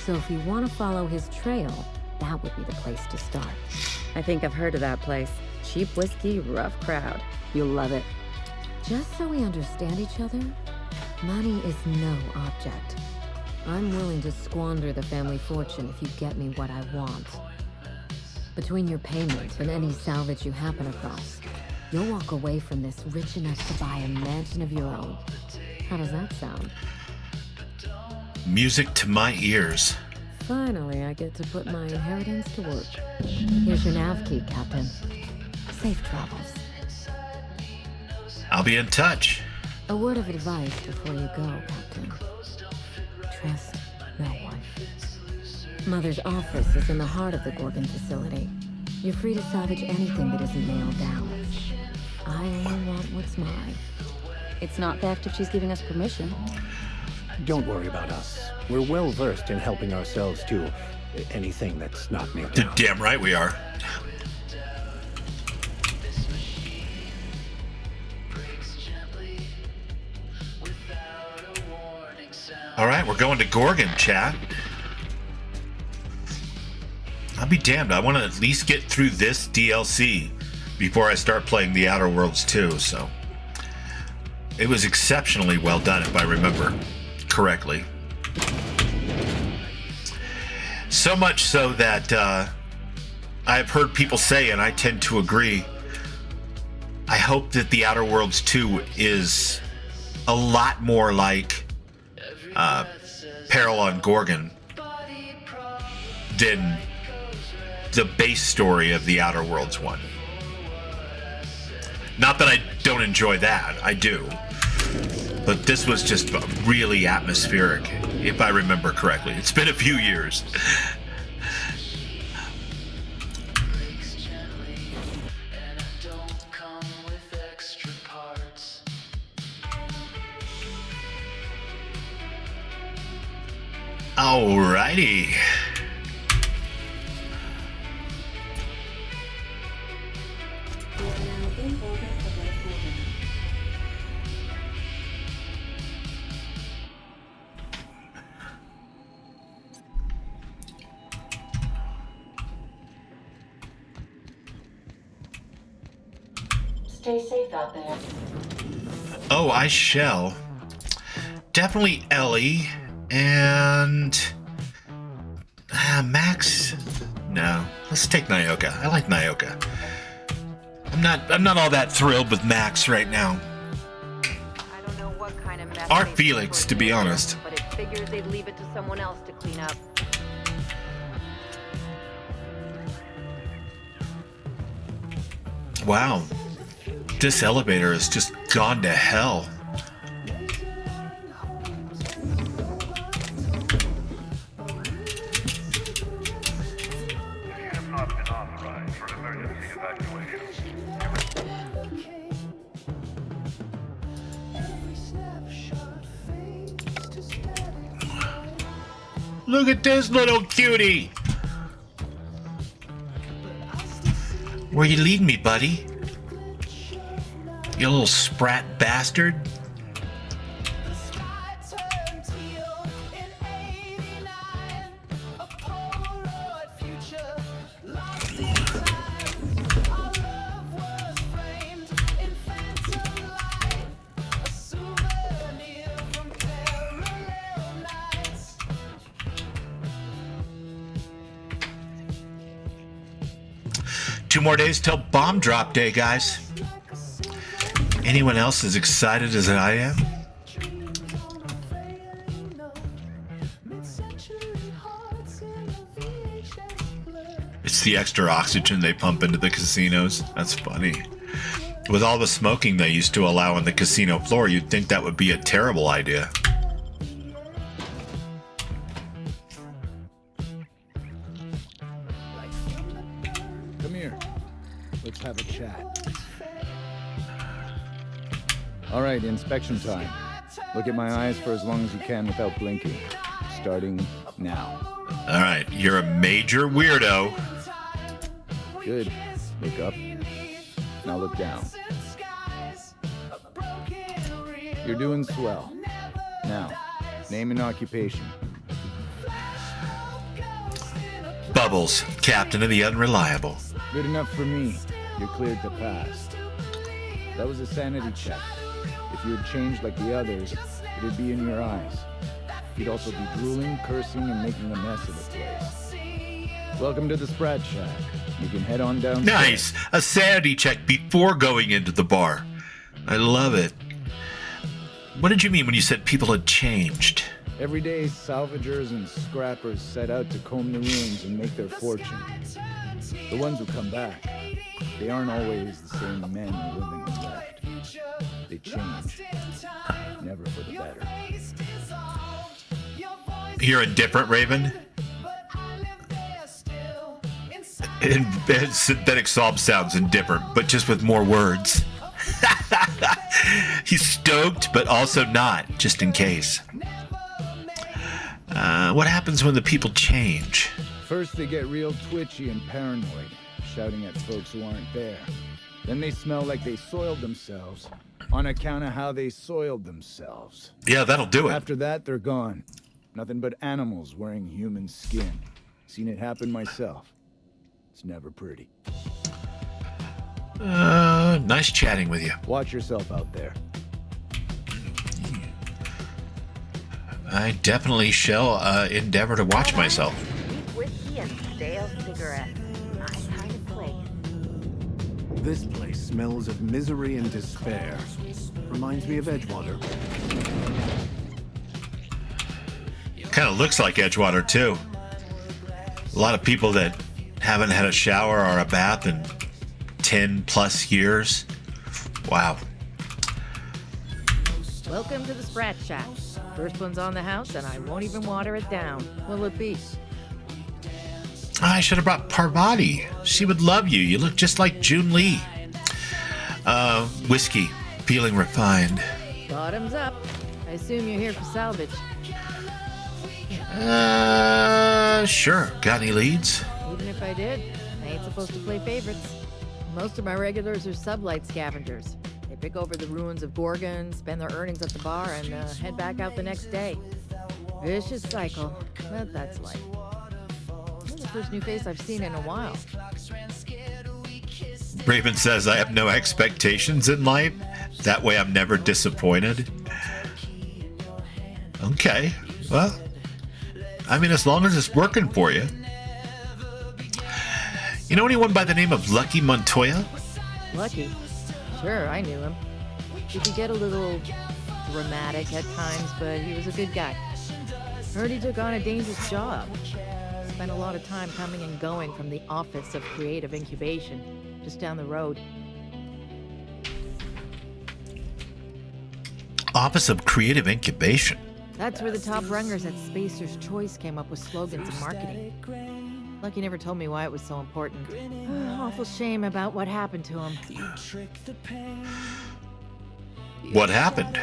so if you want to follow his trail, that would be the place to start. I think I've heard of that place. Cheap whiskey, rough crowd. You'll love it. Just so we understand each other, money is no object. I'm willing to squander the family fortune if you get me what I want. Between your payment and any salvage you happen across, you'll walk away from this rich enough to buy a mansion of your own. How does that sound? Music to my ears. Finally, I get to put my inheritance to work. Here's your nav key, Captain. Safe travels. I'll be in touch. A word of advice before you go, Captain. Trust no one. Mother's office is in the heart of the Gorgon facility. You're free to salvage anything that isn't nailed down. I only want what's mine. It's not theft if she's giving us permission. Don't worry about us. We're well versed in helping ourselves to anything that's not nailed down. Damn right we are. All right, we're going to Gorgon, chat. I'll be damned. I want to at least get through this DLC before I start playing The Outer Worlds 2, so. It was exceptionally well done, if I remember correctly. So much so that I've heard people say, and I tend to agree, I hope that The Outer Worlds 2 is a lot more like Peril on Gorgon than the base story of The Outer Worlds 1. Not that I don't enjoy that, I do. But this was just really atmospheric, if I remember correctly. It's been a few years. Alrighty. Stay safe out there. Oh, I shall. Definitely Ellie and Max. No, let's take Nyoka. I like Nyoka. I'm not all that thrilled with Max right now. I don't know what kind of mess Or they Felix, to be honest. but it figures they'd leave it to someone else to clean up. Wow. This elevator has just gone to hell. Look at this little cutie. Where you leading me, buddy? You little sprat bastard. 2 more days till bomb drop day, guys. Anyone else as excited as I am? It's the extra oxygen they pump into the casinos. That's funny. With all the smoking they used to allow on the casino floor, you'd think that would be a terrible idea. Come here. Let's have a chat. All right, inspection time. Look at my eyes for as long as you can without blinking. Starting now. All right, you're a major weirdo. Good. Look up. Now look down. You're doing swell. Now, name and occupation. Bubbles, captain of the Unreliable. Good enough for me. You're cleared to pass. That was a sanity check. If you had changed like the others, it'd be in your eyes. You'd also be drooling, cursing, and making a mess of the place. Welcome to the Sprat Shack. You can head on downstairs. Nice! A sanity check before going into the bar. I love it. What did you mean when you said people had changed? Every day, salvagers and scrappers set out to comb the ruins and make their fortune. The ones who come back, they aren't always the same men or women who left. They change. Never for the better. You're indifferent, Raven? Synthetic Psalm sounds indifferent, but just with more words. He's stoked, but also not, just in case. What happens when the people change? First, they get real twitchy and paranoid, shouting at folks who aren't there. Then they smell like they soiled themselves, on account of how they soiled themselves. Yeah, that'll do it. After that, they're gone. Nothing but animals wearing human skin. Seen it happen myself. It's never pretty. Nice chatting with you. Watch yourself out there. I definitely shall endeavor to watch myself. Cheap whiskey and stale cigarettes. Nice kind of place. This place smells of misery and despair. Reminds me of Edgewater. Kind of looks like Edgewater, too. A lot of people that haven't had a shower or a bath in 10 plus years. Wow. Welcome to the Sprat Shack. First one's on the house, and I won't even water it down. What'll it be? I should have brought Parvati. She would love you. You look just like June Lee. Whiskey. Feeling refined. Bottoms up. I assume you're here for salvage. Sure. Got any leads? Even if I did, I ain't supposed to play favorites. Most of my regulars are sublight scavengers. They pick over the ruins of Gorgon, spend their earnings at the bar, and head back out the next day. Vicious cycle, but that's life. You're the first new face I've seen in a while. Raven says I have no expectations in life. That way I'm never disappointed. Okay, well, I mean, as long as it's working for you. You know anyone by the name of Lucky Montoya? Lucky? Sure, I knew him. He could get a little dramatic at times, but he was a good guy. Heard he took on a dangerous job. Spent a lot of time coming and going from the Office of Creative Incubation, just down the road. Office of Creative Incubation? That's where the top rungers at Spacer's Choice came up with slogans and marketing. Lucky never told me why it was so important. Awful shame about what happened to him. What happened?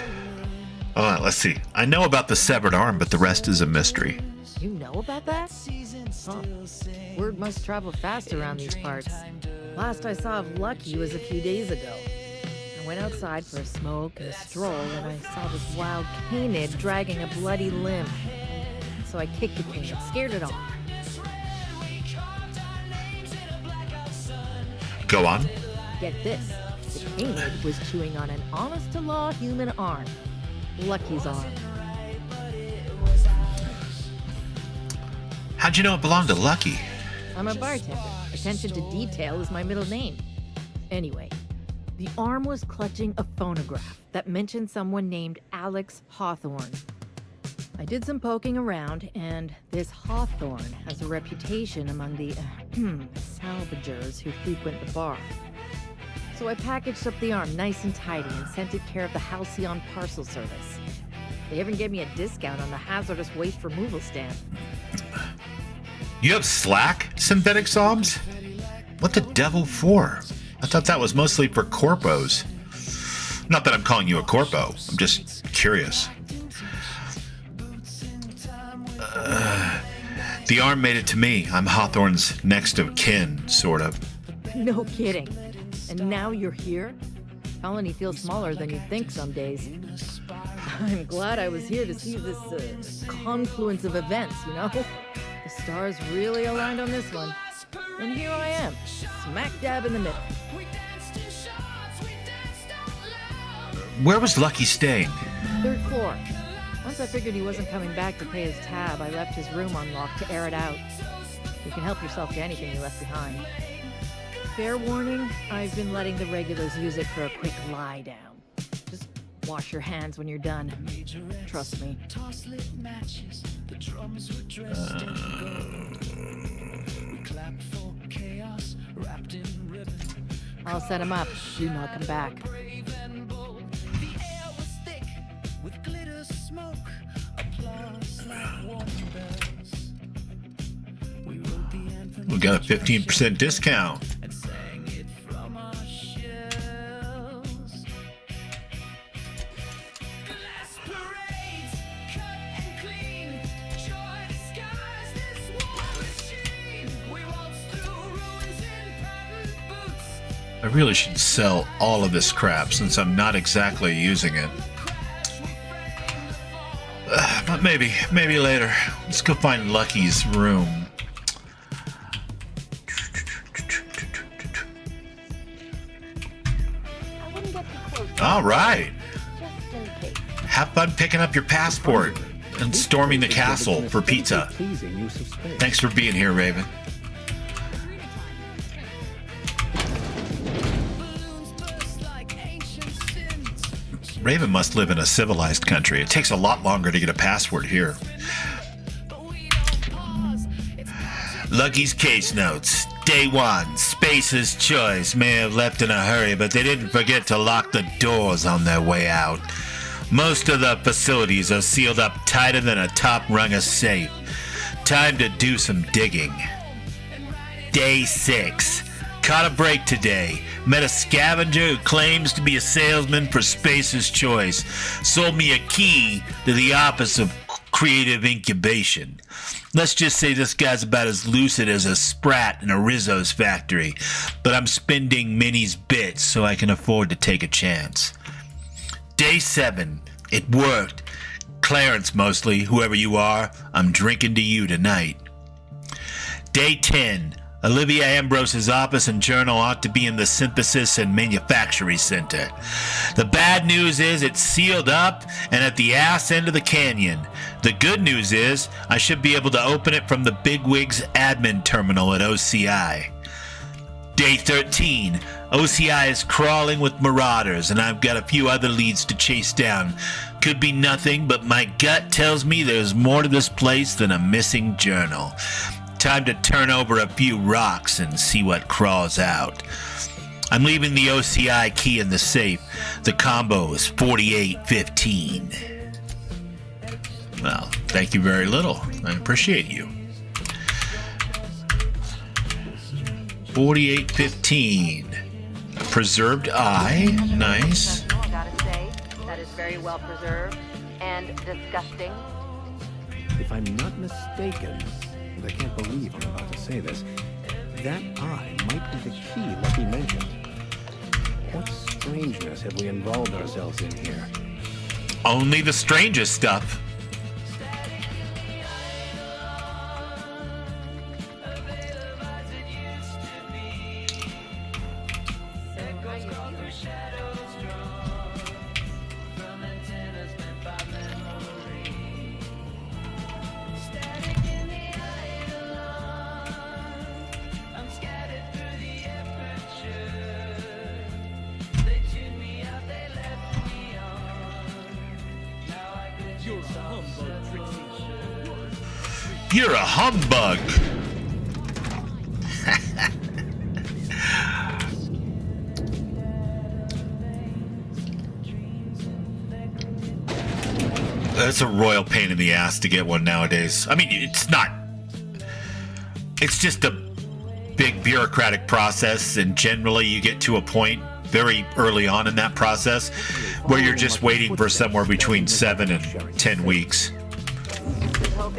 Let's see. I know about the severed arm, but the rest is a mystery. You know about that? Huh. Word must travel fast around these parts. Last I saw of Lucky was a few days ago. I went outside for a smoke and a stroll, and I saw this wild canid dragging a bloody limb. So I kicked the cane, scared it off. Go on. Get this. The canid was chewing on an honest-to-law human arm. Lucky's arm. How'd you know it belonged to Lucky? I'm a bartender. Attention to detail is my middle name. Anyway, the arm was clutching a phonograph that mentioned someone named Alex Hawthorne. I did some poking around, and this Hawthorne has a reputation among the salvagers who frequent the bar. So I packaged up the arm nice and tidy and sent it care of the Halcyon Parcel Service. They even gave me a discount on the hazardous waste removal stamp. You have Slack synthetic sobs? What the devil for? I thought that was mostly for corpos. Not that I'm calling you a corpo. I'm just curious. The arm made it to me. I'm Hawthorne's next of kin, sort of. No kidding. And now you're here? Colony feels smaller than you'd think some days. I'm glad I was here to see this confluence of events, you know? The stars really aligned on this one. And here I am, smack dab in the middle. Where was Lucky staying? 3rd floor. Once I figured he wasn't coming back to pay his tab, I left his room unlocked to air it out. You can help yourself to anything you left behind. Fair warning, I've been letting the regulars use it for a quick lie down. Just wash your hands when you're done. Trust me. I'll set him up. Do not come back. We got a 15% discount. I really should sell all of this crap since I'm not exactly using it. But maybe later. Let's go find Lucky's room. All right. Have fun picking up your passport and storming the castle for pizza. Thanks for being here, Raven. Raven must live in a civilized country. It takes a lot longer to get a passport here. Lucky's case notes. Day 1, Space's Choice may have left in a hurry, but they didn't forget to lock the doors on their way out. Most of the facilities are sealed up tighter than a top rung of safe. Time to do some digging. Day 6. Caught a break today. Met a scavenger who claims to be a salesman for Space's Choice. Sold me a key to the office of creative incubation. Let's just say this guy's about as lucid as a sprat in a Rizzo's factory, but I'm spending Minnie's bits so I can afford to take a chance. Day 7. It worked. Clarence mostly, whoever you are, I'm drinking to you tonight. Day 10. Olivia Ambrose's office and journal ought to be in the Synthesis and Manufacturing Center. The bad news is it's sealed up and at the ass end of the canyon. The good news is I should be able to open it from the Bigwig's admin terminal at OCI. Day 13. OCI is crawling with marauders, and I've got a few other leads to chase down. Could be nothing, but my gut tells me there's more to this place than a missing journal. Time to turn over a few rocks and see what crawls out. I'm leaving the OCI key in the safe. The combo is 4815. Well, thank you very little. I appreciate you. 4815. Preserved eye. Nice. Gotta say, that is very well preserved and disgusting. If I'm not mistaken, and I can't believe I'm about to say this, that eye might be the key Lucky mentioned. What strangeness have we involved ourselves in here? Only the strangest stuff. You're a humbug. That's a royal pain in the ass to get one nowadays. I mean, it's not. It's just a big bureaucratic process, and generally you get to a point very early on in that process where you're just waiting for somewhere between 7 and 10 weeks.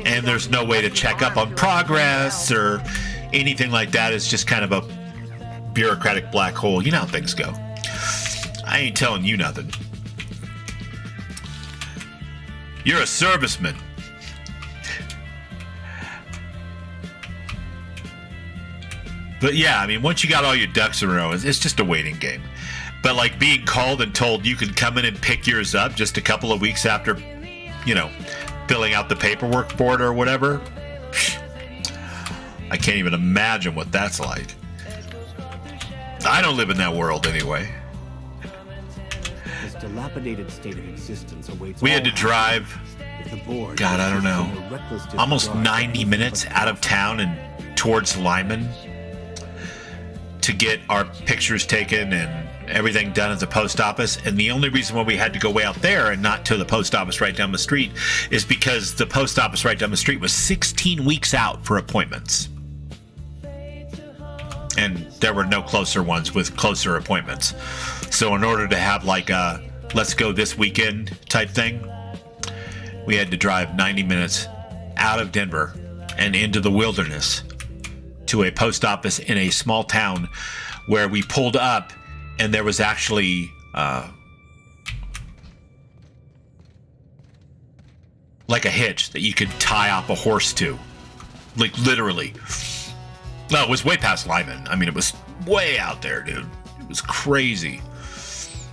And there's no way to check up on progress or anything like that. It's just kind of a bureaucratic black hole. You know how things go. I ain't telling you nothing. You're a serviceman. But yeah, I mean, once you got all your ducks in a row, it's just a waiting game. But like being called and told you can come in and pick yours up just a couple of weeks after, you know, filling out the paperwork for it or whatever. I can't even imagine what that's like. I don't live in that world anyway. This dilapidated state of existence awaits. We had to drive, God, I don't know, almost 90 minutes out of town and towards Lyman to get our pictures taken and everything done at the post office. And the only reason why we had to go way out there and not to the post office right down the street is because the post office right down the street was 16 weeks out for appointments. And there were no closer ones with closer appointments. So in order to have like a let's go this weekend type thing, we had to drive 90 minutes out of Denver and into the wilderness to a post office in a small town where we pulled up and there was actually like a hitch that you could tie off a horse to. Like literally. No, it was way past Lyman. I mean, it was way out there, dude. It was crazy.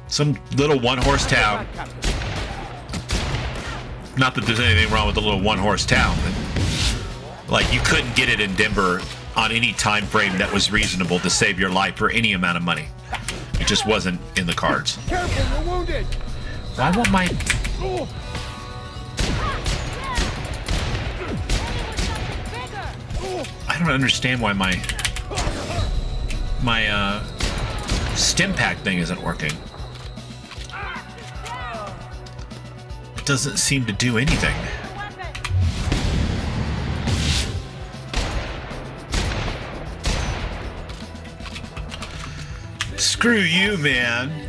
Some little one-horse town. Not that there's anything wrong with the little one-horse town, but like you couldn't get it in Denver on any time frame that was reasonable to save your life for any amount of money. It just wasn't in the cards. Careful, you're wounded. Why won't my... I don't understand why my stim pack thing isn't working. It doesn't seem to do anything. Screw you, man.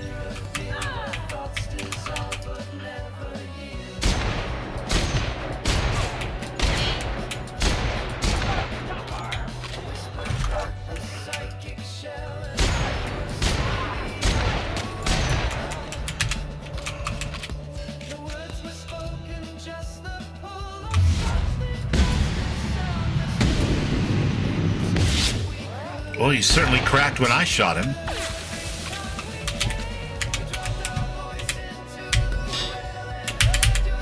Well, he certainly cracked when I shot him.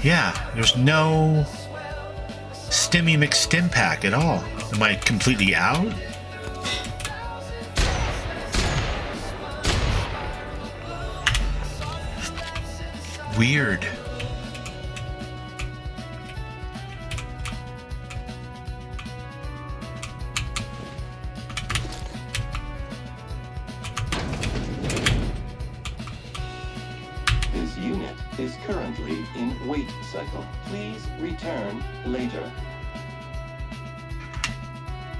Yeah, there's no Stimmy McStim pack at all. Am I completely out? Weird. This unit is currently in wait cycle. Please return later.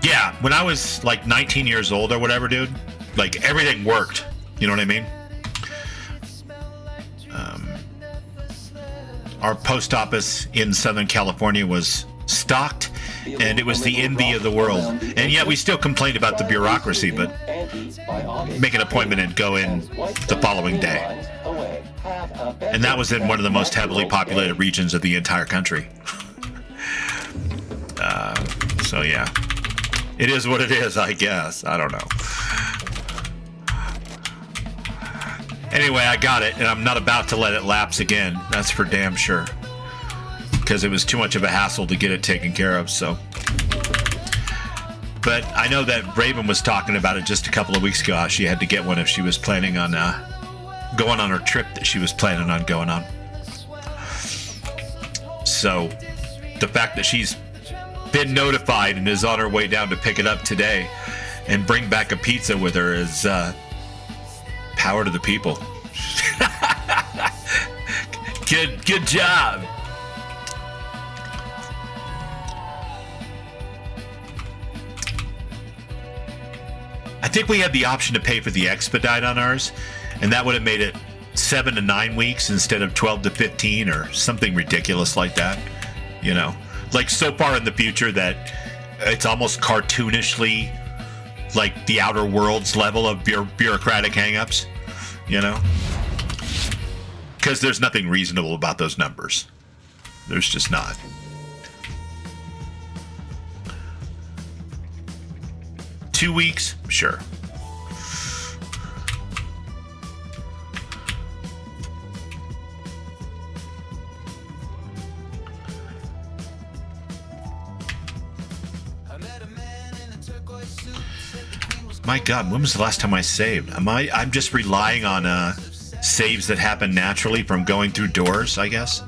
Yeah, when I was like 19 years old or whatever, dude, like everything worked. You know what I mean? Our post office in Southern California was stocked, and it was the envy of the world. And yet we still complained about the bureaucracy, but make an appointment and go in the following day. And that was in one of the most heavily populated regions of the entire country. So yeah, it is what it is, I guess. I don't know. Anyway, I got it, and I'm not about to let it lapse again. That's for damn sure. Because it was too much of a hassle to get it taken care of, so. But I know that Raven was talking about it just a couple of weeks ago, how she had to get one if she was planning on going on her trip that she was planning on going on. So, the fact that she's been notified and is on her way down to pick it up today and bring back a pizza with her is power to the people. Good job. I think we had the option to pay for the expedite on ours, and that would have made it 7 to 9 weeks instead of 12 to 15 or something ridiculous like that. You know, like so far in the future that it's almost cartoonishly like the Outer Worlds level of bureaucratic hangups, you know? Because there's nothing reasonable about those numbers. There's just not. Two weeks? Sure. My God, when was the last time I saved? I'm just relying on saves that happen naturally from going through doors, I guess.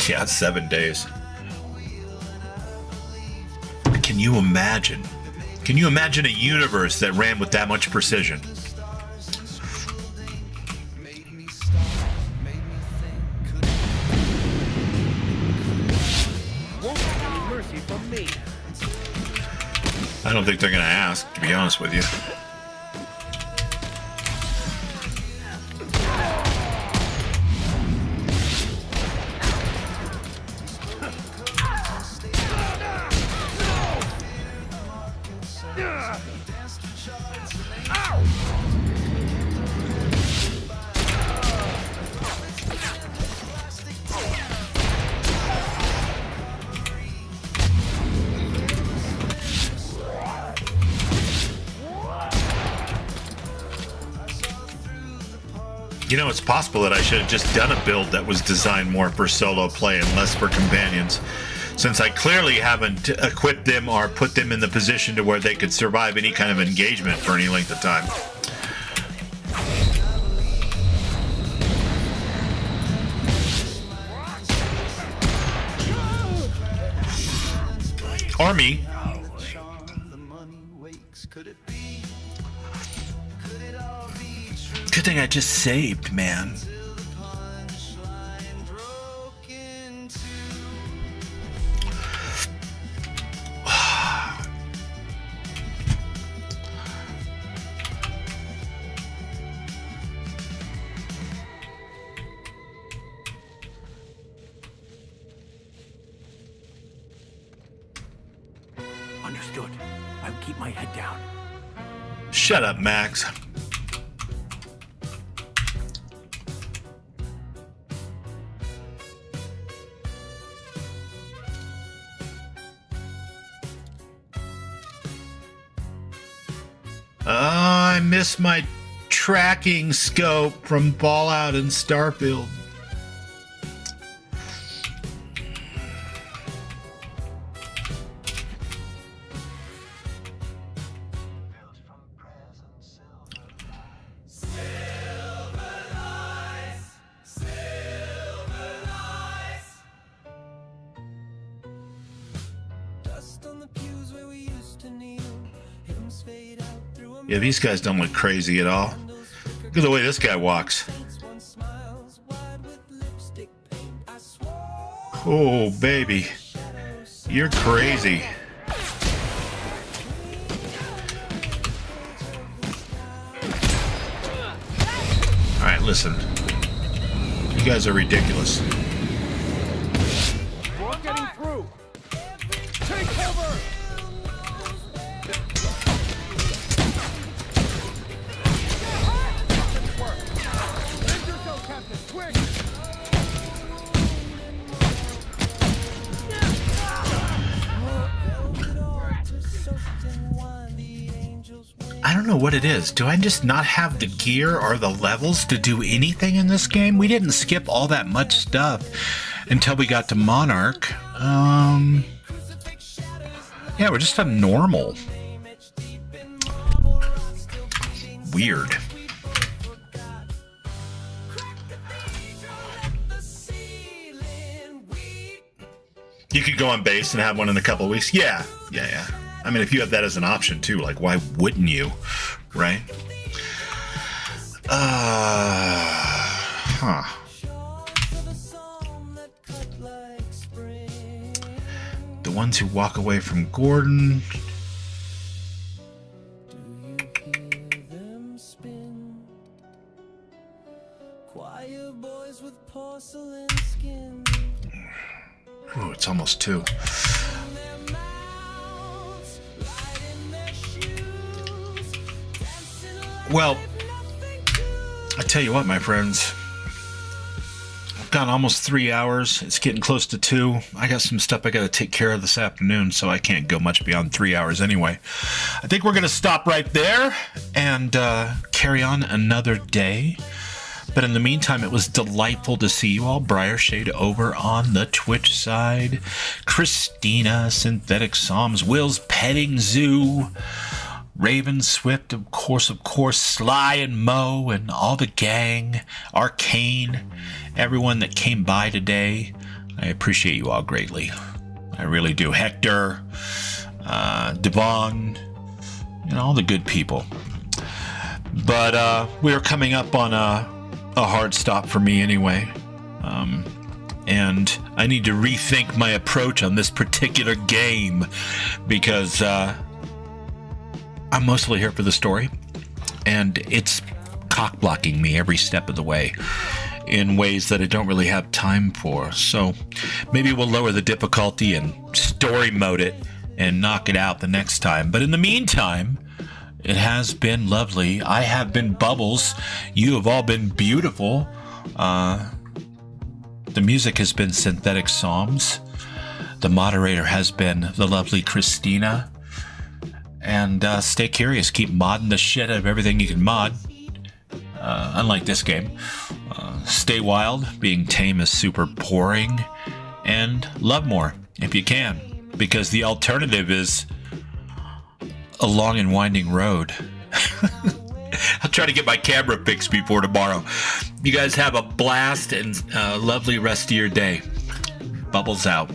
Yeah, 7 days. Can you imagine? Can you imagine a universe that ran with that much precision? Mercy from me. I don't think they're going to ask, to be honest with you. You know, it's possible that I should have just done a build that was designed more for solo play and less for companions, since I clearly haven't equipped them or put them in the position to where they could survive any kind of engagement for any length of time. Army. Good thing I just saved, man. Understood. I'll keep my head down. Shut up, Max. I miss my tracking scope from Fallout and Starfield. Yeah, these guys don't look crazy at all. Look at the way this guy walks. Oh, baby. You're crazy. Alright, listen. You guys are ridiculous. We're getting through. Take cover. I don't know what it is. Do I just not have the gear or the levels to do anything in this game? We didn't skip all that much stuff until we got to Monarch. Yeah, we're just on normal. Weird. You could go on base and have one in a couple of weeks. Yeah. I mean, if you have that as an option too, like, why wouldn't you, right? The ones who walk away from Gordon. Ooh, it's almost 2. Well, I tell you what, my friends. I've gone almost 3 hours. It's getting close to 2. I got some stuff I got to take care of this afternoon, so I can't go much beyond 3 hours anyway. I think we're going to stop right there and carry on another day. But in the meantime, it was delightful to see you all. Briar Shade over on the Twitch side. Christina, Synthetic Psalms, Will's Petting Zoo. Raven Swift, of course, Sly and Mo and all the gang. Arcane, everyone that came by today. I appreciate you all greatly. I really do. Hector, Devon, and all the good people. But we are coming up on a hard stop for me anyway. And I need to rethink my approach on this particular game because I'm mostly here for the story, and it's cock-blocking me every step of the way in ways that I don't really have time for. So maybe we'll lower the difficulty and story mode it and knock it out the next time. But in the meantime, it has been lovely. I have been Bubbles. You have all been beautiful. The music has been Synthetic Psalms. The moderator has been the lovely Christina. And stay curious. Keep modding the shit out of everything you can mod. Unlike this game. Stay wild. Being tame is super boring. And love more if you can. Because the alternative is a long and winding road. I'll try to get my camera fixed before tomorrow. You guys have a blast and lovely rest of your day. Bubbles out.